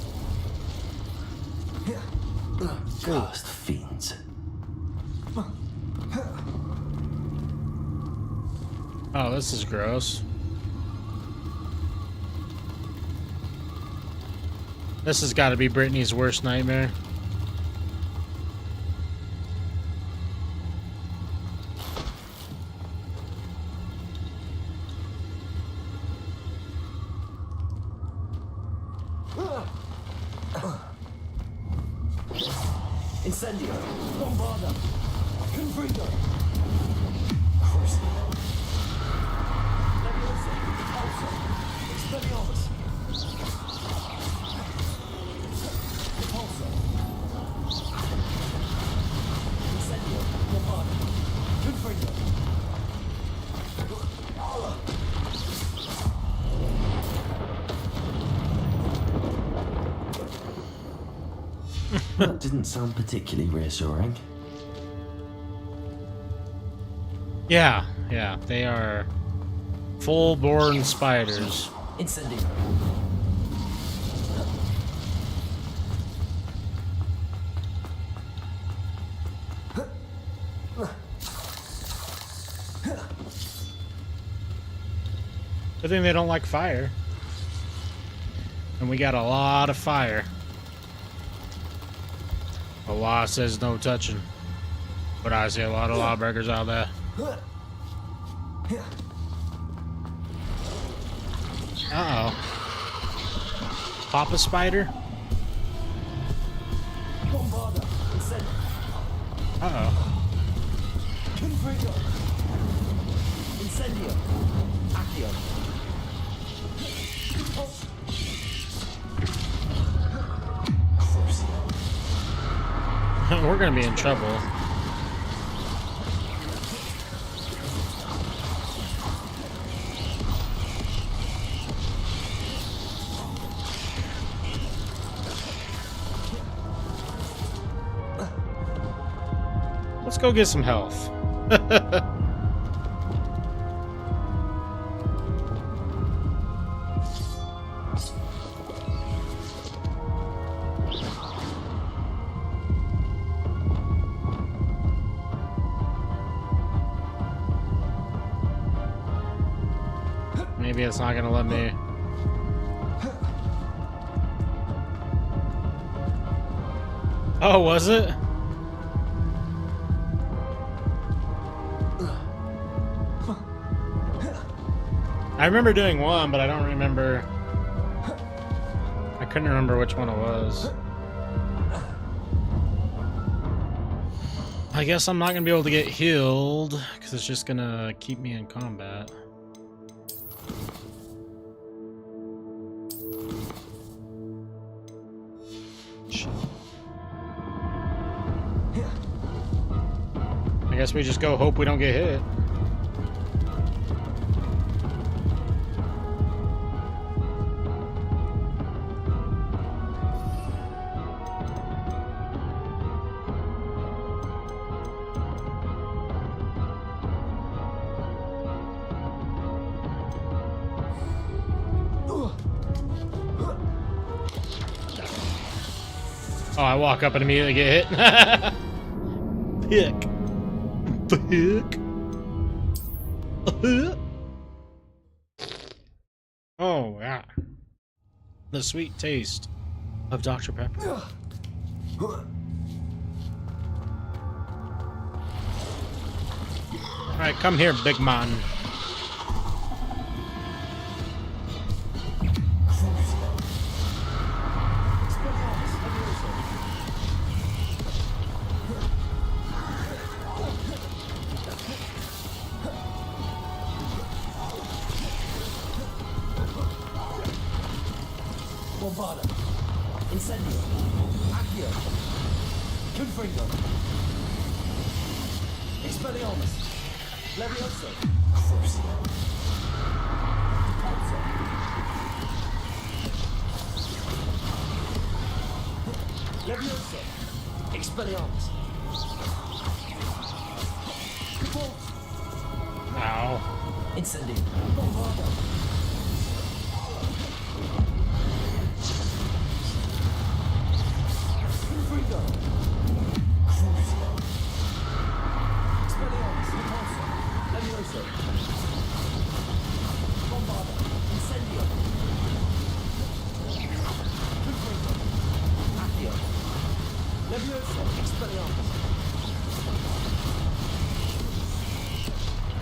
Cursed fiends. Oh, this is gross. This has got to be Brittany's worst nightmare. Incendio! Bombarda! Confringo! Crucio! Leviosa! Pulso! Expelliarmus! Repulso! Incendio! Bombarda! Confringo! That didn't sound particularly reassuring. Yeah, they are full-born spiders. Incendio! Good thing they don't like fire. And we got a lot of fire. The law says no touching. But I see a lot of lawbreakers out there. Uh-oh. Papa spider? Uh-oh. Confringo! Incendio! Accio! We're gonna be in trouble. Let's go get some health. Maybe it's not gonna let me. Oh, was it? I remember doing one, but I don't remember. I couldn't remember which one it was. I guess I'm not gonna be able to get healed because it's just gonna keep me in combat. I guess we just go hope we don't get hit. Oh, I walk up and immediately get hit. Pick. Oh, yeah. The sweet taste of Dr. Pepper. Alright, come here, big man. Bombarda! Incendio! Accio! Confringo! Expelliarmus! Levioso! Crucio! Repulso! Levioso! Expelliarmus! Ow. Incendio! Bombarda! Confringo! Crucio! Expelliarmus! Repulso! Levioso! Leviosa, Expelliarmus.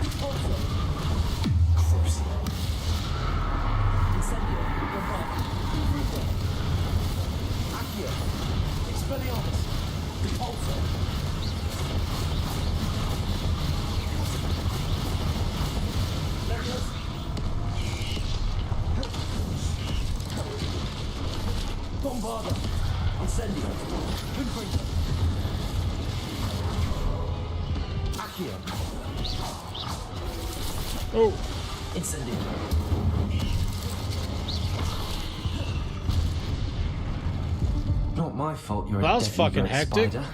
Repulsor. Crucio. Incendio, Bombard. Reaper. Accio. Expelliarmus. Repulsor. Leviosa. Bombarda. Incendio. Imprinter. Accio. Oh. Incendio. Not my fault you're Well, that a was deadly fucking rogue hectic. spider.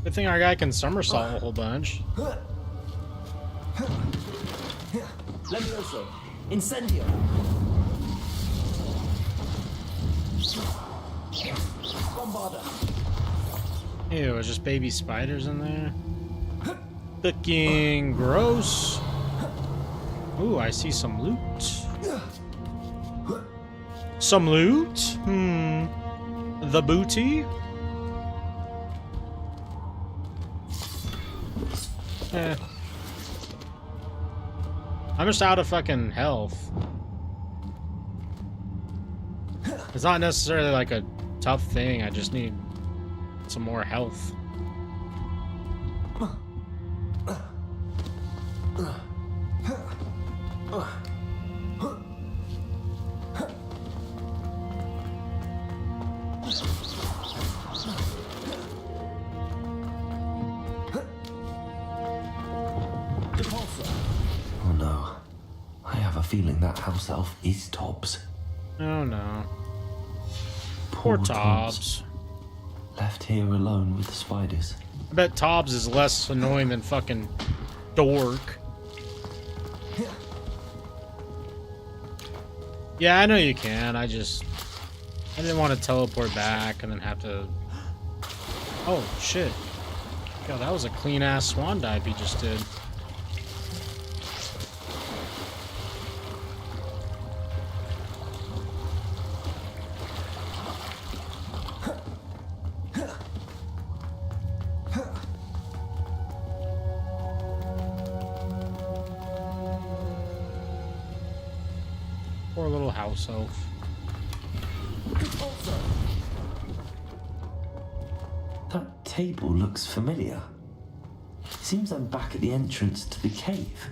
Good thing our guy can somersault a whole bunch. Levioso. Incendio. Bombarda. Ew, it's just baby spiders in there. Fucking gross. Ooh, I see some loot. Some loot? The booty? Eh. I'm just out of fucking health. It's not necessarily like a tough thing, I just need some more health. Oh no. I have a feeling that house elf is Tobbs. Oh no. Poor Tobbs. Left here alone with the spiders. I bet Tobbs is less annoying than fucking Dork. Yeah, I know you can. I didn't want to teleport back and then have to... Oh, shit. God, that was a clean-ass swan dive he just did. Poor little house elf. That table looks familiar. Seems I'm back at the entrance to the cave.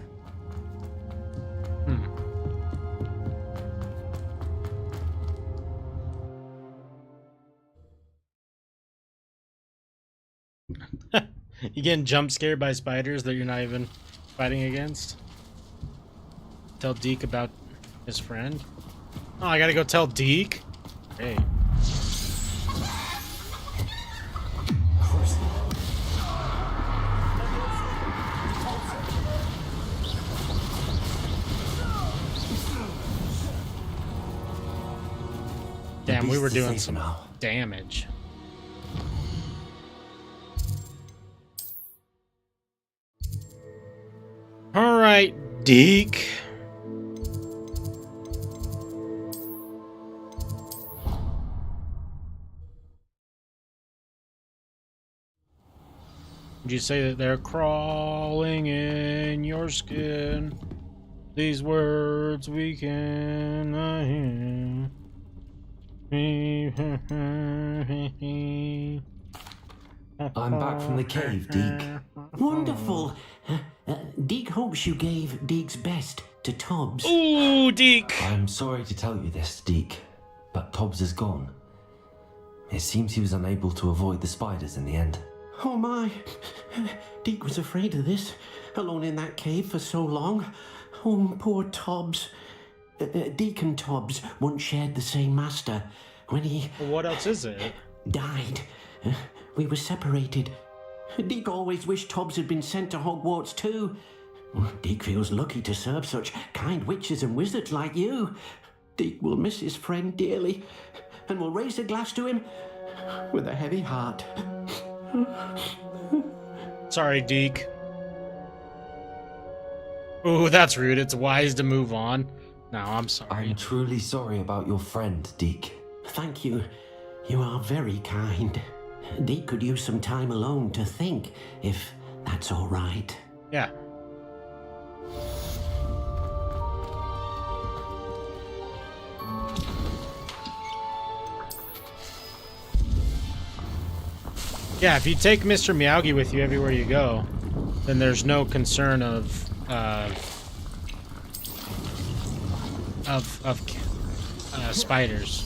You getting jump scared by spiders that you're not even fighting against? Tell Deke about his friend. Oh, I gotta go tell Deke? Hey. Damn, we were doing some damage. Alright, Deke. Would you say that they're crawling in your skin? These words we cannot hear. I'm back from the cave, Deke. Wonderful. Deke hopes you gave Deke's best to Tobbs. Ooh, Deke. I'm sorry to tell you this, Deke, but Tobbs is gone. It seems he was unable to avoid the spiders in the end. Oh my. Deke was afraid of this, alone in that cave for so long. Oh, poor Tobbs. Deacon Tobbs once shared the same master. When he... What else is it? Died. We were separated. Deke always wished Tobbs had been sent to Hogwarts too. Deke feels lucky to serve such kind witches and wizards like you. Deke will miss his friend dearly, and will raise a glass to him with a heavy heart. Sorry, Deke. Ooh, that's rude. It's wise to move on. No, I'm sorry. I'm truly sorry about your friend, Deke. Thank you. You are very kind. Deke could use some time alone to think, if that's all right. Yeah. Yeah, if you take Mr. Miyagi with you everywhere you go, then there's no concern of spiders.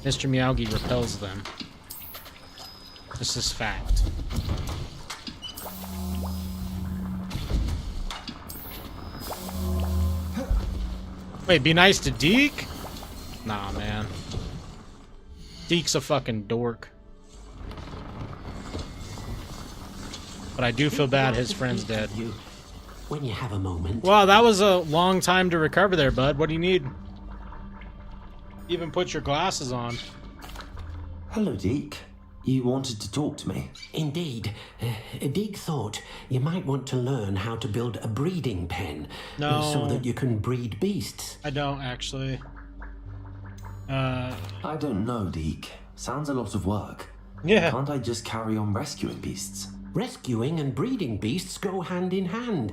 Mr. Miyagi repels them. This is fact. Wait, be nice to Deke? Nah, man. Deke's a fucking dork. But I do feel bad his friend's dead. When you have a moment. Wow, that was a long time to recover there, bud. What do you need? Even put your glasses on. Hello, Deke. You wanted to talk to me? Indeed. Deke thought you might want to learn how to build a breeding pen. No. So that you can breed beasts. I don't, actually. I don't know, Deke. Sounds a lot of work. Yeah. Can't I just carry on rescuing beasts? Rescuing and breeding beasts go hand in hand.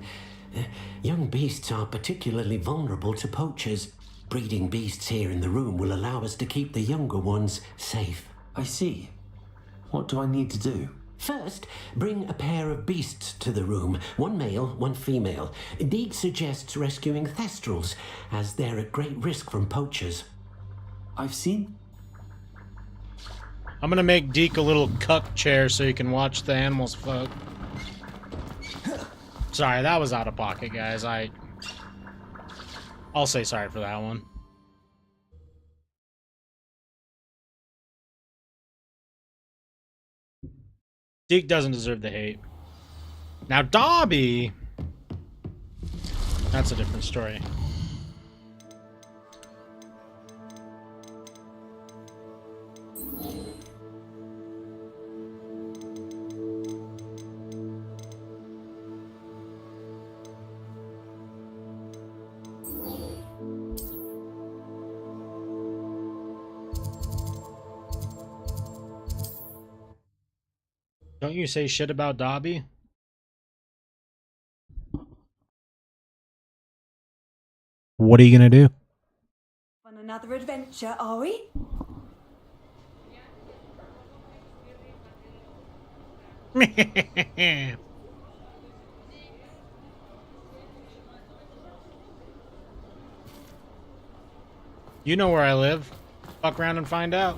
Young beasts are particularly vulnerable to poachers. Breeding beasts here in the room will allow us to keep the younger ones safe. I see. What do I need to do? First, bring a pair of beasts to the room. One male, one female. Deke suggests rescuing thestrals, as they're at great risk from poachers. I've seen... I'm gonna make Deke a little cuck chair so you can watch the animals fuck. Sorry, that was out of pocket, guys. I'll say sorry for that one. Deke doesn't deserve the hate. Now, Dobby! That's a different story. Don't you say shit about Dobby? What are you gonna do? On another adventure, are we? You know where I live. Fuck around and find out.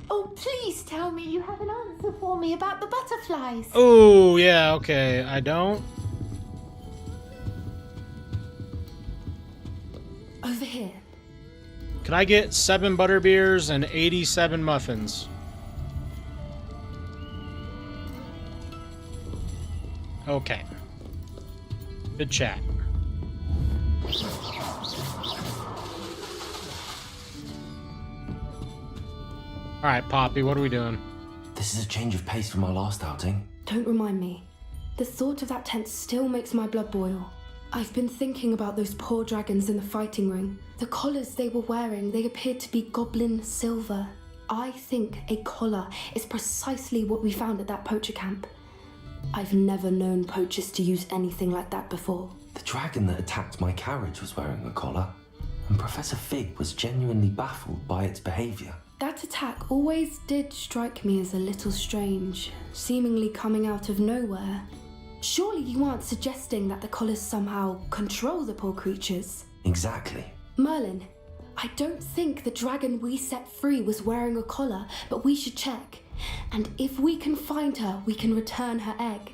Oh, please tell me you have an answer for me about the butterflies. Oh, yeah, okay. I don't. Over here. Can I get 7 butterbeers and 87 muffins? Okay. Good chat. Alright, Poppy, what are we doing? This is a change of pace from our last outing. Don't remind me. The thought of that tent still makes my blood boil. I've been thinking about those poor dragons in the fighting ring. The collars they were wearing, they appeared to be goblin silver. I think a collar is precisely what we found at that poacher camp. I've never known poachers to use anything like that before. The dragon that attacked my carriage was wearing a collar, and Professor Fig was genuinely baffled by its behaviour. That attack always did strike me as a little strange, seemingly coming out of nowhere. Surely you aren't suggesting that the collars somehow control the poor creatures? Exactly. Merlin, I don't think the dragon we set free was wearing a collar, but we should check. And if we can find her, we can return her egg.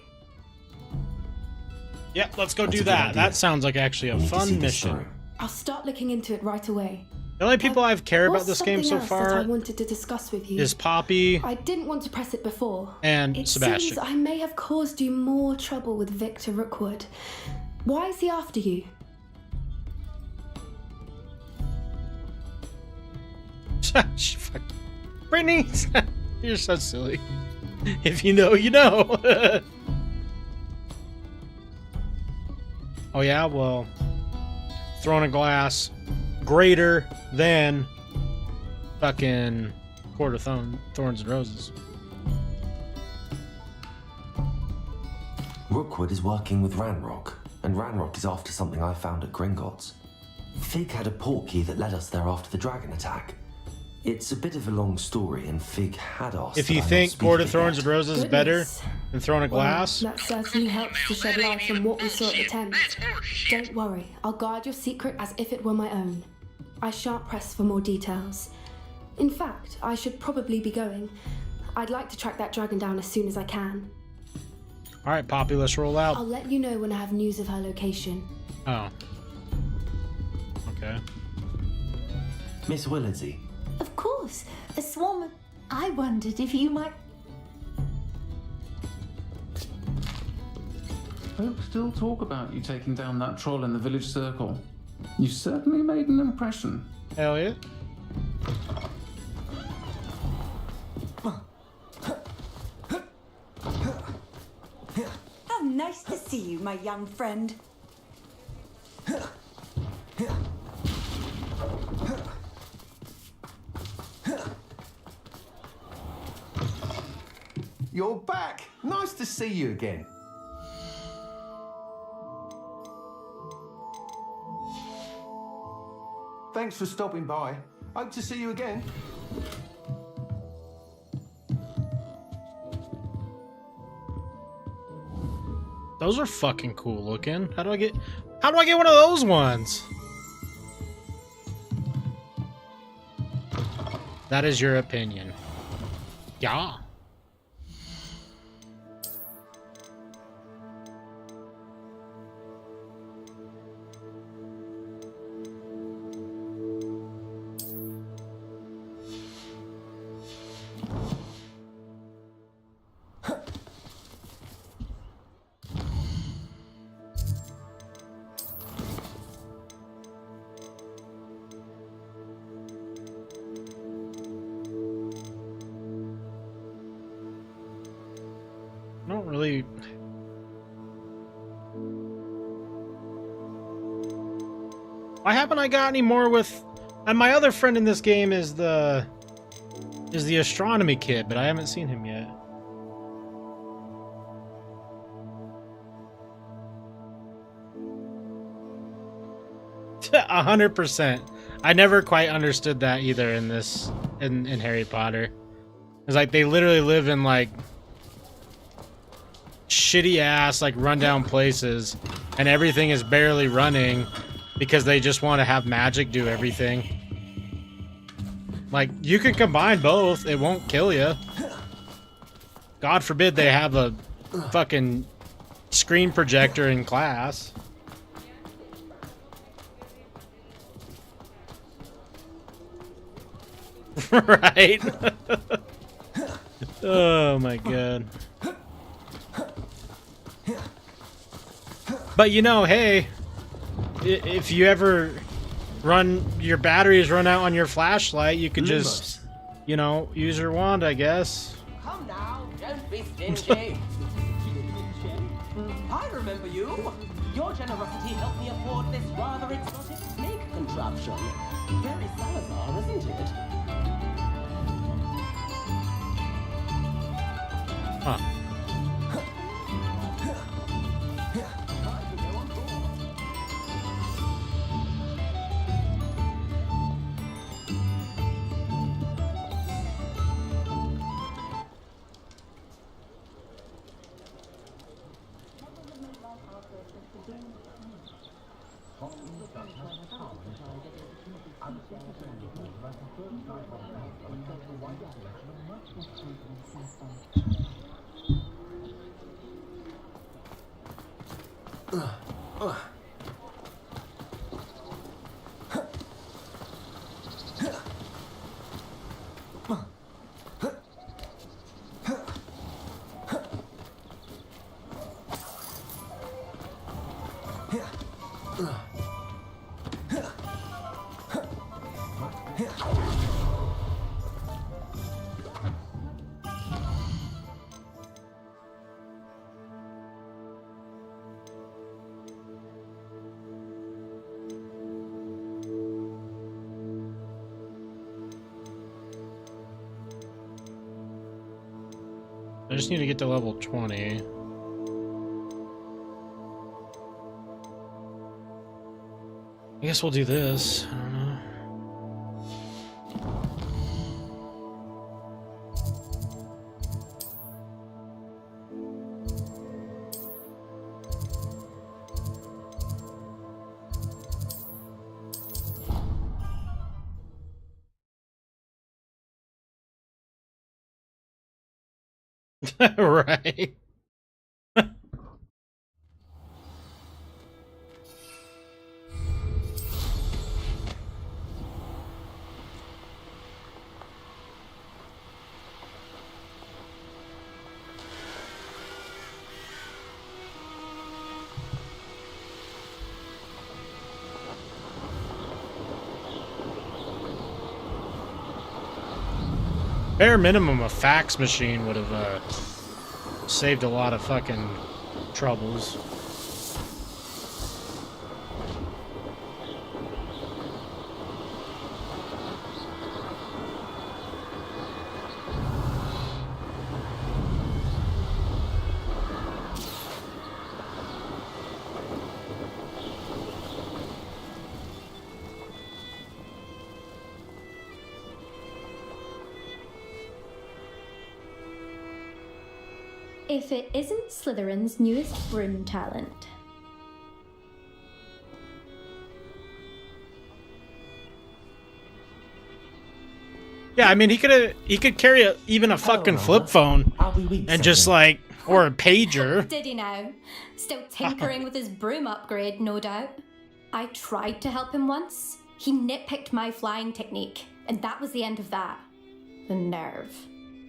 Yep, let's go do that. That sounds like actually a fun mission. I'll start looking into it right away. The only people I've cared about this game so That far I wanted to discuss with you is Poppy I didn't want to press it before. and It Sebastian. seems I may have caused you more trouble with Victor Rookwood. Why is he after you? Brittany, you're so silly. If you know, you know. Oh yeah, well, throwing a glass greater than fucking Court of Thorns and Roses. Rookwood is working with Ranrock, and Ranrock is after something I found at Gringotts. Fig had a portkey that led us there after the dragon attack. It's a bit of a long story, and Fig had asked. If you think Court of Thorns and Roses is better than throwing a glass, Well, that certainly helps to shed light on what we saw at the tent. Don't worry, I'll guard your secret as if it were my own. I shan't press for more details. In fact, I should probably be going. I'd like to track that dragon down as soon as I can. all right, Poppy, let's roll out. I'll let you know when I have news of her location. Oh. Okay. Miss Willardsey. Of course, a swarm of... I wondered if you might... Folk still talk about you taking down that troll in the village circle. You certainly made an impression. Hell yeah. How nice to see you, my young friend. You're back. Nice to see you again. Thanks for stopping by. Hope to see you again. Those are fucking cool looking. How do I get one of those ones? That is your opinion. Yeah. I don't really... Why haven't I got any more with... And my other friend in this game is the astronomy kid, but I haven't seen him yet. A 100%. I never quite understood that either in this in Harry Potter. It's like they literally live in like shitty ass like rundown places and everything is barely running because they just want to have magic do everything. Like you can combine both, it won't kill you. God forbid they have a fucking screen projector in class. Right? Oh my god. But you know, hey, if you ever your batteries run out on your flashlight, you could just, you know, use your wand, I guess. Come now, don't be stingy. I remember you. Your generosity helped me afford this rather exotic snake contraption. Very Salazar, isn't it? Huh. just need to get to level 20. I guess we'll do this. I don't know. Right. Bare minimum, a fax machine would have saved a lot of fucking troubles. If it isn't Slytherin's newest broom talent. Yeah, I mean, he could carry even a fucking flip phone and just like, or a pager. Did he now? Still tinkering with his broom upgrade, no doubt. I tried to help him once. He nitpicked my flying technique, and that was the end of that. The nerve.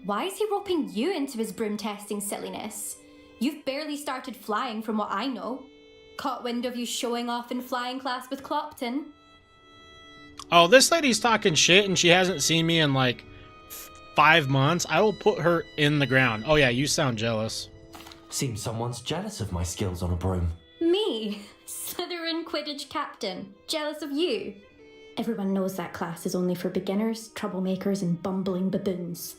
Why is he roping you into his broom testing silliness? You've barely started flying from what I know. Caught wind of you showing off in flying class with Clopton. Oh, this lady's talking shit and she hasn't seen me in like 5 months. I will put her in the ground. Oh yeah, you sound jealous. Seems someone's jealous of my skills on a broom. Me? Slytherin Quidditch captain. Jealous of you? Everyone knows that class is only for beginners, troublemakers, and bumbling baboons.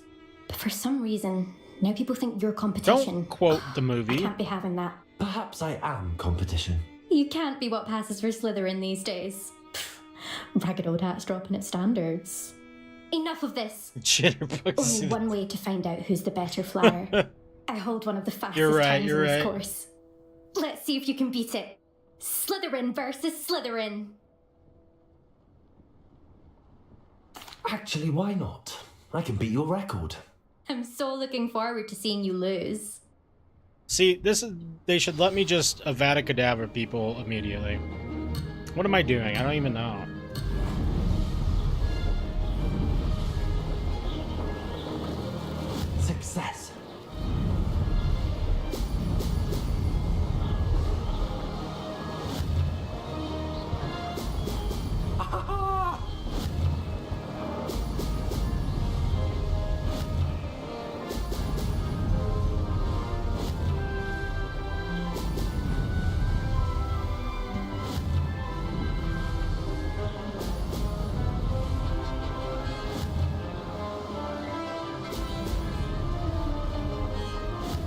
But for some reason, now people think you're competition. Don't quote the movie. I can't be having that. Perhaps I am competition. You can't be what passes for Slytherin these days. Ragged old hat's dropping its standards. Enough of this. Only one way to find out who's the better flyer. I hold one of the fastest times in this course. Let's see if you can beat it. Slytherin versus Slytherin. Actually, why not? I can beat your record. I'm so looking forward to seeing you lose. See, they should let me just Avada Kedavra people immediately. What am I doing? I don't even know. Success.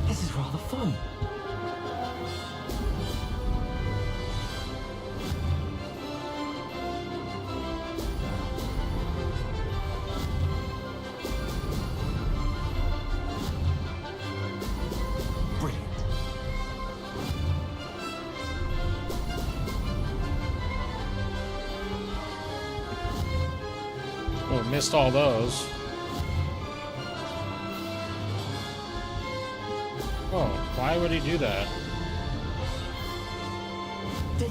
This is rather fun. Brilliant. Oh, missed all those. Oh, why would he do that? Did it?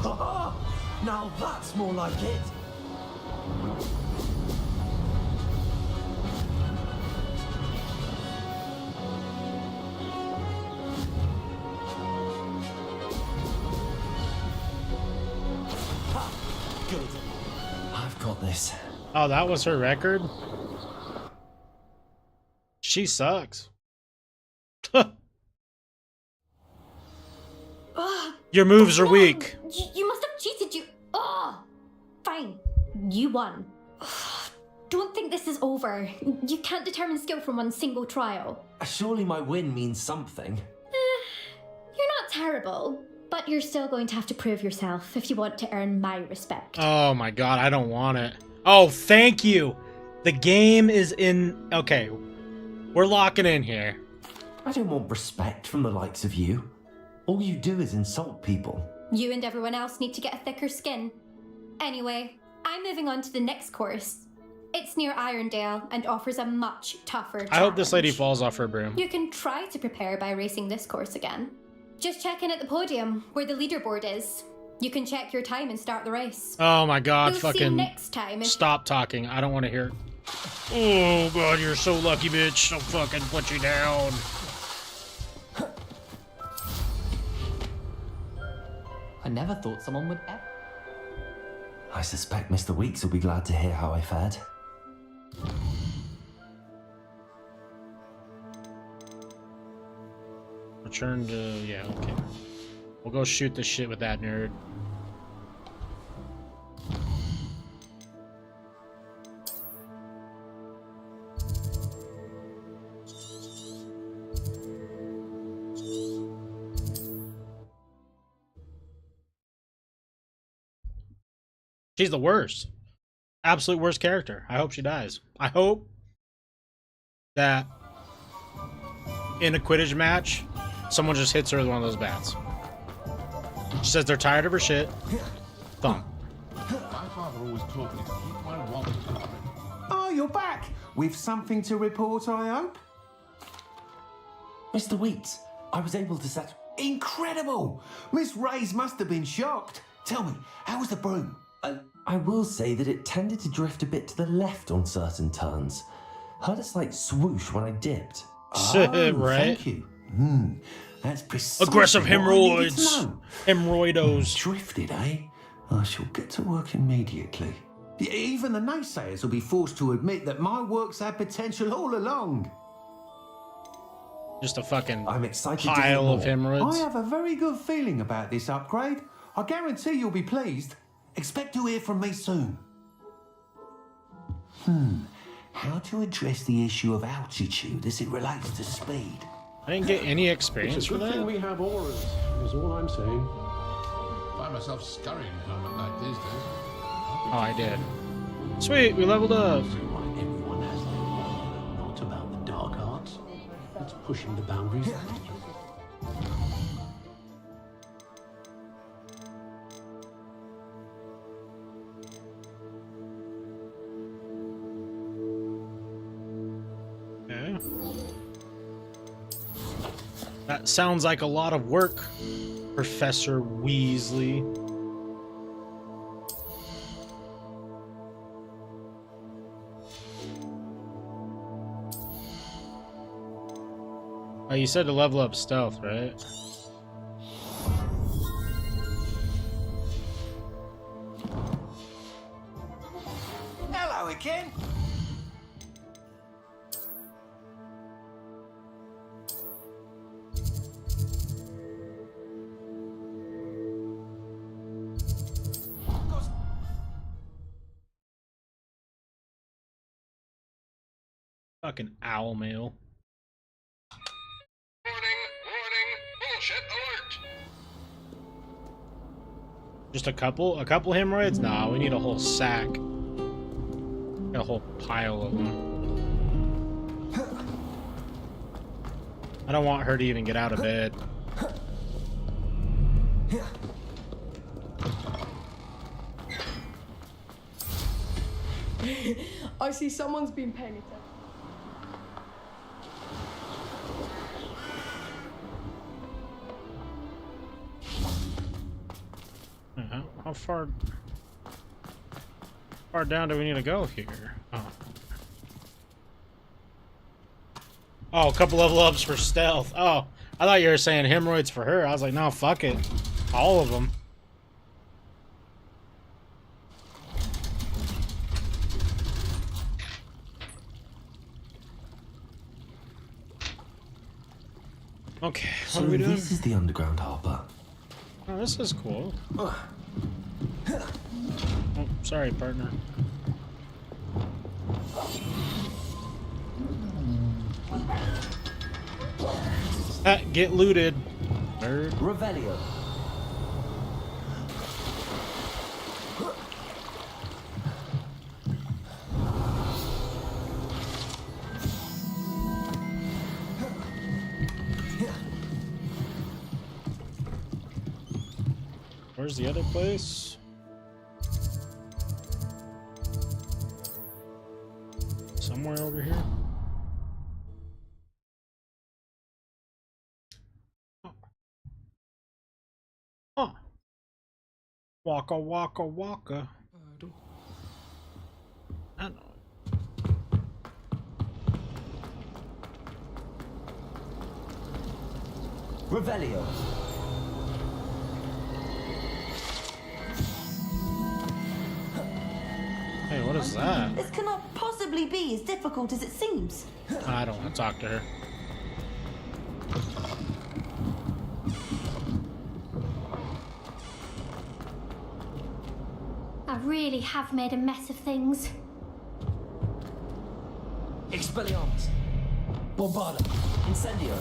Ha-ha! Now that's more like it. Good. I've got this. Oh, that was her record? She sucks. Your moves are weak. You must have cheated, you. Oh, fine. You won. Don't think this is over. You can't determine skill from one single trial. Surely my win means something. You're not terrible, but you're still going to have to prove yourself if you want to earn my respect. Oh my god, I don't want it. Oh, thank you. The game is in. Okay, we're locking in here. I don't want respect from the likes of you. All you do is insult people. You and everyone else need to get a thicker skin. Anyway, I'm moving on to the next course. It's near Irondale and offers a much tougher challenge. I hope this lady falls off her broom. You can try to prepare by racing this course again. Just check in at the podium where the leaderboard is. You can check your time and start the race. Oh my god, We'll see fucking next time if- stop talking. I don't want to hear it. Oh god, you're so lucky, bitch. I'll fucking put you down. I never thought someone would ever. I suspect Mr. Weeks will be glad to hear how I fared. Return to... yeah, okay. We'll go shoot this shit with that nerd. She's the worst. Absolute worst character. I hope she dies. I hope that in a Quidditch match, someone just hits her with one of those bats. She says they're tired of her shit. Thump. My father always taught me to keep my wallet open. Oh, you're back! With something to report, I hope? Mr. Weeks, I was able to set... Incredible! Miss Ray's must have been shocked. Tell me, how was the broom? I will say that it tended to drift a bit to the left on certain turns. Heard a slight swoosh when I dipped. Right? Thank you. That's precisely Aggressive what I needed to hemorrhoids. know. Hemorrhoidos. Drifted, eh? I shall get to work immediately. Even the naysayers will be forced to admit that my work's had potential all along. Just a fucking I'm excited pile of I hemorrhoids. have a very good feeling about this upgrade. I guarantee you'll be pleased. Expect to hear from me soon. How to address the issue of altitude as it relates to speed? I didn't get any experience It's a for good thing that. we have auras, is all I'm saying. Find myself scurrying home at night these days. Oh, I did. Sweet, we leveled up. Why everyone has their own, not about the dark arts. It's pushing the boundaries. Okay. That sounds like a lot of work, Professor Weasley. Oh, you said to level up stealth, right? Hello again. Fucking owl mail. Bullshit alert! Just a couple hemorrhoids? Nah, we need a whole sack. Got a whole pile of them. I don't want her to even get out of bed. I see someone's been paying attention. How far down do we need to go here? Oh, a couple level ups for stealth. Oh, I thought you were saying hemorrhoids for her. I was like, no, fuck it. All of them. Okay, So what are we doing? this is the underground harbour. Oh, this is cool. Oh, sorry, partner. Get looted, nerd. Revelio. Where's the other place? Somewhere over here. Huh. Waka waka waka. I know. Revelio. Hey, what is that? This cannot possibly be as difficult as it seems. I don't want to talk to her. I really have made a mess of things. Expelliarmus. Bombarda. Incendio.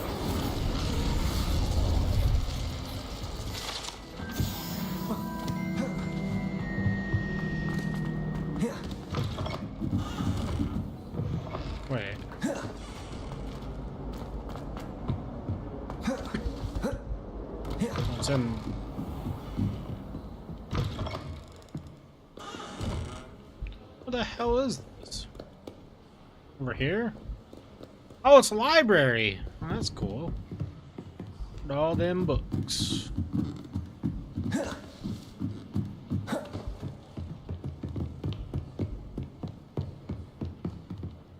Wait. It's in. What the hell is this? Over here? Oh, it's a library. Oh, that's cool. All them books.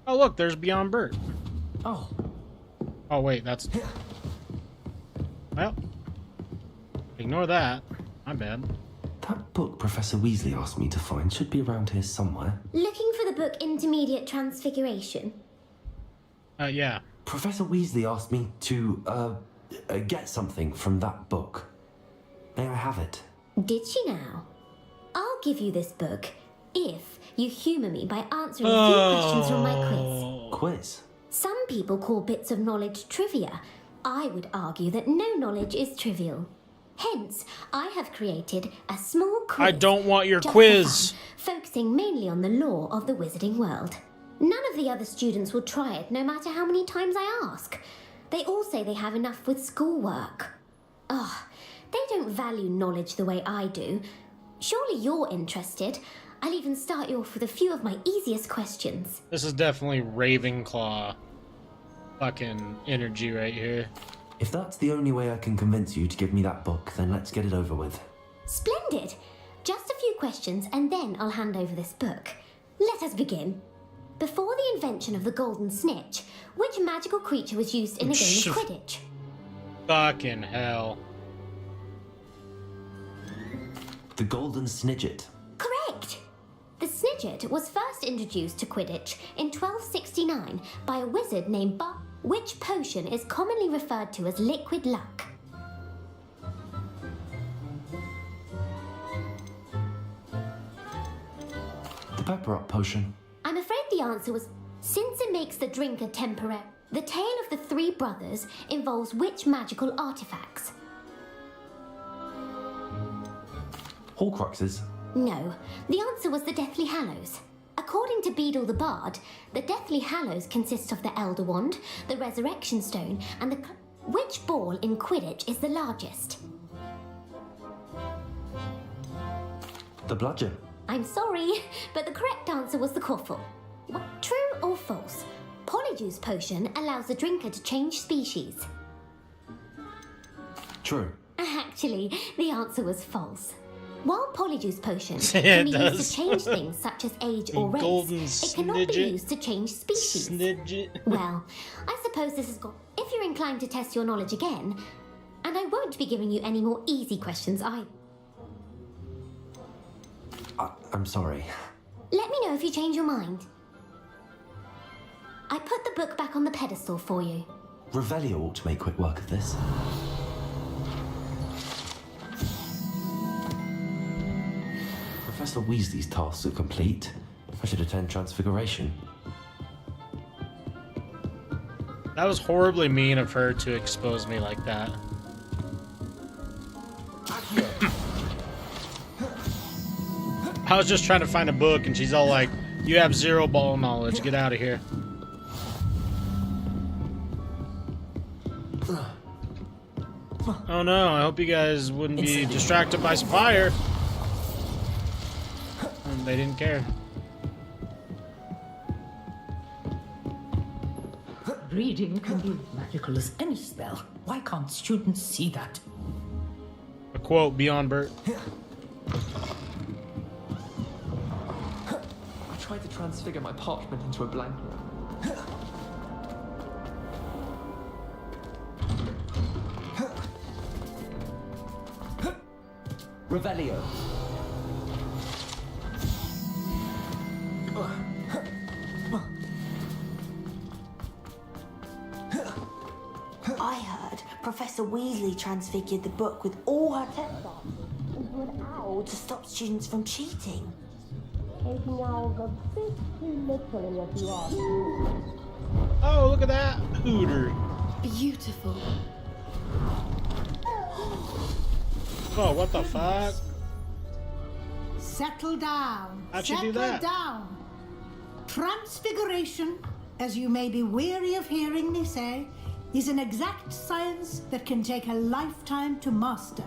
Oh, look, there's Beyond Bert. Oh. Oh, wait, that's... Well, ignore that. My bad. That book Professor Weasley asked me to find should be around here somewhere. Looking for the book Intermediate Transfiguration? Yeah. Professor Weasley asked me to, get something from that book. May I have it? Did she now? I'll give you this book if you humour me by answering a few questions from my quiz. Quiz? Some people call bits of knowledge trivia. I would argue that no knowledge is trivial. Hence, I have created a small quiz. I don't want your just quiz. for fun, focusing mainly on the lore of the wizarding world. None of the other students will try it, no matter how many times I ask. They all say they have enough with schoolwork. Ugh, they don't value knowledge the way I do. Surely you're interested. I'll even start you off with a few of my easiest questions. This is definitely Ravenclaw fucking energy right here. If that's the only way I can convince you to give me that book, then let's get it over with. Splendid! Just a few questions and then I'll hand over this book. Let us begin. Before the invention of the golden snitch, which magical creature was used in a game of Quidditch? Fucking hell. The golden snidget. Correct! The snidget was first introduced to Quidditch in 1269 by a wizard named Bob, which potion is commonly referred to as liquid luck. The pepper up potion. I'm afraid the answer was, since it makes the drinker temporary. The tale of the three brothers involves which magical artifacts? Horcruxes. No, the answer was the Deathly Hallows. According to Beedle the Bard, the Deathly Hallows consist of the Elder Wand, the Resurrection Stone, and the... Which ball in Quidditch is the largest? The bludger. I'm sorry, but the correct answer was the Quaffle. True or false? Polyjuice potion allows the drinker to change species. True. Actually, the answer was false. While Polyjuice potion Yeah, can be it used does. to change things such as age or race, golden it cannot be snidget. used to change species. Snidget. Well, I suppose this has got... If you're inclined to test your knowledge again, and I won't be giving you any more easy questions either. I'm sorry. Let me know if you change your mind. I put the book back on the pedestal for you. Revelio ought to make quick work of this. Professor Weasley's tasks are complete, I should attend Transfiguration. That was horribly mean of her to expose me like that. I was just trying to find a book and she's all like, you have 0 ball knowledge, get out of here. Oh no, I hope you guys wouldn't be distracted by some fire. They didn't care. Reading can be as magical as any spell. Why can't students see that? A quote, beyond Bert. I tried to transfigure my parchment into a blanket. Revelio. I heard Professor Weasley transfigured the book with all her test answers into an owl to stop students from cheating. Taking owls a bit too literally, if you ask me. Oh, look at that hooter. Beautiful. Oh, what the fuck? Settle down. How'd she do Settle that? down. Transfiguration, as you may be weary of hearing me say, is an exact science that can take a lifetime to master.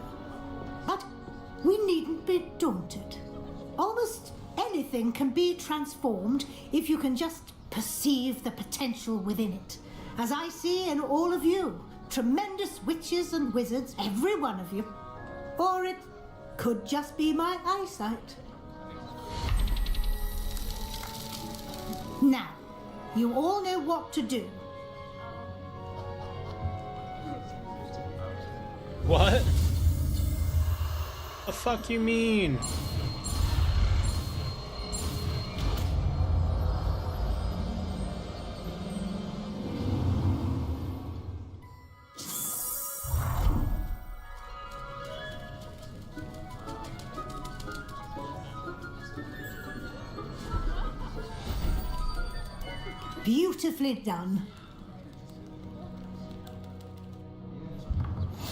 But we needn't be daunted. Almost anything can be transformed if you can just perceive the potential within it. As I see in all of you, tremendous witches and wizards, every one of you. Or it could just be my eyesight. Now, you all know what to do. What? The fuck you mean? Beautifully done.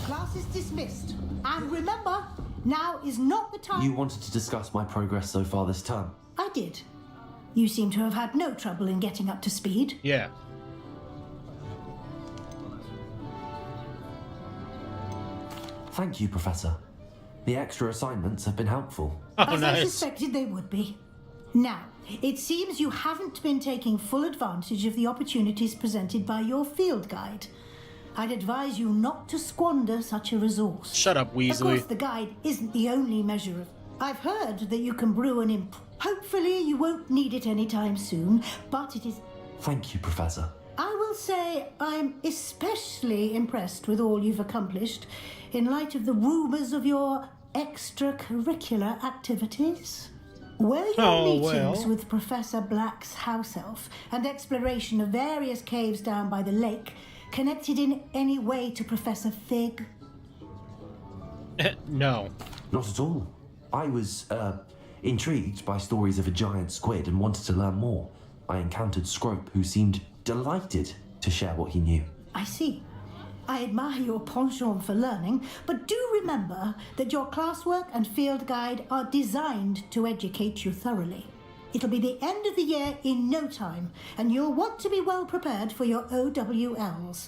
Class is dismissed. And remember, now is not the time. You wanted to discuss my progress so far this term? I did. You seem to have had no trouble in getting up to speed. Yeah. Thank you, Professor. The extra assignments have been helpful. As I suspected they would be. Now, it seems you haven't been taking full advantage of the opportunities presented by your field guide. I'd advise you not to squander such a resource. Shut up, Weasley. Of course, the guide isn't the only measure of... I've heard that you can brew an imp. Hopefully you won't need it anytime soon, but it is... Thank you, Professor. I will say I'm especially impressed with all you've accomplished in light of the rumours of your extracurricular activities. Were your meetings with Professor Black's house elf and exploration of various caves down by the lake connected in any way to Professor Fig? No. Not at all. I was, intrigued by stories of a giant squid and wanted to learn more. I encountered Scrope, who seemed delighted to share what he knew. I see. I admire your penchant for learning, but do remember that your classwork and field guide are designed to educate you thoroughly. It'll be the end of the year in no time, and you'll want to be well prepared for your OWLs.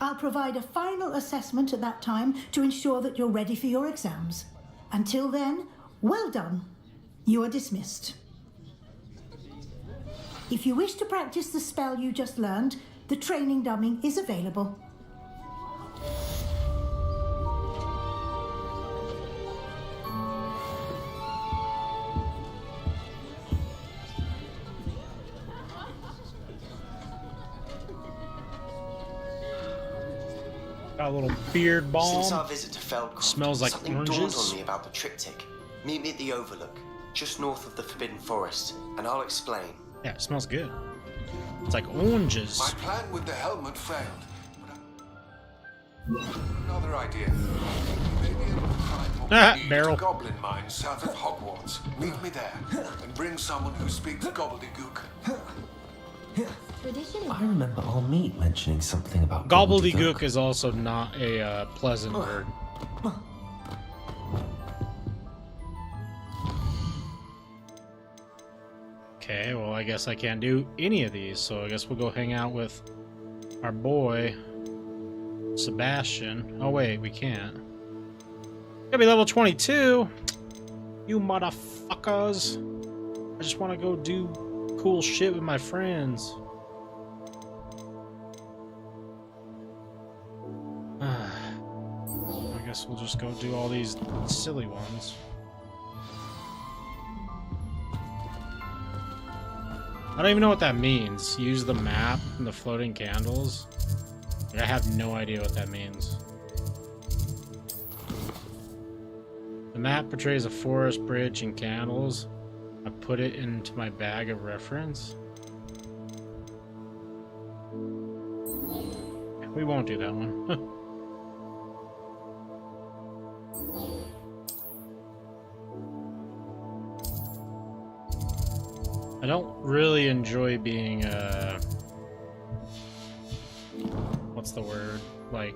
I'll provide a final assessment at that time to ensure that you're ready for your exams. Until then, well done. You are dismissed. If you wish to practice the spell you just learned, the training dummy is available. Got a little beard balm. Since our visit to Feldcroft, Smells like something oranges. dawned on me about the triptych. Meet me at the Overlook, just north of the Forbidden Forest, and I'll explain. Yeah, it smells good. It's like oranges. My plan with the helmet failed. But another idea. You may be able to find more Barrel. Goblin mine south of Hogwarts. Meet me there, and bring someone who speaks gobbledygook. I remember our meet mentioning something about Gobbledygook is also not a pleasant word. Okay, well, I guess I can't do any of these, so I guess we'll go hang out with our boy, Sebastian. Oh, wait, we can't. Gotta be level 22. You motherfuckers. I just want to go do cool shit with my friends. I guess we'll just go do all these silly ones. I don't even know what that means. Use the map and the floating candles. Like, I have no idea what that means. The map portrays a forest, bridge, and candles. I put it into my bag of reference. We won't do that one. I don't really enjoy being, what's the word? Like,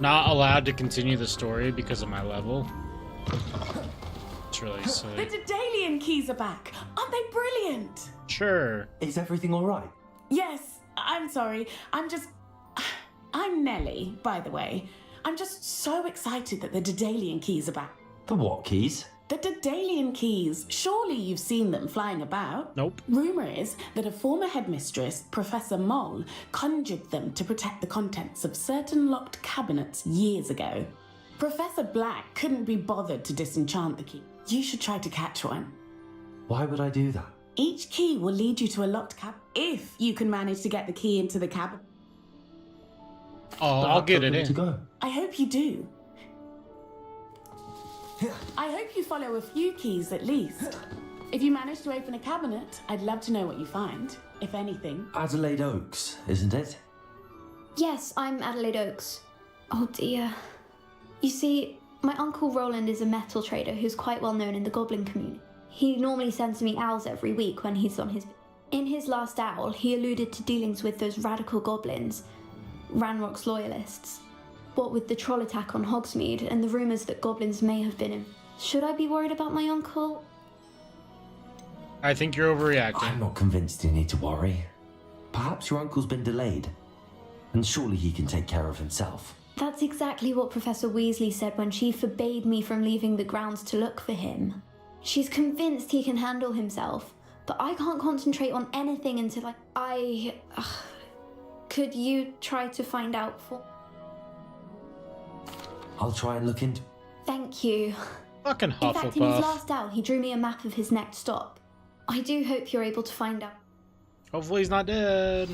not allowed to continue the story because of my level. It's really The silly. Daedalian keys are back. Aren't they brilliant? Sure. Is everything alright? Yes, I'm sorry. I'm Nelly, by the way. I'm just so excited that the Daedalian keys are back. The what keys? The Daedalian keys. Surely you've seen them flying about. Nope. Rumour is that a former headmistress, Professor Moll, conjured them to protect the contents of certain locked cabinets years ago. Professor Black couldn't be bothered to disenchant the key. You should try to catch one. Why would I do that? Each key will lead you to a locked cabinet if you can manage to get the key into the cabinet. Oh, I'll get it in. To go. I hope you do. I hope you follow a few keys at least. If you manage to open a cabinet, I'd love to know what you find, if anything. Adelaide Oaks, isn't it? Yes, I'm Adelaide Oaks. Oh dear. You see, my uncle Roland is a metal trader who's quite well known in the goblin community. He normally sends me owls every week when he's on his... In his last owl, he alluded to dealings with those radical goblins, Ranrock's loyalists. What with the troll attack on Hogsmeade and the rumours that goblins may have been in... Should I be worried about my uncle? I think you're overreacting. I'm not convinced you need to worry. Perhaps your uncle's been delayed, and surely he can take care of himself. That's exactly what Professor Weasley said when she forbade me from leaving the grounds to look for him. She's convinced he can handle himself, but I can't concentrate on anything until Could you try to find out for... I'll try and look into... Thank you. Fucking In fact, in his Hufflepuff. last owl, he drew me a map of his next stop. I do hope you're able to find out. Hopefully he's not dead.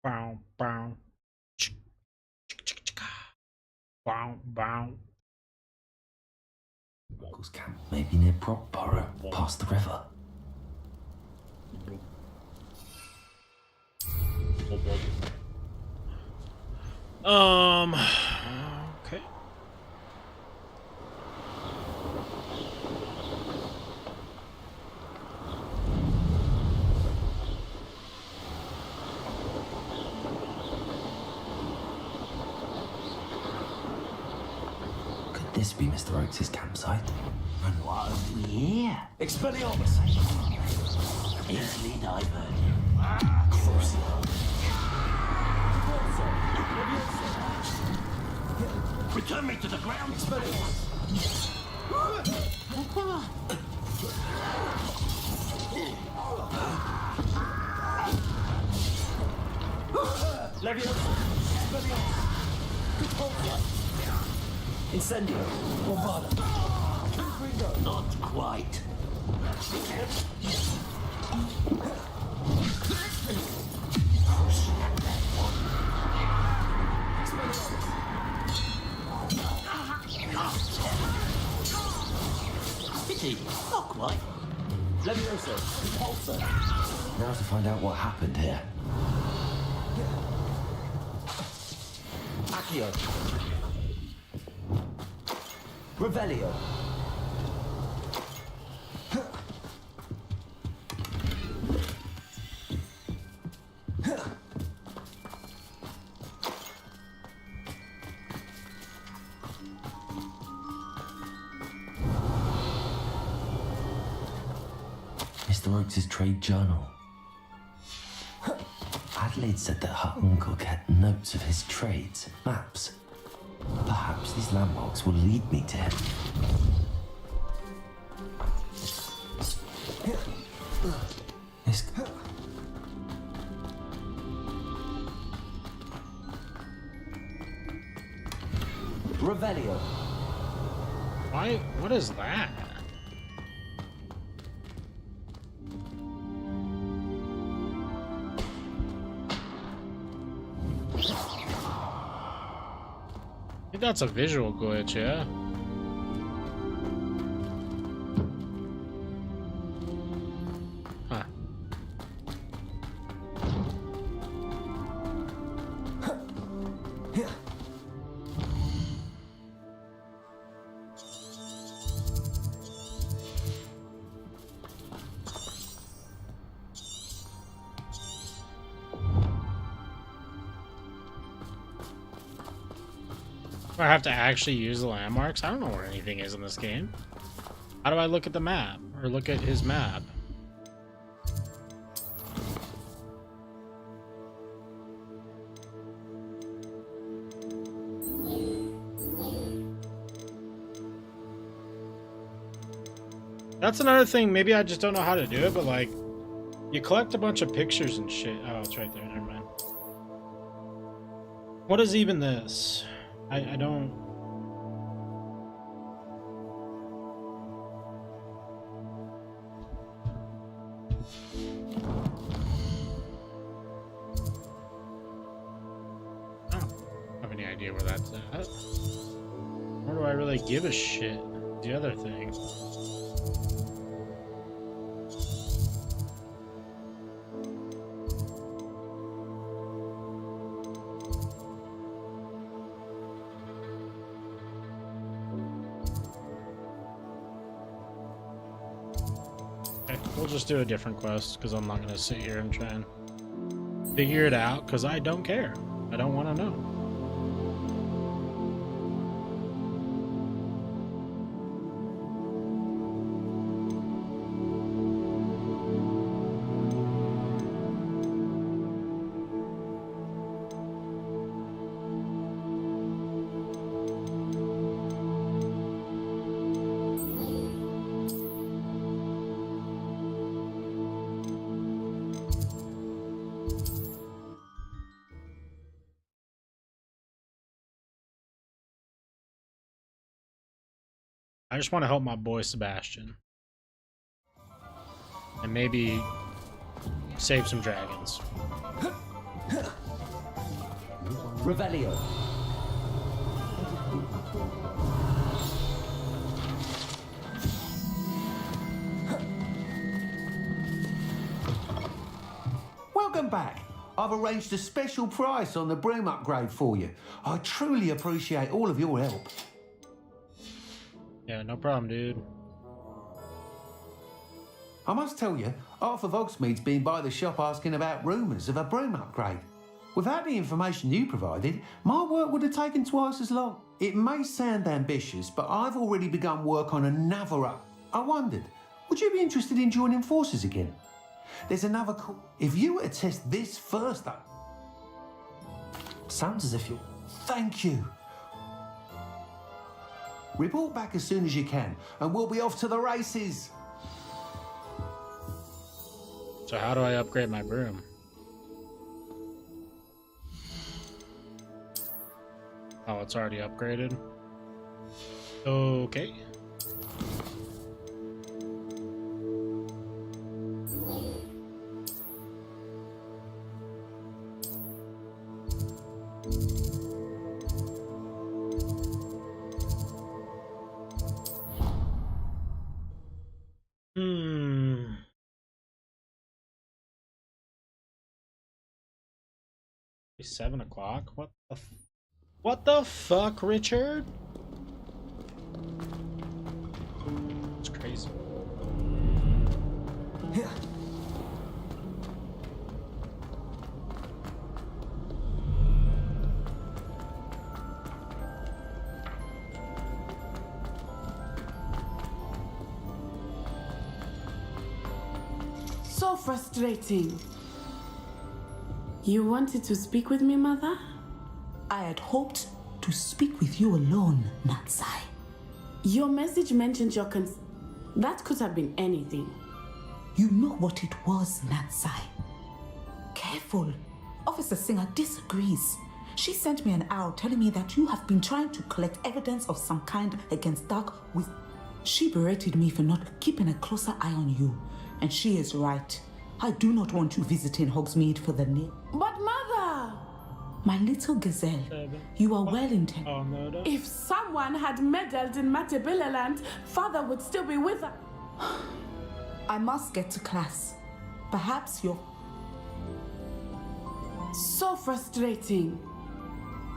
Bow, bow. Bow, bow. Uncle's camp may be near Brockborough, past the river. Okay. Could this be Mr. Oakes' campsite? And what have we here? Expelliarmus! Easily diverted. Return me to the ground, Expelliarmus! Leviosa! Expelliarmus! Incendio! Bombada! Not quite. like. Leviosa, Repulsor. Now to find out what happened here. Accio. Revelio. Mr. Oakes' trade journal. Adelaide said that her uncle kept notes of his trades, maps. Perhaps these landmarks will lead me to him. This... Revelio. Why? What is that? I think that's a visual glitch, yeah? Huh. Do I have to actually use the landmarks? I don't know where anything is in this game. How do I look at the map? Or look at his map? That's another thing. Maybe I just don't know how to do it, but like, you collect a bunch of pictures and shit. Oh, it's right there. Never mind. What is even this? I don't... I don't have any idea where that's at. Nor do I really give a shit. The other thing. We'll just do a different quest because I'm not going to sit here and try and figure it out because I don't care. I don't want to know. I just want to help my boy Sebastian. And maybe save some dragons. Revelio. Welcome back. I've arranged a special price on the broom upgrade for you. I truly appreciate all of your help. Yeah, no problem, dude. I must tell you, Arthur Vogsmead's been by the shop asking about rumours of a broom upgrade. Without the information you provided, my work would have taken twice as long. It may sound ambitious, but I've already begun work on another up. I wondered, would you be interested in joining forces again? There's another call. If you were to test this first up... Sounds as if you... Thank you. Report back as soon as you can, and we'll be off to the races. So how do I upgrade my broom? Oh, it's already upgraded. Okay. It's 7 o'clock? What the fuck, Richard? It's crazy. So frustrating. You wanted to speak with me, Mother? I had hoped to speak with you alone, Natsai. Your message mentioned your That could have been anything. You know what it was, Natsai. Careful. Officer Singer disagrees. She sent me an owl telling me that you have been trying to collect evidence of some kind against Dark with... She berated me for not keeping a closer eye on you. And she is right. I do not want you visiting Hogsmeade for the name. But Mother! My little gazelle, you are well intended. If someone had meddled in Matabeleland, Father would still be with her. I must get to class. Perhaps you're... So frustrating.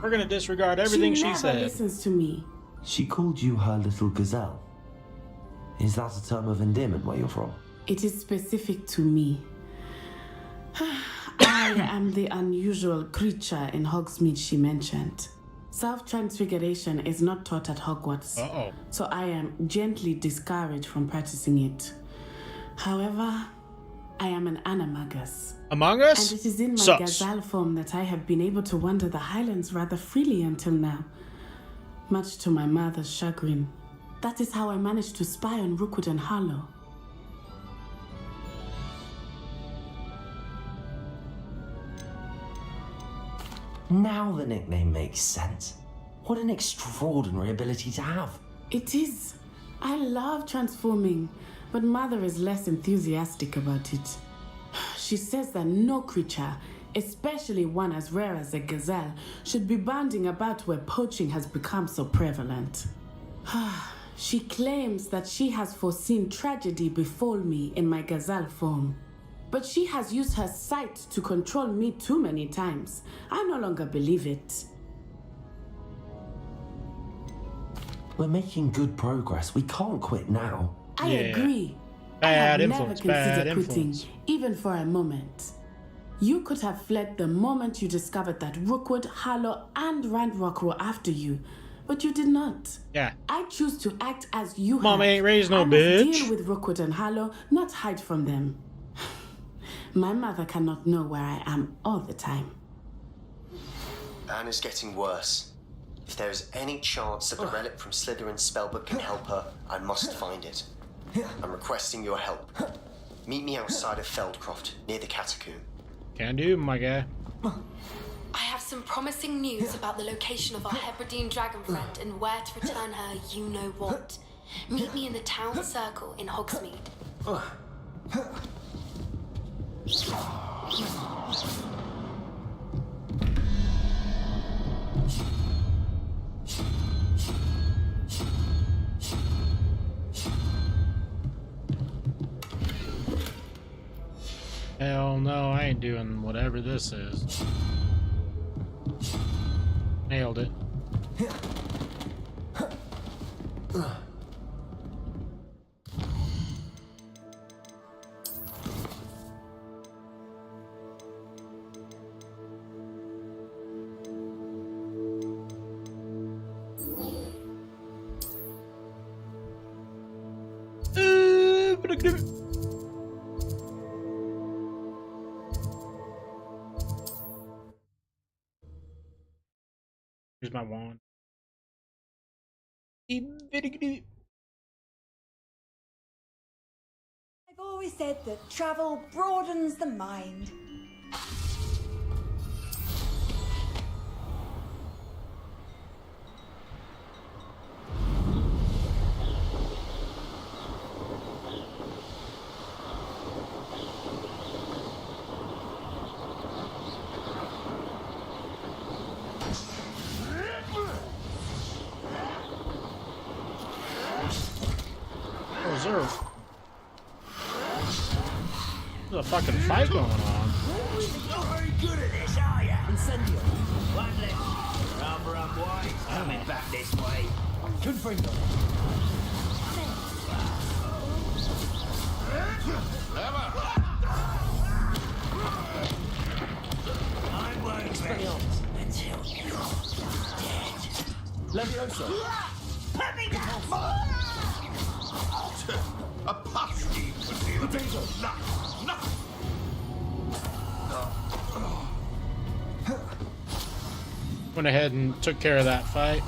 We're gonna disregard everything she said. She never listens to me. She called you her little gazelle. Is that a term of endearment where you're from? It is specific to me. I am the unusual creature in Hogsmeade she mentioned. Self-transfiguration is not taught at Hogwarts. So I am gently discouraged from practicing it. However, I am an animagus. Among Us? And it is in my gazelle form that I have been able to wander the Highlands rather freely until now. Much to my mother's chagrin. That is how I managed to spy on Rookwood and Harlow. Now the nickname makes sense. What an extraordinary ability to have. It is. I love transforming, but Mother is less enthusiastic about it. She says that no creature, especially one as rare as a gazelle, should be bounding about where poaching has become so prevalent. She claims that she has foreseen tragedy befall me in my gazelle form. But she has used her sight to control me too many times. I no longer believe it. We're making good progress. We can't quit now. I agree. Bad I have influence, never bad considered quitting, influence. even for a moment. You could have fled the moment you discovered that Rookwood, Harlow, and Ranrock were after you, but you did not. Yeah. I choose to act as you Mom have. ain't raised no I must bitch. deal with Rookwood and Harlow, not hide from them. My mother cannot know where I am all the time. Anne is getting worse. If there is any chance that the relic from Slytherin's spellbook can help her, I must find it. I'm requesting your help. Meet me outside of Feldcroft, near the catacomb. Can do, my guy. I have some promising news about the location of our Hebridean dragon friend and where to return her you-know-what. Meet me in the town circle in Hogsmeade. Hell no, I ain't doing whatever this is. Nailed it. Here's my wand. I've always said that travel broadens the mind. There's a fucking fight going on. You're very good at this, are ya? Incendio. One left. Rather unwise. Coming back this way. Confringo. I won't rest until you're dead. Levioso. A puff scheme would deal a bit of nothing. Went ahead and took care of that fight.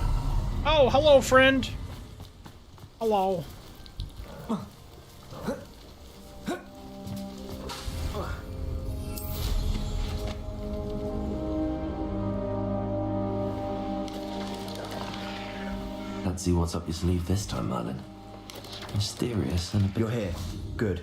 Oh, hello, friend. Hello. Let's see what's up your sleeve this time, Merlin. Mysterious and a bit... You're here. Good.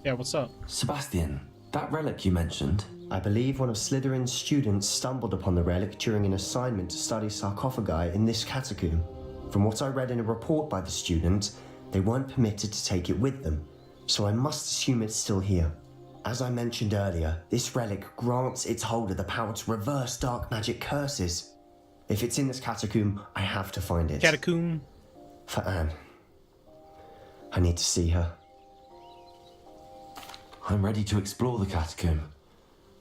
Yeah, what's up? Sebastian, that relic you mentioned. I believe one of Slytherin's students stumbled upon the relic during an assignment to study sarcophagi in this catacomb. From what I read in a report by the student, they weren't permitted to take it with them, so I must assume it's still here. As I mentioned earlier, this relic grants its holder the power to reverse dark magic curses. If it's in this catacomb, I have to find it. Catacomb? For Anne. I need to see her. I'm ready to explore the catacomb.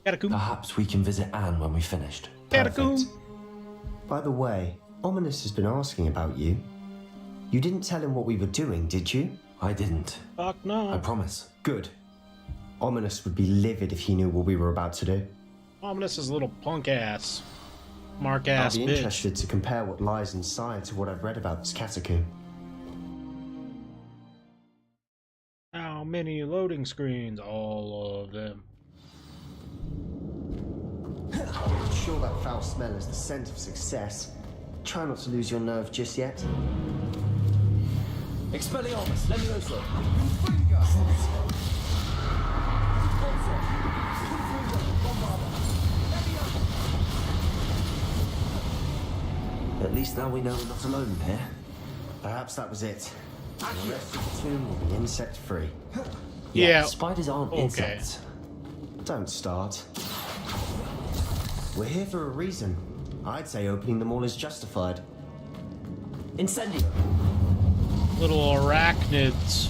Catacomb? Perhaps we can visit Anne when we've finished. Catacomb? Perfect. By the way, Ominous has been asking about you. You didn't tell him what we were doing, did you? I didn't. Fuck no. I promise. Good. Ominous would be livid if he knew what we were about to do. Ominous is a little punk ass. Mark ass I'll be bitch. interested to compare what lies inside to what I've read about this catacomb. How many loading screens? All of them. I'm sure that foul smell is the scent of success. Try not to lose your nerve just yet. Expelliarmus, Levioso. At least now we know we're not alone here. Perhaps that was it. The rest of the tomb will be insect-free. Yeah. Spiders aren't insects. Don't start. We're here for a reason. I'd say opening them all is justified. Incendio. Little arachnids.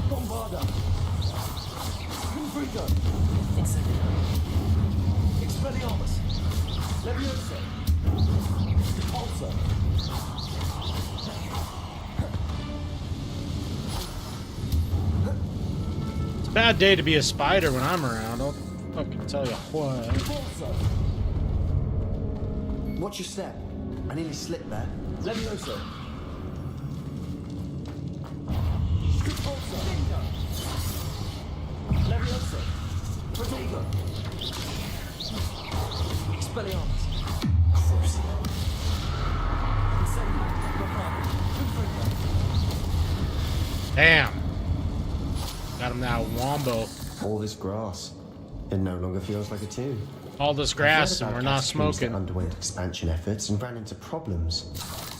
Bombarda. Confringo. Incendio. Expelliarmus. Levioso. Repulsor. It's a bad day to be a spider when I'm around. I'll fucking tell you what. Watch your step. I nearly slipped there. Levioso. Repulsor. Levioso. Protego. Expelliarmus. Damn. Got him now, Wombo. All this grass. It no longer feels like a tomb. All this grass and we're not Catacombs that smoking. underwent expansion efforts and ran into problems.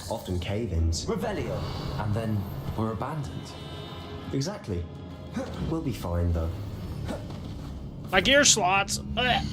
Often cave-ins. Revelio. And then we're abandoned. Exactly. We'll be fine, though. My gear slots. Ugh.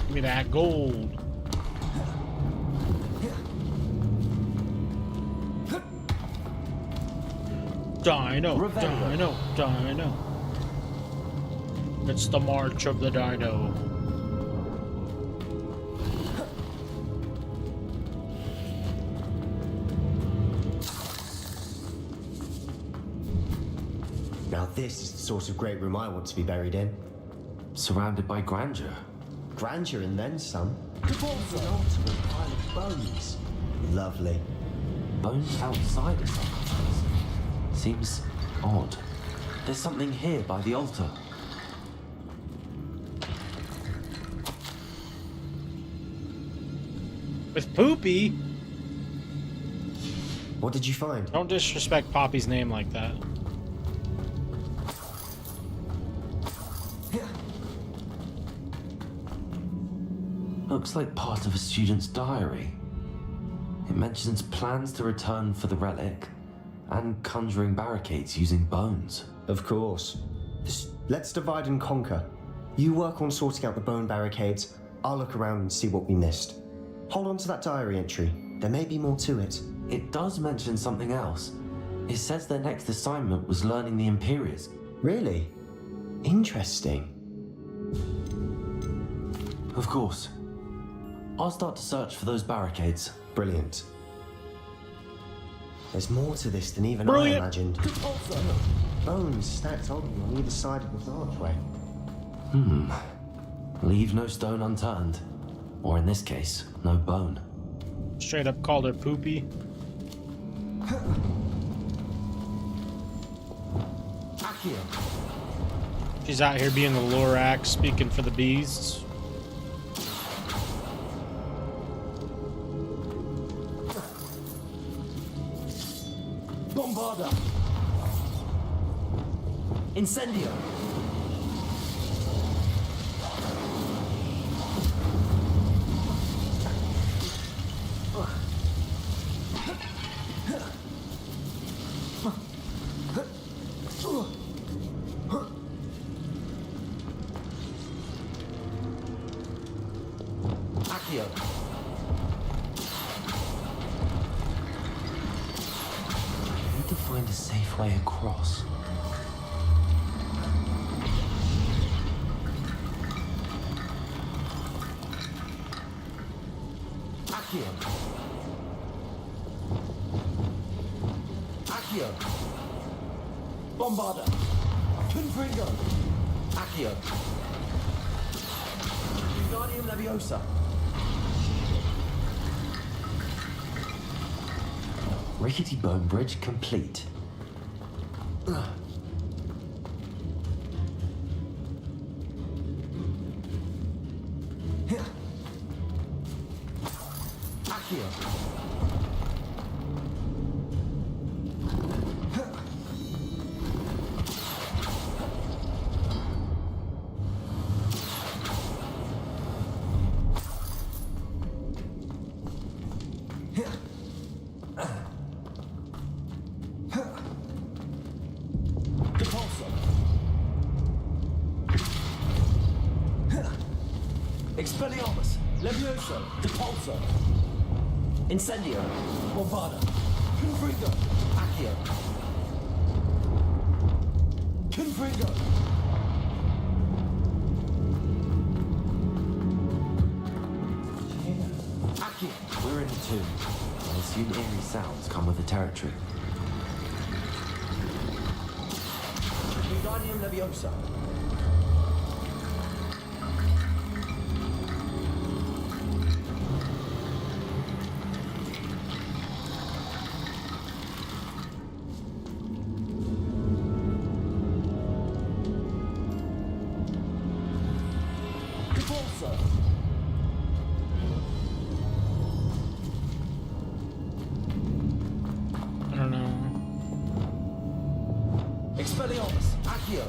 Give me that gold. Dino, Dino, Dino. It's the march of the Dino. Now this is the sort of great room I want to be buried in. Surrounded by grandeur. Grandeur and then some. An ultimate pile of bones. Lovely. Bones outside a sarcophagus? Seems odd. There's something here by the altar. With Poopy? What did you find? Don't disrespect Poppy's name like that. Looks like part of a student's diary. It mentions plans to return for the relic and conjuring barricades using bones. Of course. Let's divide and conquer. You work on sorting out the bone barricades. I'll look around and see what we missed. Hold on to that diary entry. There may be more to it. It does mention something else. It says their next assignment was learning the Imperius. Really? Interesting. Of course. I'll start to search for those barricades. Brilliant. There's more to this than even Brilliant. I imagined. Bones stacked on either side of this archway. Leave no stone unturned. Or in this case, no bone. Straight up called her Poopy. She's out here being the Lorax, speaking for the beasts. Bombarda! Incendio! Accio! I need to find a safe way across. Accio! Accio! Bombarda! Confringo! Accio! Wingardium Leviosa! Rickety bone bridge complete. Accio! Expelliarmus, Levioso, Depulso, Incendio, Bombarda, Confringo, Accio, Confringo. Accio! We're in a tomb. I assume eerie sounds come with the territory. Wingardium Leviosa. I don't know. Expelliarmus, Accio.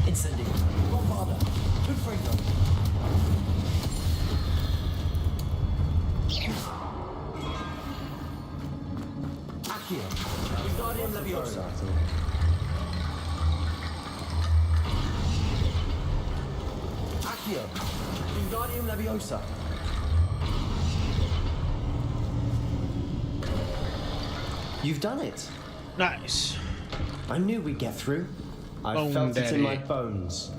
Incendio, Bombarda, Confringo. Accio, Wingardium Leviosa. Accio, Wingardium Leviosa. You've done it. Nice. I knew we'd get through. I Bone felt it in my daddy. bones.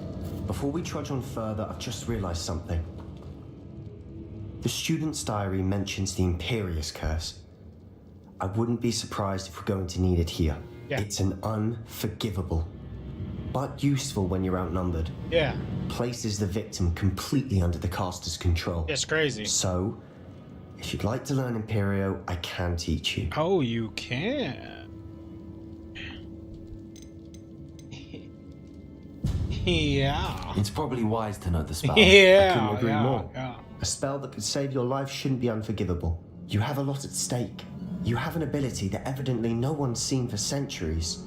Before we trudge on further, I've just realized something. The student's diary mentions the Imperius curse. I wouldn't be surprised if we're going to need it here. Yeah. It's an unforgivable, but useful when you're outnumbered. Yeah. Places the victim completely under the caster's control. It's crazy. So, if you'd like to learn Imperio, I can teach you. Oh, you can. Yeah. It's probably wise to know the spell. I couldn't agree more. A spell that could save your life shouldn't be unforgivable. You have a lot at stake. You have an ability that evidently no one's seen for centuries.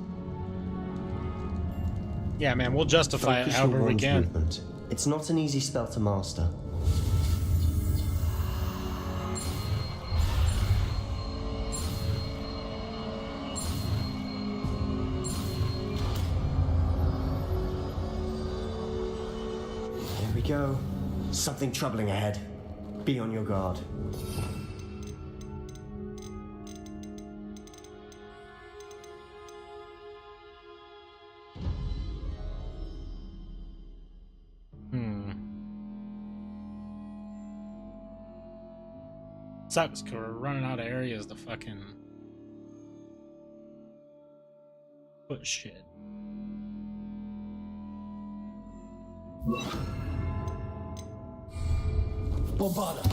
Yeah, man, we'll justify it Focus however your we wand's can. movement. It's not an easy spell to master. There we go. Something troubling ahead. Be on your guard. Sucks because we're running out of areas to fucking put shit. Bombarda.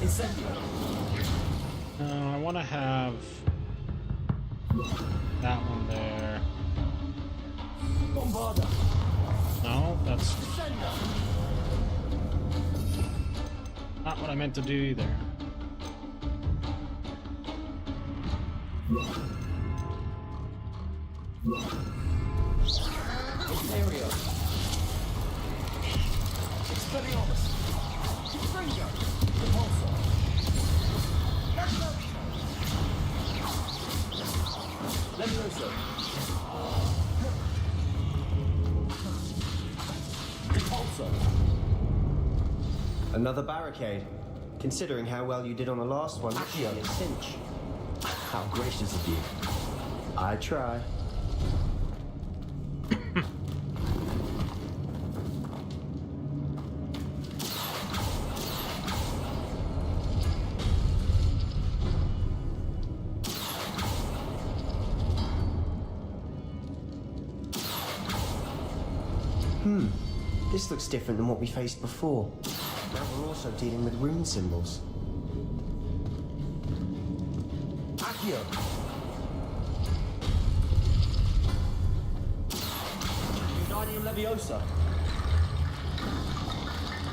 Incendio. I want to have that one there. Bombarda. No, that's not what I meant to do either. Imperio. Expelliarmus. Fringo. Repulsor. Levioso. Repulsor. Another barricade. Considering how well you did on the last one, it's a cinch. How gracious of you. I try. This looks different than what we faced before. Now we're also dealing with rune symbols. Accio. Wingardium Leviosa.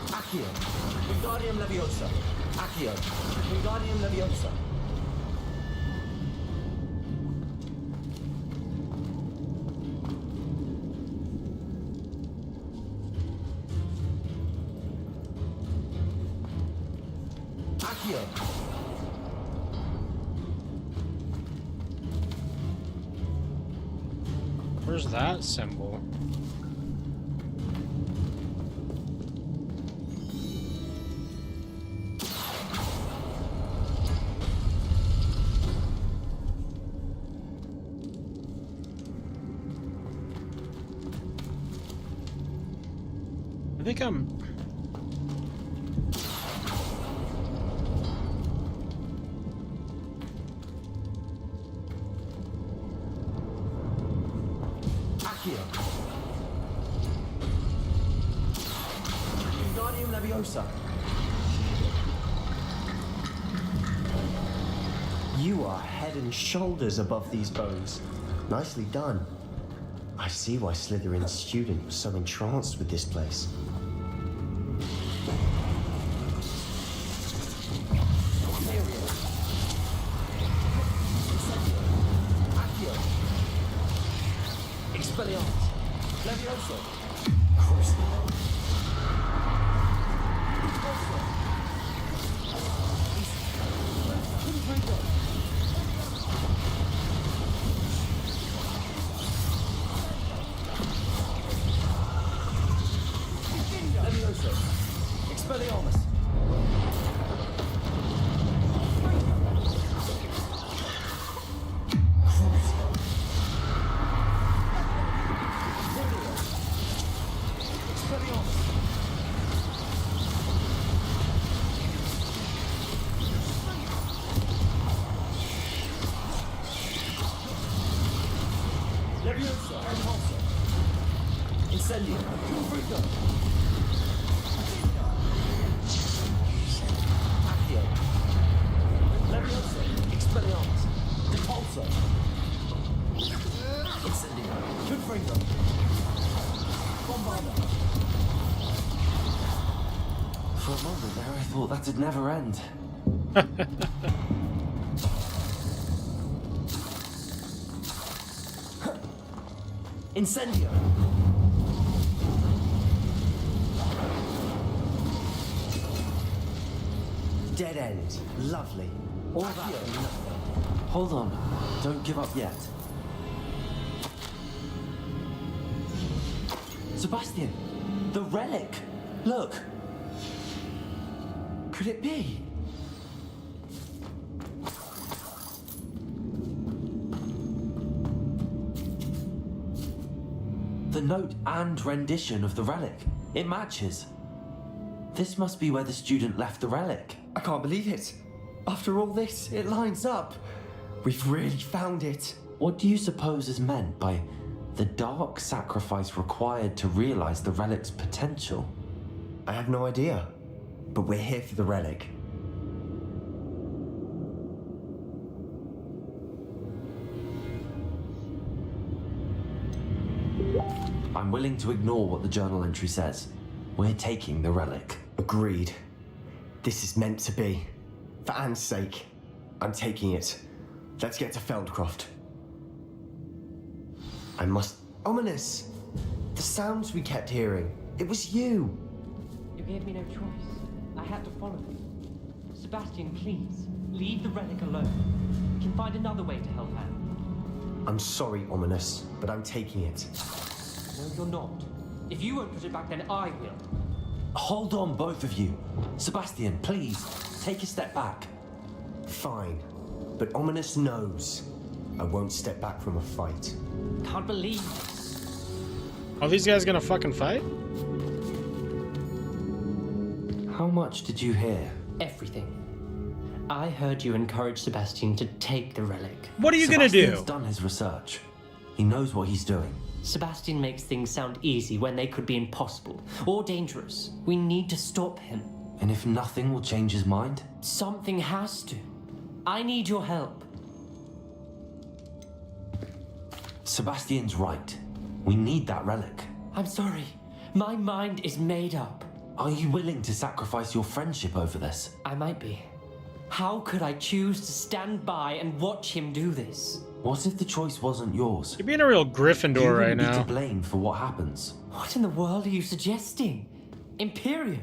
Accio. Wingardium Leviosa. Accio. Wingardium Leviosa. Accio. Where's that symbol? I think I'm... Accio. Wingardium Leviosa. You are head and shoulders above these bones. Nicely done. I see why Slytherin's student was so entranced with this place. Accio. Expelliarmus. Levioso. Levioso. Expelliarmus. For a moment there, I thought that'd never end. Incendio! Dead end. Lovely. All that for nothing. Hold on. Don't give up yet. Sebastian! The relic! Look! Could it be? The note and rendition of the relic. It matches. This must be where the student left the relic. I can't believe it. After all this, it lines up. We've really found it. What do you suppose is meant by the dark sacrifice required to realize the relic's potential? I have no idea. But we're here for the relic. I'm willing to ignore what the journal entry says. We're taking the relic. Agreed. This is meant to be. For Anne's sake, I'm taking it. Let's get to Feldcroft. I must... Ominous! The sounds we kept hearing. It was you. You gave me no choice. I had to follow you. Sebastian, please, leave the relic alone. We can find another way to help Anne. I'm sorry, Ominous, but I'm taking it. No, you're not. If you won't put it back, then I will. Hold on, both of you. Sebastian, please, take a step back. Fine. But Ominous knows I won't step back from a fight. Can't believe this. Are these guys gonna fucking fight? How much did you hear? Everything. I heard you encourage Sebastian to take the relic. What are you gonna do? Sebastian's done his research. He knows what he's doing. Sebastian makes things sound easy when they could be impossible or dangerous. We need to stop him. And if nothing will change his mind? Something has to. I need your help. Sebastian's right. We need that relic. I'm sorry. My mind is made up. Are you willing to sacrifice your friendship over this? I might be. How could I choose to stand by and watch him do this? What if the choice wasn't yours? You're being a real Gryffindor right now. You wouldn't be to blame for what happens. What in the world are you suggesting? Imperium?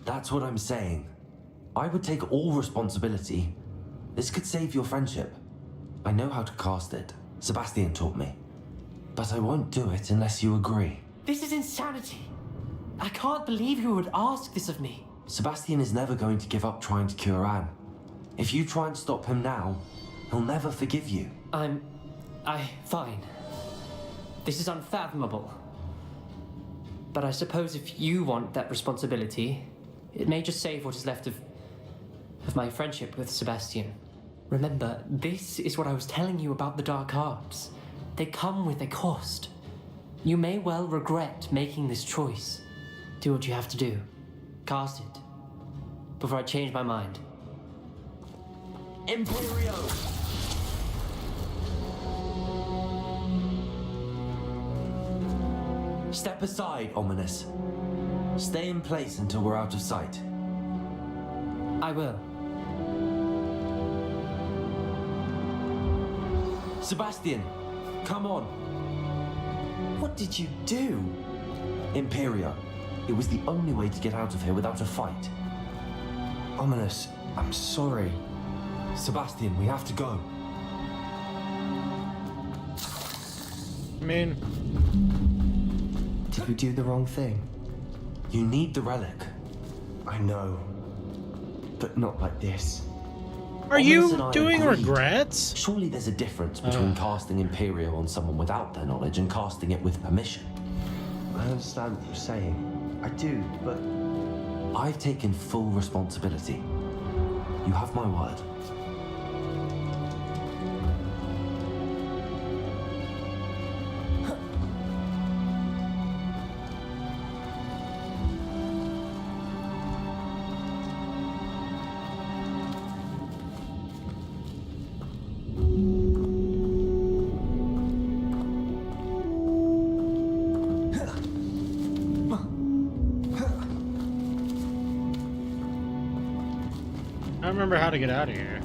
That's what I'm saying. I would take all responsibility. This could save your friendship. I know how to cast it. Sebastian taught me. But I won't do it unless you agree. This is insanity. I can't believe you would ask this of me. Sebastian is never going to give up trying to cure Anne. If you try and stop him now, he'll never forgive you. Fine. This is unfathomable. But I suppose if you want that responsibility, it may just save what is left of my friendship with Sebastian. Remember, this is what I was telling you about the dark arts. They come with a cost. You may well regret making this choice. Do what you have to do. Cast it. Before I change my mind. Imperio! Step aside, Ominous. Stay in place until we're out of sight. I will. Sebastian, come on. What did you do? Imperio. It was the only way to get out of here without a fight. Ominous, I'm sorry. Sebastian, we have to go. I mean... Did we do the wrong thing? You need the relic. I know. But not like this. Are you doing regrets? Surely there's a difference between casting Imperio on someone without their knowledge and casting it with permission. I understand what you're saying. I do, but... I've taken full responsibility. You have my word. remember how to get out of here.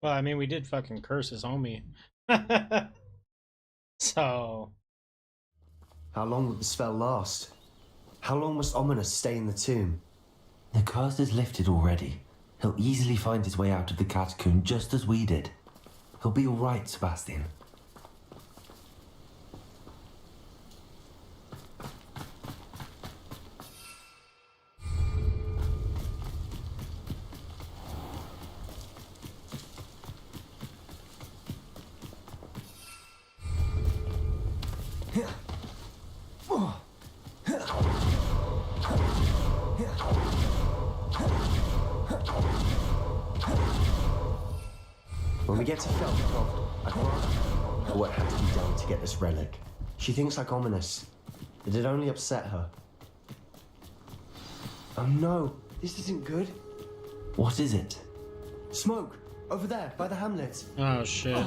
Well, I mean, we did fucking curse his homie. So... How long would the spell last? How long must Ominous stay in the tomb? The curse is lifted already. He'll easily find his way out of the catacomb just as we did. He'll be alright, Sebastian. When we get to Felcroft, I can't know what had to be done to get this relic. She thinks like Ominous. It'd only upset her. Oh no, this isn't good. What is it? Smoke! Over there, by the hamlet. Oh shit.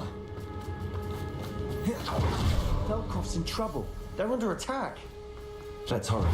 Felcroft's in trouble. They're under attack. Let's hurry.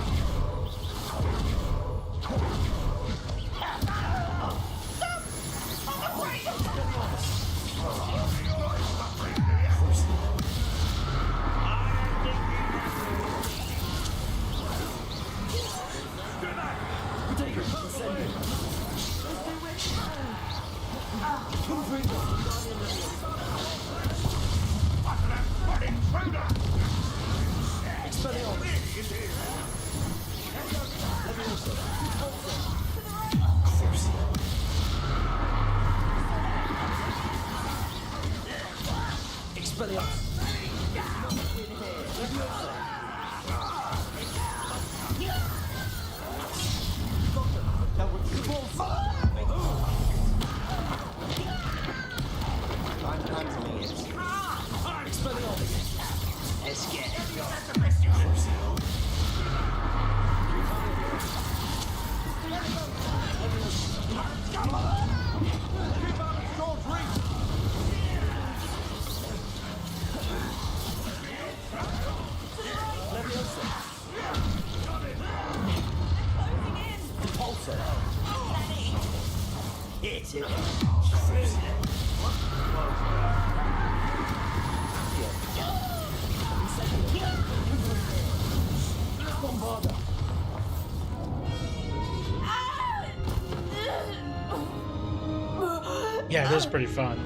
Yeah, it is pretty fun.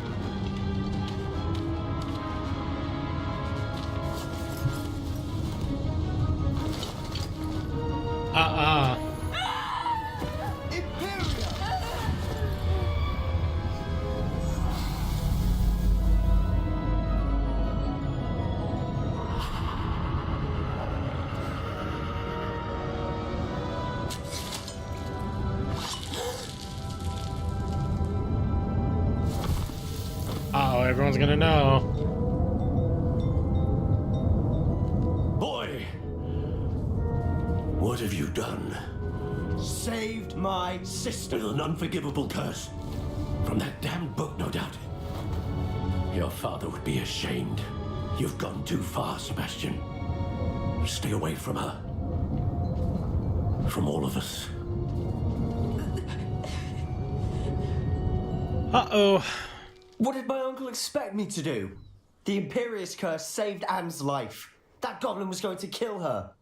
Everyone's gonna know. Boy! What have you done? Saved my sister. With an unforgivable curse. From that damned book, no doubt. Your father would be ashamed. You've gone too far, Sebastian. Stay away from her. From all of us. Uh-oh. What did my uncle expect me to do? The Imperious curse saved Anne's life. That goblin was going to kill her.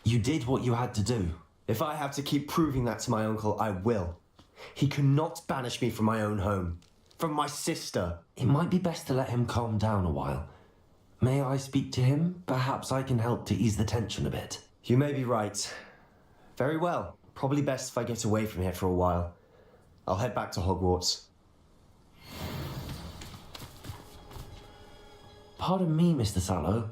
You did what you had to do. If I have to keep proving that to my uncle, I will. He cannot banish me from my own home. From my sister. It might be best to let him calm down a while. May I speak to him? Perhaps I can help to ease the tension a bit. You may be right. Very well. Probably best if I get away from here for a while. I'll head back to Hogwarts. Pardon me, Mr. Sallow.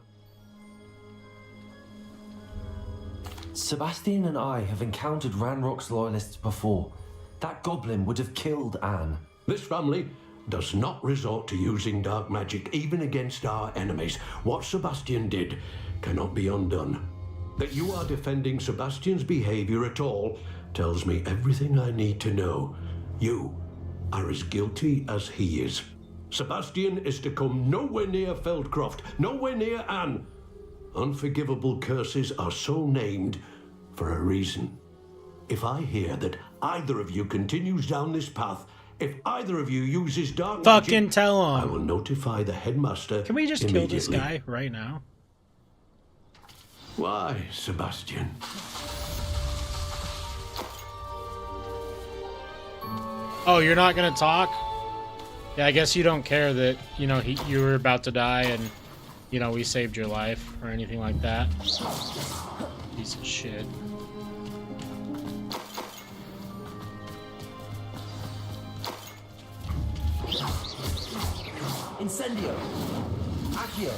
Sebastian and I have encountered Ranrock's loyalists before. That goblin would have killed Anne. This family does not resort to using dark magic even against our enemies. What Sebastian did cannot be undone. That you are defending Sebastian's behavior at all tells me everything I need to know. You are as guilty as he is. Sebastian is to come nowhere near Feldcroft, nowhere near Anne. Unforgivable curses are so named for a reason. If I hear that either of you continues down this path, if either of you uses dark magic, fucking tell him. I will notify the headmaster. Can we just kill this guy right now? Why, Sebastian? Oh, you're not gonna talk? Yeah, I guess you don't care that, you know, you were about to die and, you know, we saved your life or anything like that. Piece of shit. Incendio! Accio!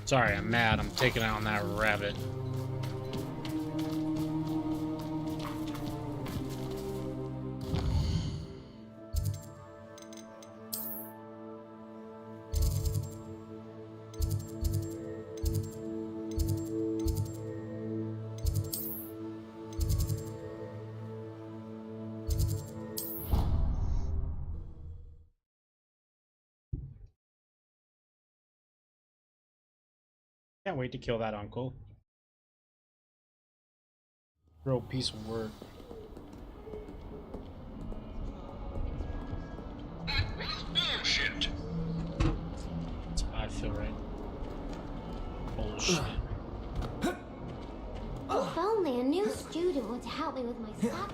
Sorry, I'm mad. I'm taking out on that rabbit. Can't wait to kill that uncle. Real piece of work. Bullshit. That's how I feel right. Bullshit. If only a new student were to help me with my stuff.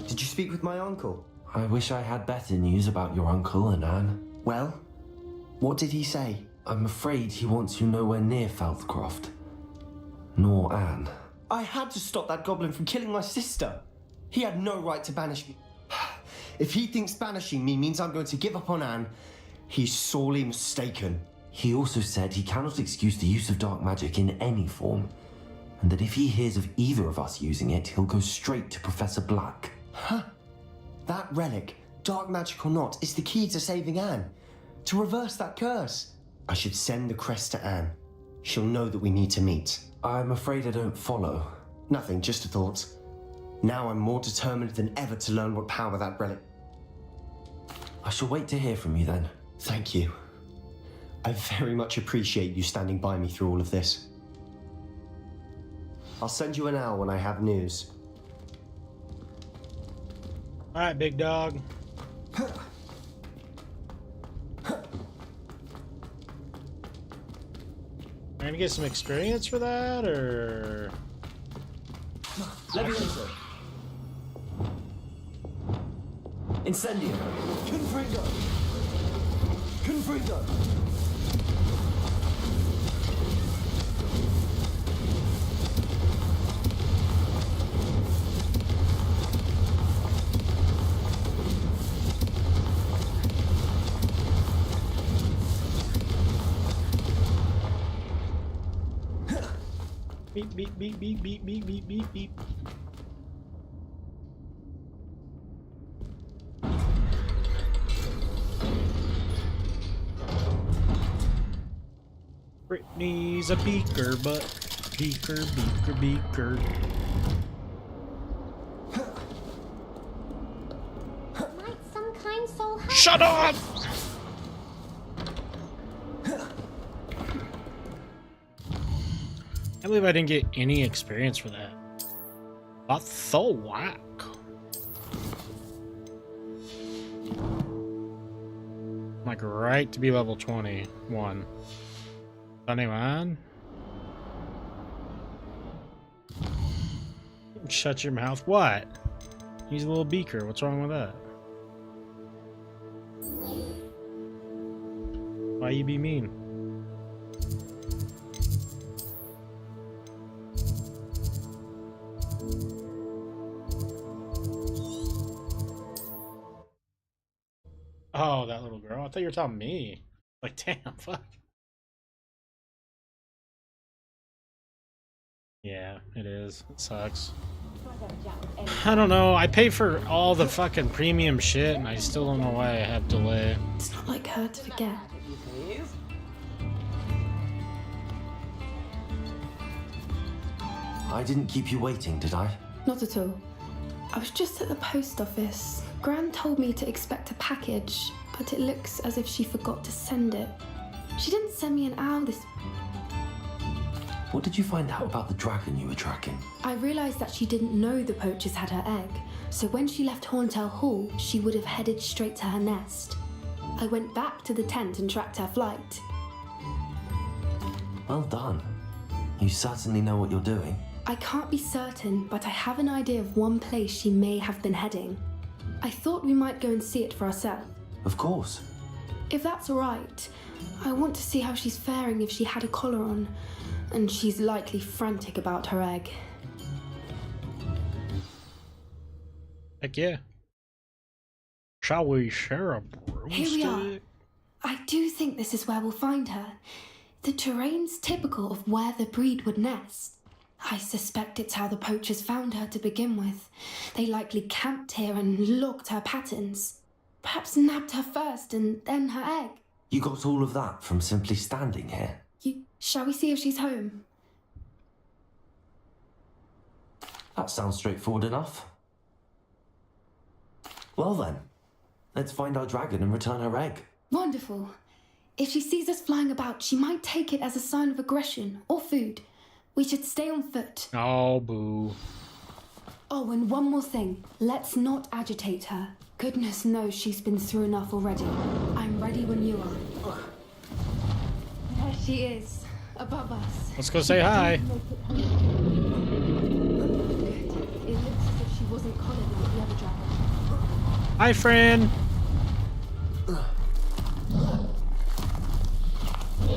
Did you speak with my uncle? I wish I had better news about your uncle and Anne. Well, what did he say? I'm afraid he wants you nowhere near Feldcroft. Nor Anne. I had to stop that goblin from killing my sister. He had no right to banish me. If he thinks banishing me means I'm going to give up on Anne, he's sorely mistaken. He also said he cannot excuse the use of dark magic in any form, and that if he hears of either of us using it, he'll go straight to Professor Black. Huh? That relic, dark magic or not, is the key to saving Anne. To reverse that curse. I should send the crest to Anne. She'll know that we need to meet. I'm afraid I don't follow. Nothing, just a thought. Now I'm more determined than ever to learn what power that relic... I shall wait to hear from you then. Thank you. I very much appreciate you standing by me through all of this. I'll send you an owl when I have news. Alright, big dog. Am I gonna get some experience for that, or...? Let me answer. Incendio. Confringo. Confringo. Beep, beep, beep, beep, beep, beep, beep, beep, beep. Brittany's a beaker, but beaker, beaker, beaker. Might some kind soul help? Shut up! I believe I didn't get any experience for that. That's so whack. Like right to be level 21. Anyone? Shut your mouth. What? He's a little beaker. What's wrong with that? Why you be mean? Oh, that little girl. I thought you were talking me. Like, damn, fuck. Yeah, it is. It sucks. I don't know. I pay for all the fucking premium shit, and I still don't know why I have delay. It's not like her to forget. I didn't keep you waiting, did I? Not at all. I was just at the post office. Gran told me to expect a package, but it looks as if she forgot to send it. She didn't send me an owl this... What did you find out about the dragon you were tracking? I realised that she didn't know the poachers had her egg, so when she left Horntail Hall, she would have headed straight to her nest. I went back to the tent and tracked her flight. Well done. You certainly know what you're doing. I can't be certain, but I have an idea of one place she may have been heading. I thought we might go and see it for ourselves. Of course. If that's alright, I want to see how she's faring if she had a collar on, and she's likely frantic about her egg. Heck yeah. Shall we share a broomstick? Here we are. I do think this is where we'll find her. The terrain's typical of where the breed would nest. I suspect it's how the poachers found her to begin with. They likely camped here and logged her patterns. Perhaps nabbed her first and then her egg. You got all of that from simply standing here? Shall we see if she's home? That sounds straightforward enough. Well then, let's find our dragon and return her egg. Wonderful. If she sees us flying about, she might take it as a sign of aggression or food. We should stay on foot. Oh, boo. Oh, and one more thing. Let's not agitate her. Goodness knows she's been through enough already. I'm ready when you are. There she is, above us. Let's go say hi. Good. It looks as if she wasn't collared like the other dragon. Hi, friend.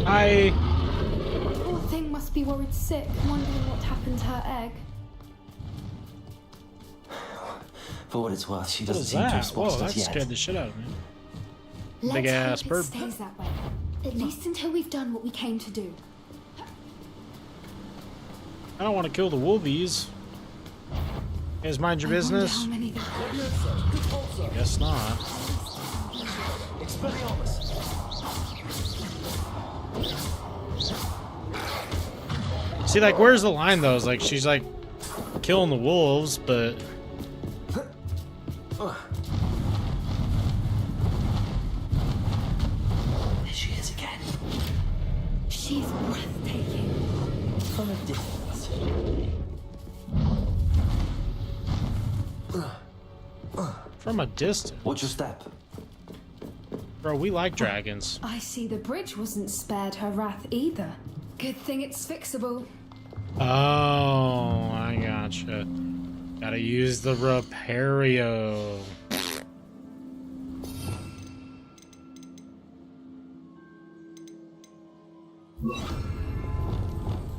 Hi. Poor thing must be worried sick, wondering what happened to her egg. For what it's worth, she What doesn't is seem to have that? Whoa, spotted us that yet. scared the shit out of me. Let's Big ass hope bird. it stays that way. At least until we've done what we came to do. I don't want to kill the wolvies. You guys mind your business? How many there are. Guess not. See, like, where's the line though? It's like she's like killing the wolves, but There she is again. She's breathtaking. From a distance. from a distance. What's your step? Bro, we like dragons. I see the bridge wasn't spared her wrath either. Good thing it's fixable. Oh, I gotcha. Gotta use the Repario.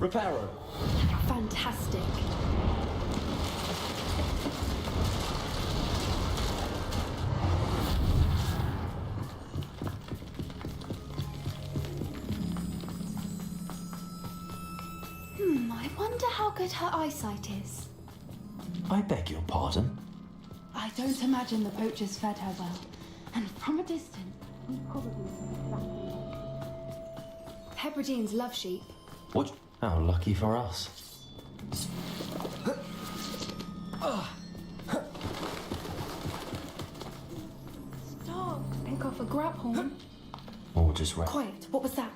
Reparo. Fantastic. I wonder how good her eyesight is. I beg your pardon? I don't imagine the poachers fed her well. And from a distance, we probably saw Hebrideans love sheep. What? How lucky for us. Stop! Pick off a grab horn. Or just right. Quiet, what was that?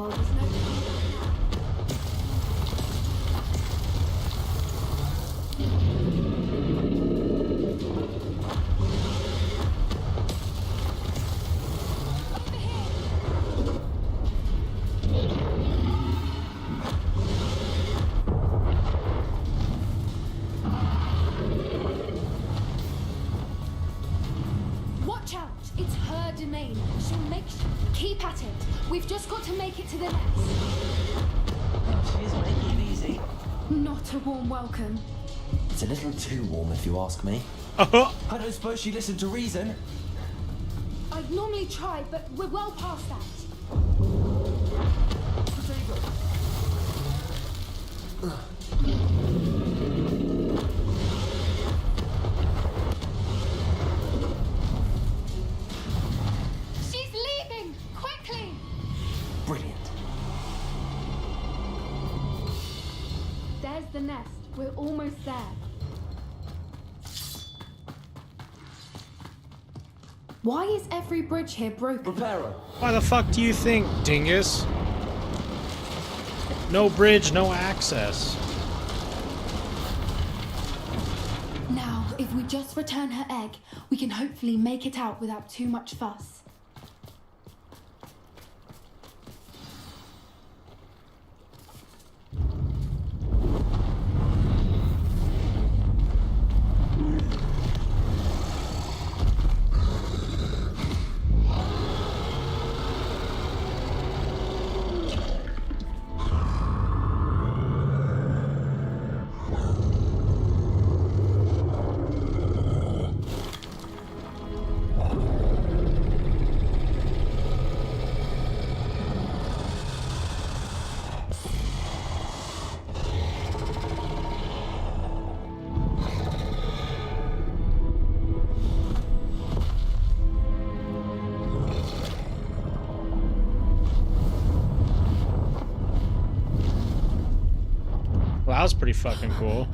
Well, there's no turning back now. Watch out! It's her domain. She'll make keep at it. We've just got to make it to the nest. She's making it easy. Not a warm welcome. It's a little too warm, if you ask me. Uh-huh. I don't suppose she listened to reason. I'd normally try, but we're well past that. She's leaving! Quickly! Brilliant. There's the nest. We're almost there. Why is every bridge here broken? Reparo. Why the fuck do you think, dingus? No bridge, no access. Now, if we just return her egg, we can hopefully make it out without too much fuss. Well, that was pretty fucking cool.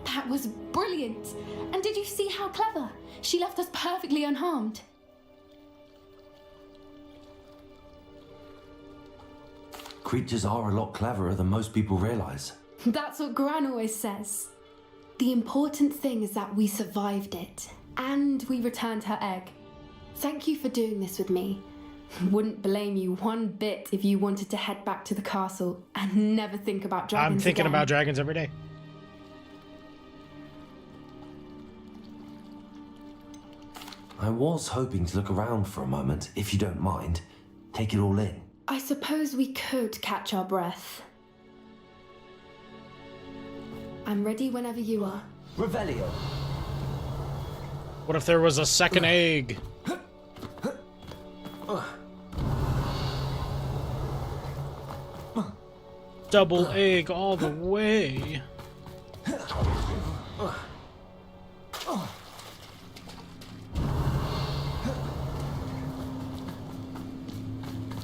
That was brilliant! And did you see how clever? She left us perfectly unharmed. Creatures are a lot cleverer than most people realize. That's what Gran always says. The important thing is that we survived it. And we returned her egg. Thank you for doing this with me. Wouldn't blame you one bit if you wanted to head back to the castle and never think about dragons I'm thinking again. about dragons every day. I was hoping to look around for a moment, if you don't mind. Take it all in. I suppose we could catch our breath. I'm ready whenever you are. Revelio. What if there was a second egg? Double egg all the way.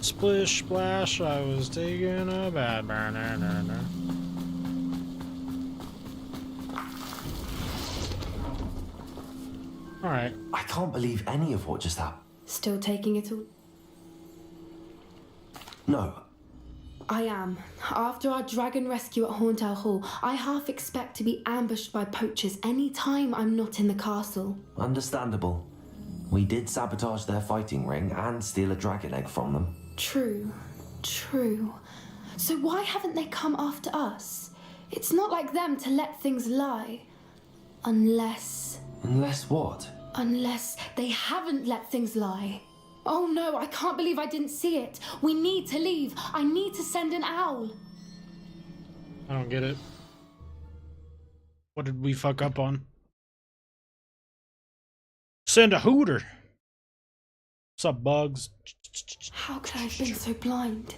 Splish splash, I was taking a bad banana. Alright. I can't believe any of what just happened. Still taking it all? No. I am. After our dragon rescue at Hauntel Hall, I half expect to be ambushed by poachers any time I'm not in the castle. Understandable. We did sabotage their fighting ring and steal a dragon egg from them. True. True. So why haven't they come after us? It's not like them to let things lie. Unless... Unless what? Unless they haven't let things lie. Oh no, I can't believe I didn't see it. We need to leave. I need to send an owl. I don't get it. What did we fuck up on? Send a hooter. What's up, Bugs? How could I have been so blind?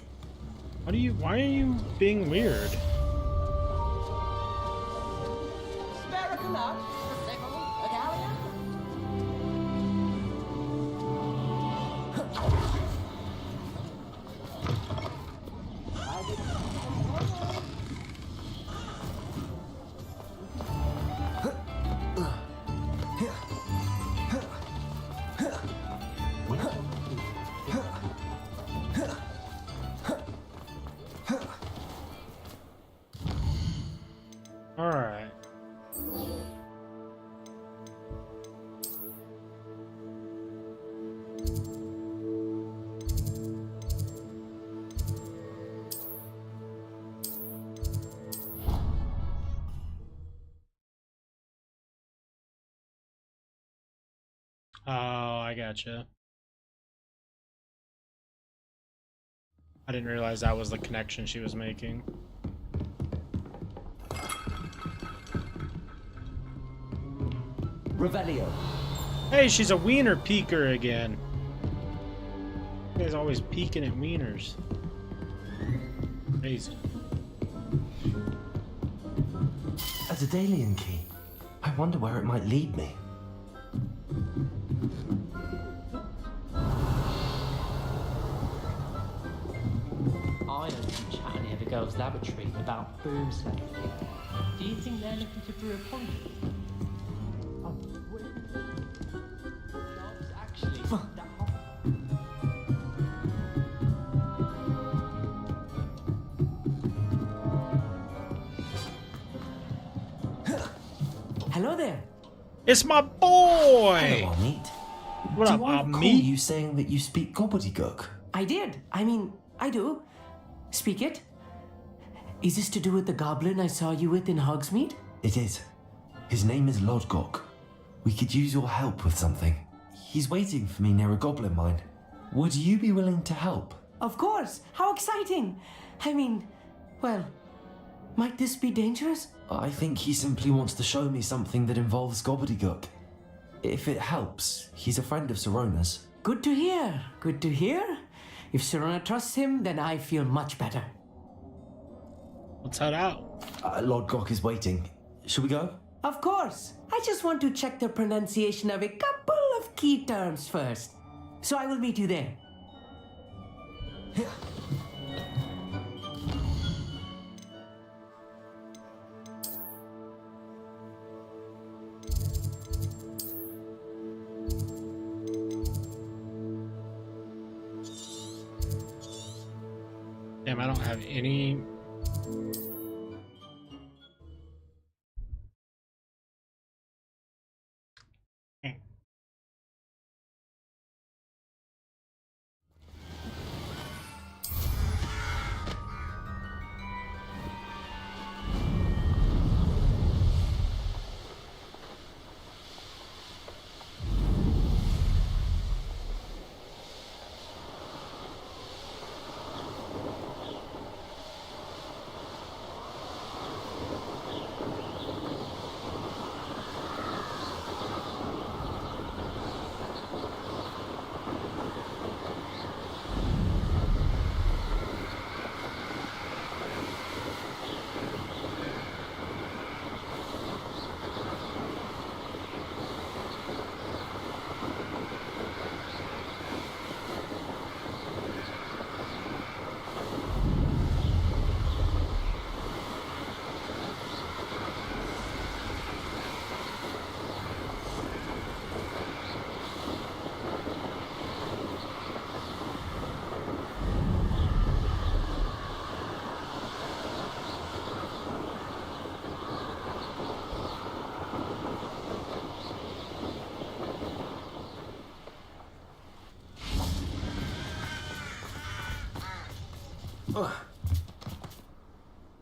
Why are you being weird? Spare a canard, a sickle, a galleon. Alright. Oh, I gotcha. I didn't realize that was the connection she was making. Revelio. Hey, she's a wiener peeker again. You guys always peeking at wieners. Crazy. A Daedalian key. I wonder where it might lead me. I heard some chat near the girls' laboratory about booms left here. Do you think they're looking to brew a pond? Oh, wait. Actually, that Hello there. It's my boy! Hello, Amit. What Do up, I recall Amit? you saying that you speak gobbledygook? I did. I mean, I do. Speak it. Is this to do with the goblin I saw you with in Hogsmeade? It is. His name is Lodgok. We could use your help with something. He's waiting for me near a goblin mine. Would you be willing to help? Of course. How exciting. I mean, well, might this be dangerous? I think he simply wants to show me something that involves gobbledygook. If it helps, he's a friend of Sirona's. Good to hear. Good to hear. If Sirona trusts him, then I feel much better. Let's head out. Lodgok is waiting. Shall we go? Of course. I just want to check the pronunciation of a couple of key terms first. So I will meet you there. Damn, I don't have any...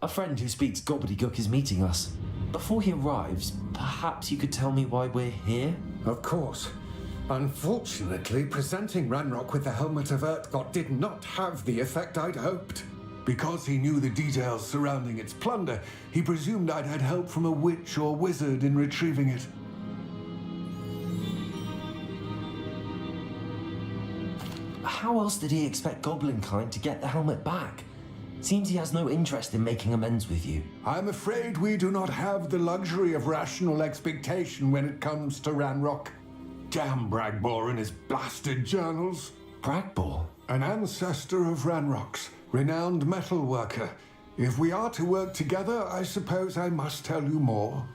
A friend who speaks gobbledygook is meeting us. Before he arrives, perhaps you could tell me why we're here? Of course. Unfortunately, presenting Ranrock with the Helmet of Urtkot did not have the effect I'd hoped. Because he knew the details surrounding its plunder, he presumed I'd had help from a witch or wizard in retrieving it. How else did he expect Goblinkind to get the helmet back? Seems he has no interest in making amends with you. I'm afraid we do not have the luxury of rational expectation when it comes to Ranrock. Damn Bragbor and his blasted journals. Bragbor? An ancestor of Ranrock's, renowned metal worker. If we are to work together, I suppose I must tell you more.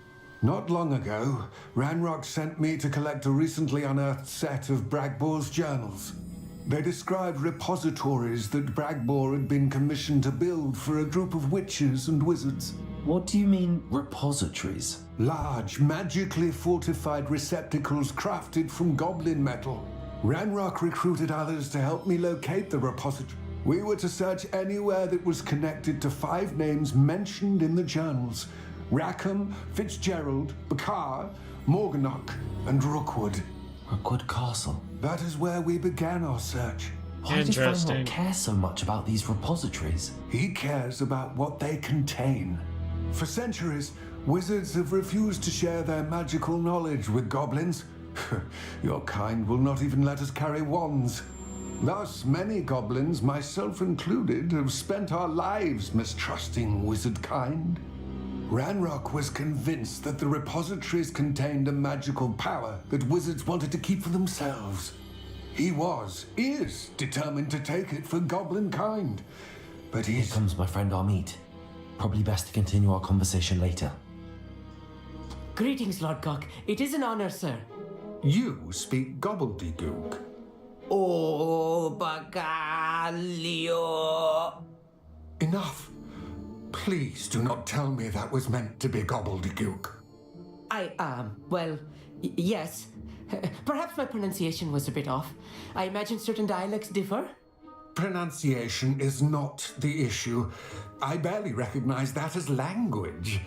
Not long ago, Ranrock sent me to collect a recently unearthed set of Bragbor's journals. They described repositories that Bragbor had been commissioned to build for a group of witches and wizards. What do you mean, repositories? Large, magically fortified receptacles crafted from goblin metal. Ranrock recruited others to help me locate the repository. We were to search anywhere that was connected to 5 names mentioned in the journals. Rackham, Fitzgerald, Bakar, Morganach, and Rookwood. Rookwood Castle? That is where we began our search. Why does Ranrock care so much about these repositories? He cares about what they contain. For centuries, wizards have refused to share their magical knowledge with goblins. Your kind will not even let us carry wands. Thus, many goblins, myself included, have spent our lives mistrusting wizard kind. Ranrock was convinced that the repositories contained a magical power that wizards wanted to keep for themselves. He is determined to take it for goblin kind. But Here comes my friend Amit. Probably best to continue our conversation later. Greetings, Lord Cock. It is an honor, sir. You speak gobbledygook. Oh, Bagalio. Enough. Please do not tell me that was meant to be gobbledygook. Yes. Perhaps my pronunciation was a bit off. I imagine certain dialects differ. Pronunciation is not the issue. I barely recognize that as language.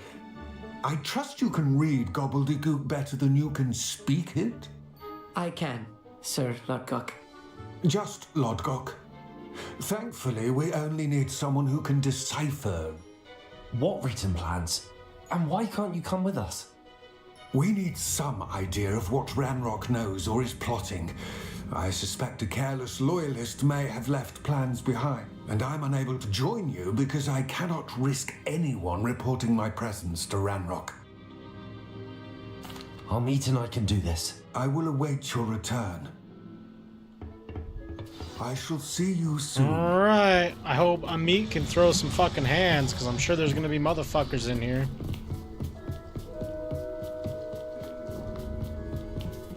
I trust you can read gobbledygook better than you can speak it? I can, Sir Lodgok. Just Lodgok. Thankfully, we only need someone who can decipher. What written plans? And why can't you come with us? We need some idea of what Ranrock knows or is plotting. I suspect a careless loyalist may have left plans behind, and I'm unable to join you because I cannot risk anyone reporting my presence to Ranrock. Amit and I can do this. I will await your return. I shall see you soon. Alright, I hope Amit can throw some fucking hands, because I'm sure there's gonna be motherfuckers in here.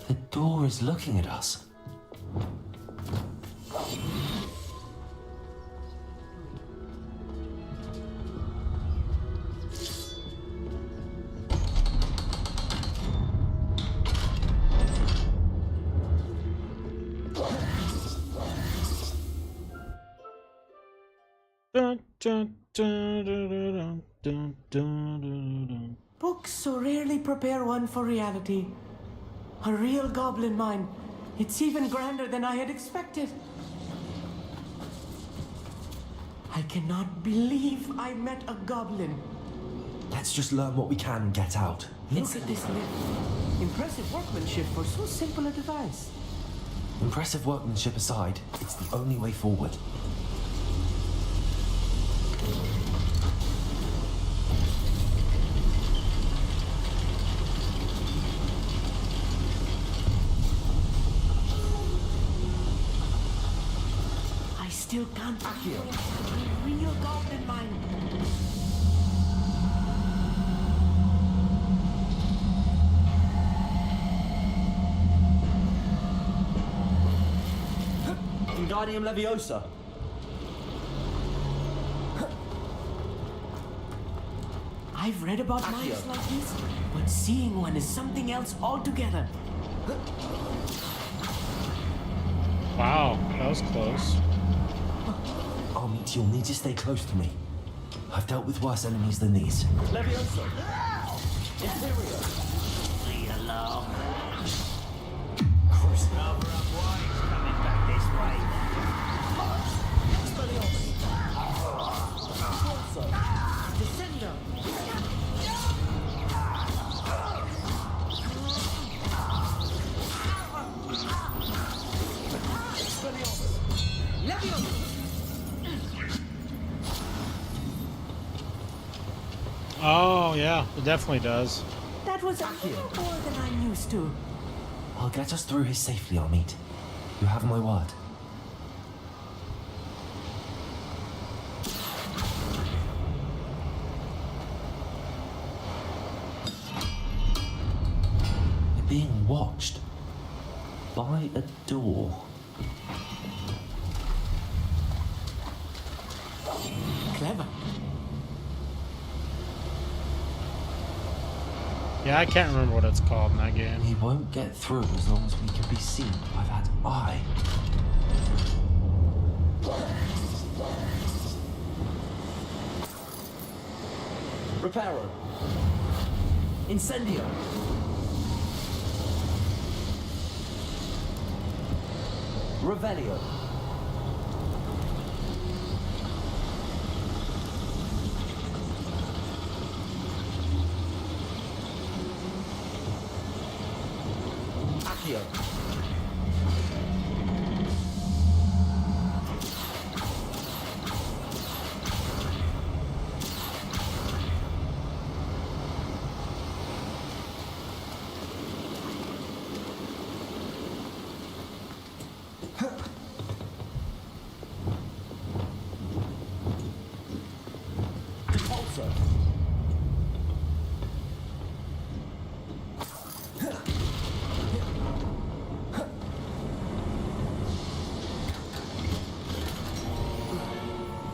The door is looking at us. Dun, dun, dun, dun, dun, dun, dun. Books so rarely prepare one for reality. A real goblin mine. It's even grander than I had expected. I cannot believe I met a goblin. Let's just learn what we can and get out. Look at this lift. Impressive workmanship for so simple a device. Impressive workmanship aside, it's the only way forward. I still can't believe a real goblin mine. Wingardium Leviosa. I've read about mines like this, but seeing one is something else altogether. Wow, that was close. Amit, you'll need to stay close to me. I've dealt with worse enemies than these. Leviosa. Interior. Leave alone. Coming back this way. Descendo. Oh, yeah, it definitely does. That was a little more than I'm used to. I'll get us through here safely, Amit. You have my word. We're being watched by a door. Clever. Yeah, I can't remember what it's called in that game. He won't get through as long as we can be seen by that eye. Reparo. Incendio. Revelio. Accio.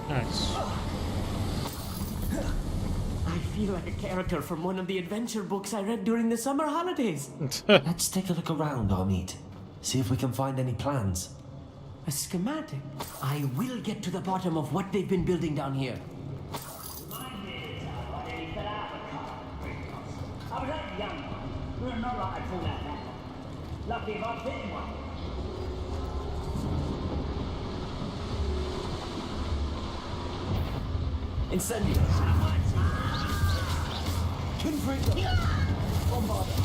Nice. I feel like a character from one of the adventure books I read during the summer holidays. Let's take a look around, Amit. See if we can find any plans. A schematic. I will get to the bottom of what they've been building down here. Incendio. Confringo. Bombarda.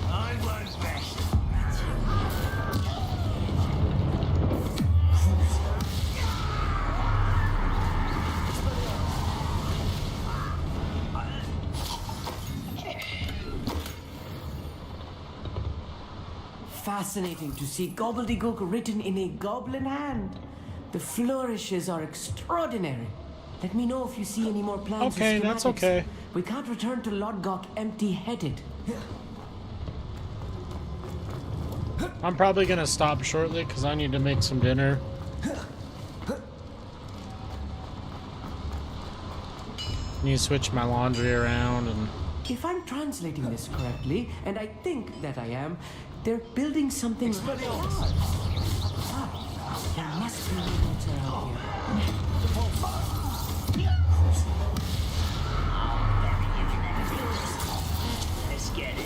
I won't rest. Fascinating to see gobbledygook written in a goblin hand. The flourishes are extraordinary. Let me know if you see any more plans. Okay, that's okay. We can't return to Lodgok empty-headed. I'm probably gonna stop shortly because I need to make some dinner. Need to switch my laundry around and... If I'm translating this correctly, and I think that I am, they're building something... There must be a water out here. Let's get it.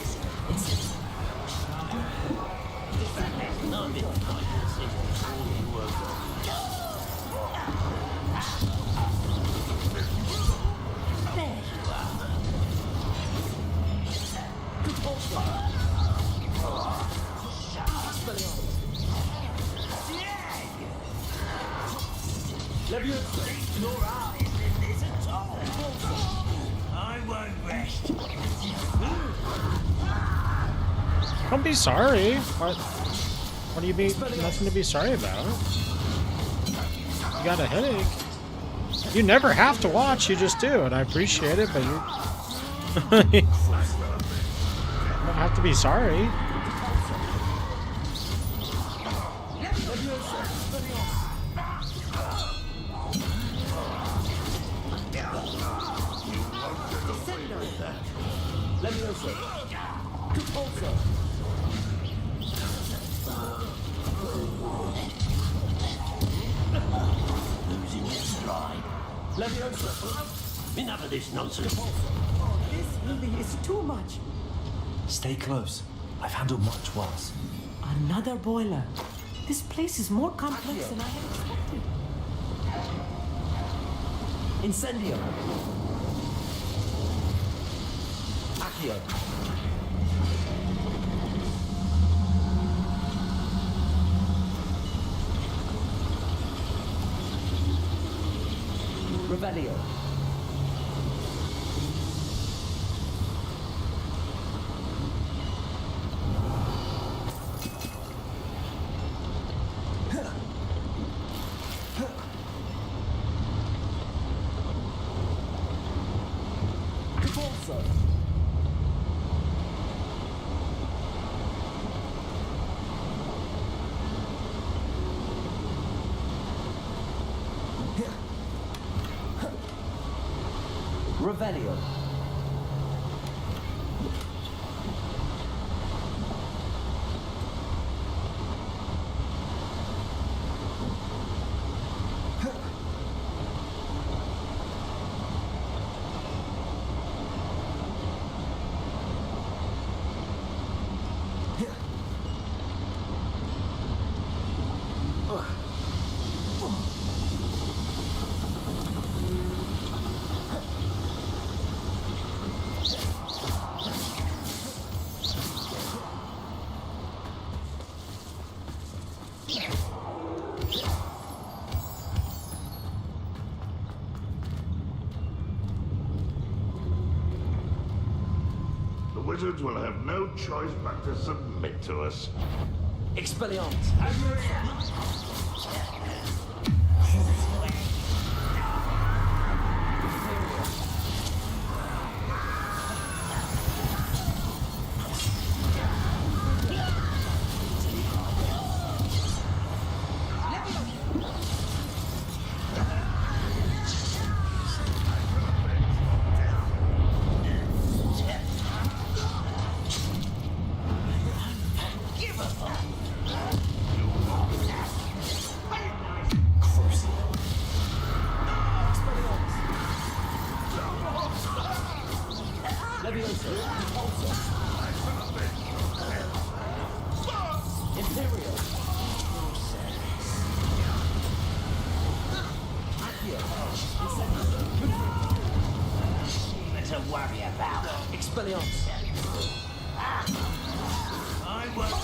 I won't rest. Don't be sorry. What do you be? Nothing to be sorry about. You got a headache. You never have to watch. You just do, and I appreciate it. But you don't have to be sorry. Losing your stride. Enough of this nonsense. This really is too much. Stay close. I've handled much worse. Another boiler. This place is more complex than I had expected. Incendio. Accio. Revelio. Revelio. wizards will have no choice but to submit to us. Expelliarmus! To worry about. Expelliarmus! I will.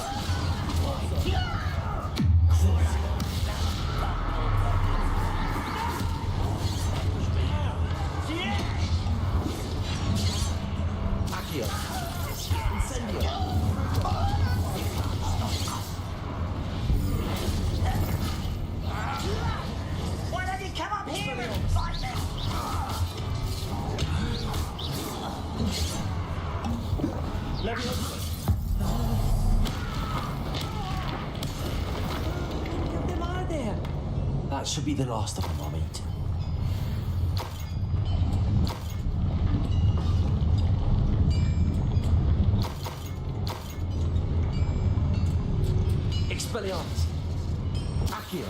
Accio! Incendio! Why don't you come up here and fight them? Them are there. That should be the last of them, I'll meet. Expelliarmus! Accio!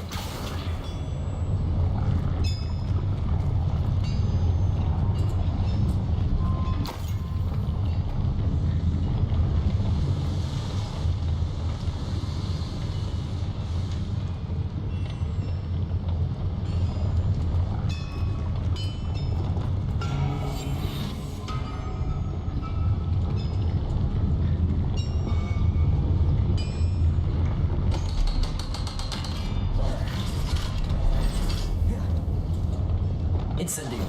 Incendio!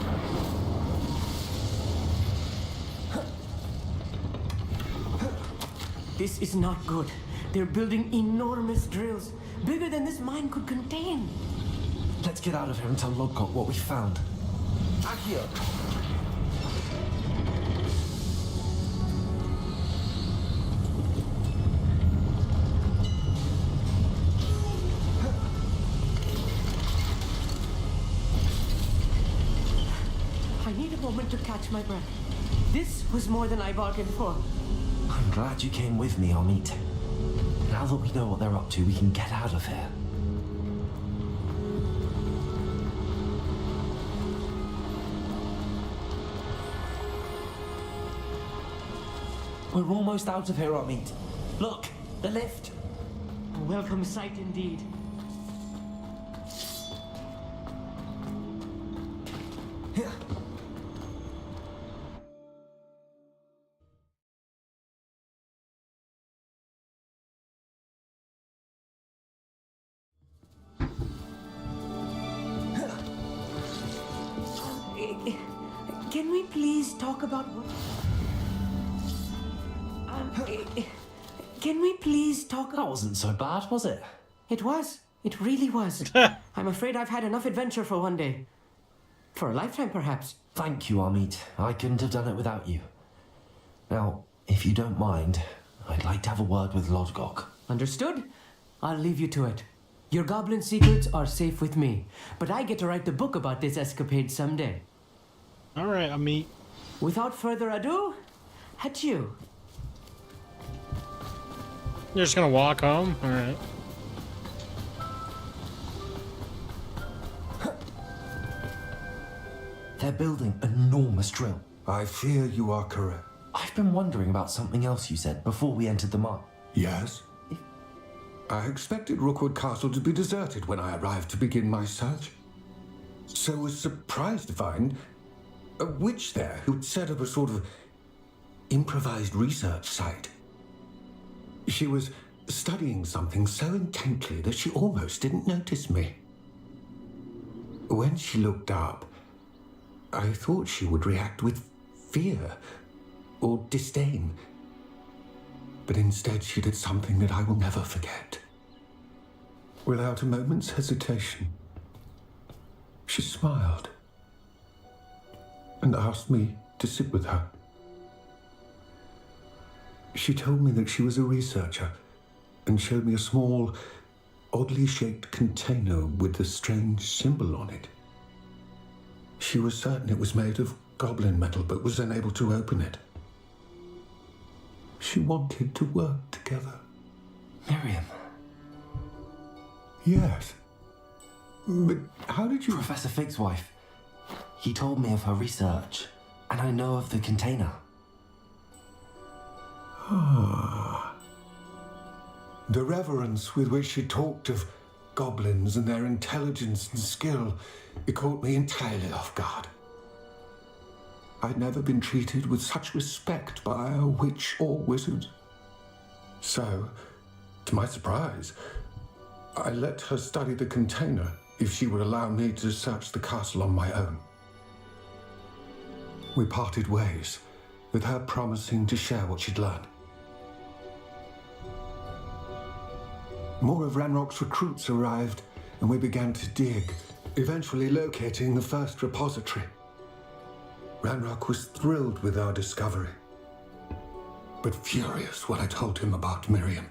This is not good. They're building enormous drills, bigger than this mine could contain. Let's get out of here and tell Lodgok what we found. Accio! I need a moment to catch my breath. This was more than I bargained for. I'm glad you came with me, Amit. Now that we know what they're up to, we can get out of here. We're almost out of here, Amit. Look, the lift. A welcome sight indeed. Can we please talk about what... Can we please talk... That wasn't so bad, was it? It was. It really was. I'm afraid I've had enough adventure for one day. For a lifetime, perhaps. Thank you, Amit. I couldn't have done it without you. Now, if you don't mind, I'd like to have a word with Lodgok. Understood? I'll leave you to it. Your goblin secrets are safe with me, but I get to write the book about this escapade someday. All right, Amit. Without further ado, adieu. You're just gonna walk home? All right. They're building an enormous drill. I fear you are correct. I've been wondering about something else you said before we entered the mine. Yes? I expected Rookwood Castle to be deserted when I arrived to begin my search. So was surprised to find a witch there who'd set up a sort of improvised research site. She was studying something so intently that she almost didn't notice me. When she looked up, I thought she would react with fear or disdain, But instead she did something that I will never forget. Without a moment's hesitation, she smiled and asked me to sit with her. She told me that she was a researcher and showed me a small, oddly shaped container with a strange symbol on it. She was certain it was made of goblin metal, but was unable to open it. She wanted to work together. Miriam. Yes. But how did you... Professor Fig's wife. He told me of her research, and I know of the container. Ah. The reverence with which she talked of goblins and their intelligence and skill, it caught me entirely off guard. I'd never been treated with such respect by a witch or wizard. So, to my surprise, I let her study the container if she would allow me to search the castle on my own. We parted ways, with her promising to share what she'd learned. More of Ranrock's recruits arrived, and we began to dig, eventually locating the first repository. Ranrock was thrilled with our discovery, but furious when I told him about Miriam.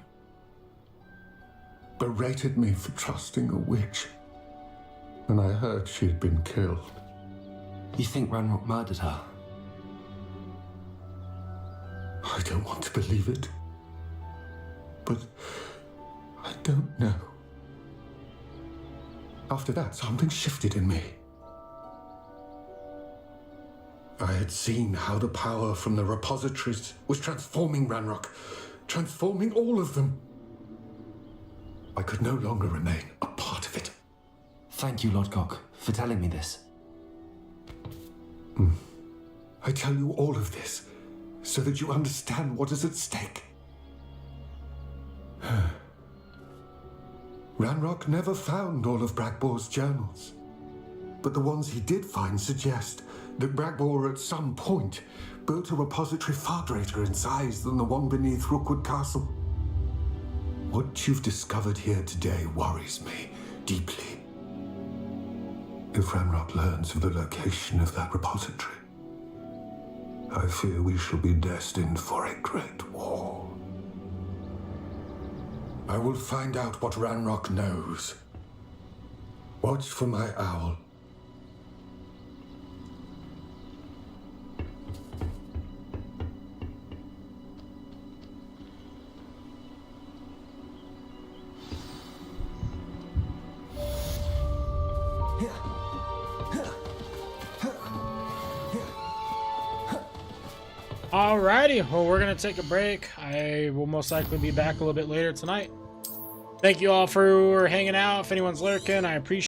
Berated me for trusting a witch, and I heard she had been killed. You think Ranrock murdered her? I don't want to believe it, but I don't know. After that, something shifted in me. I had seen how the power from the repositories was transforming Ranrock, transforming all of them. I could no longer remain a part of it. Thank you, Lodgok, for telling me this. I tell you all of this so that you understand what is at stake. Ranrock never found all of Bragbor's journals, but the ones he did find suggest that Bragbor at some point built a repository far greater in size than the one beneath Rookwood Castle. What you've discovered here today worries me deeply. If Ranrock learns of the location of that repository, I fear we shall be destined for a great war. I will find out what Ranrock knows. Watch for my owl. Alrighty, well, we're gonna take a break. I will most likely be back a little bit later tonight. Thank you all for hanging out. If anyone's lurking, I appreciate it.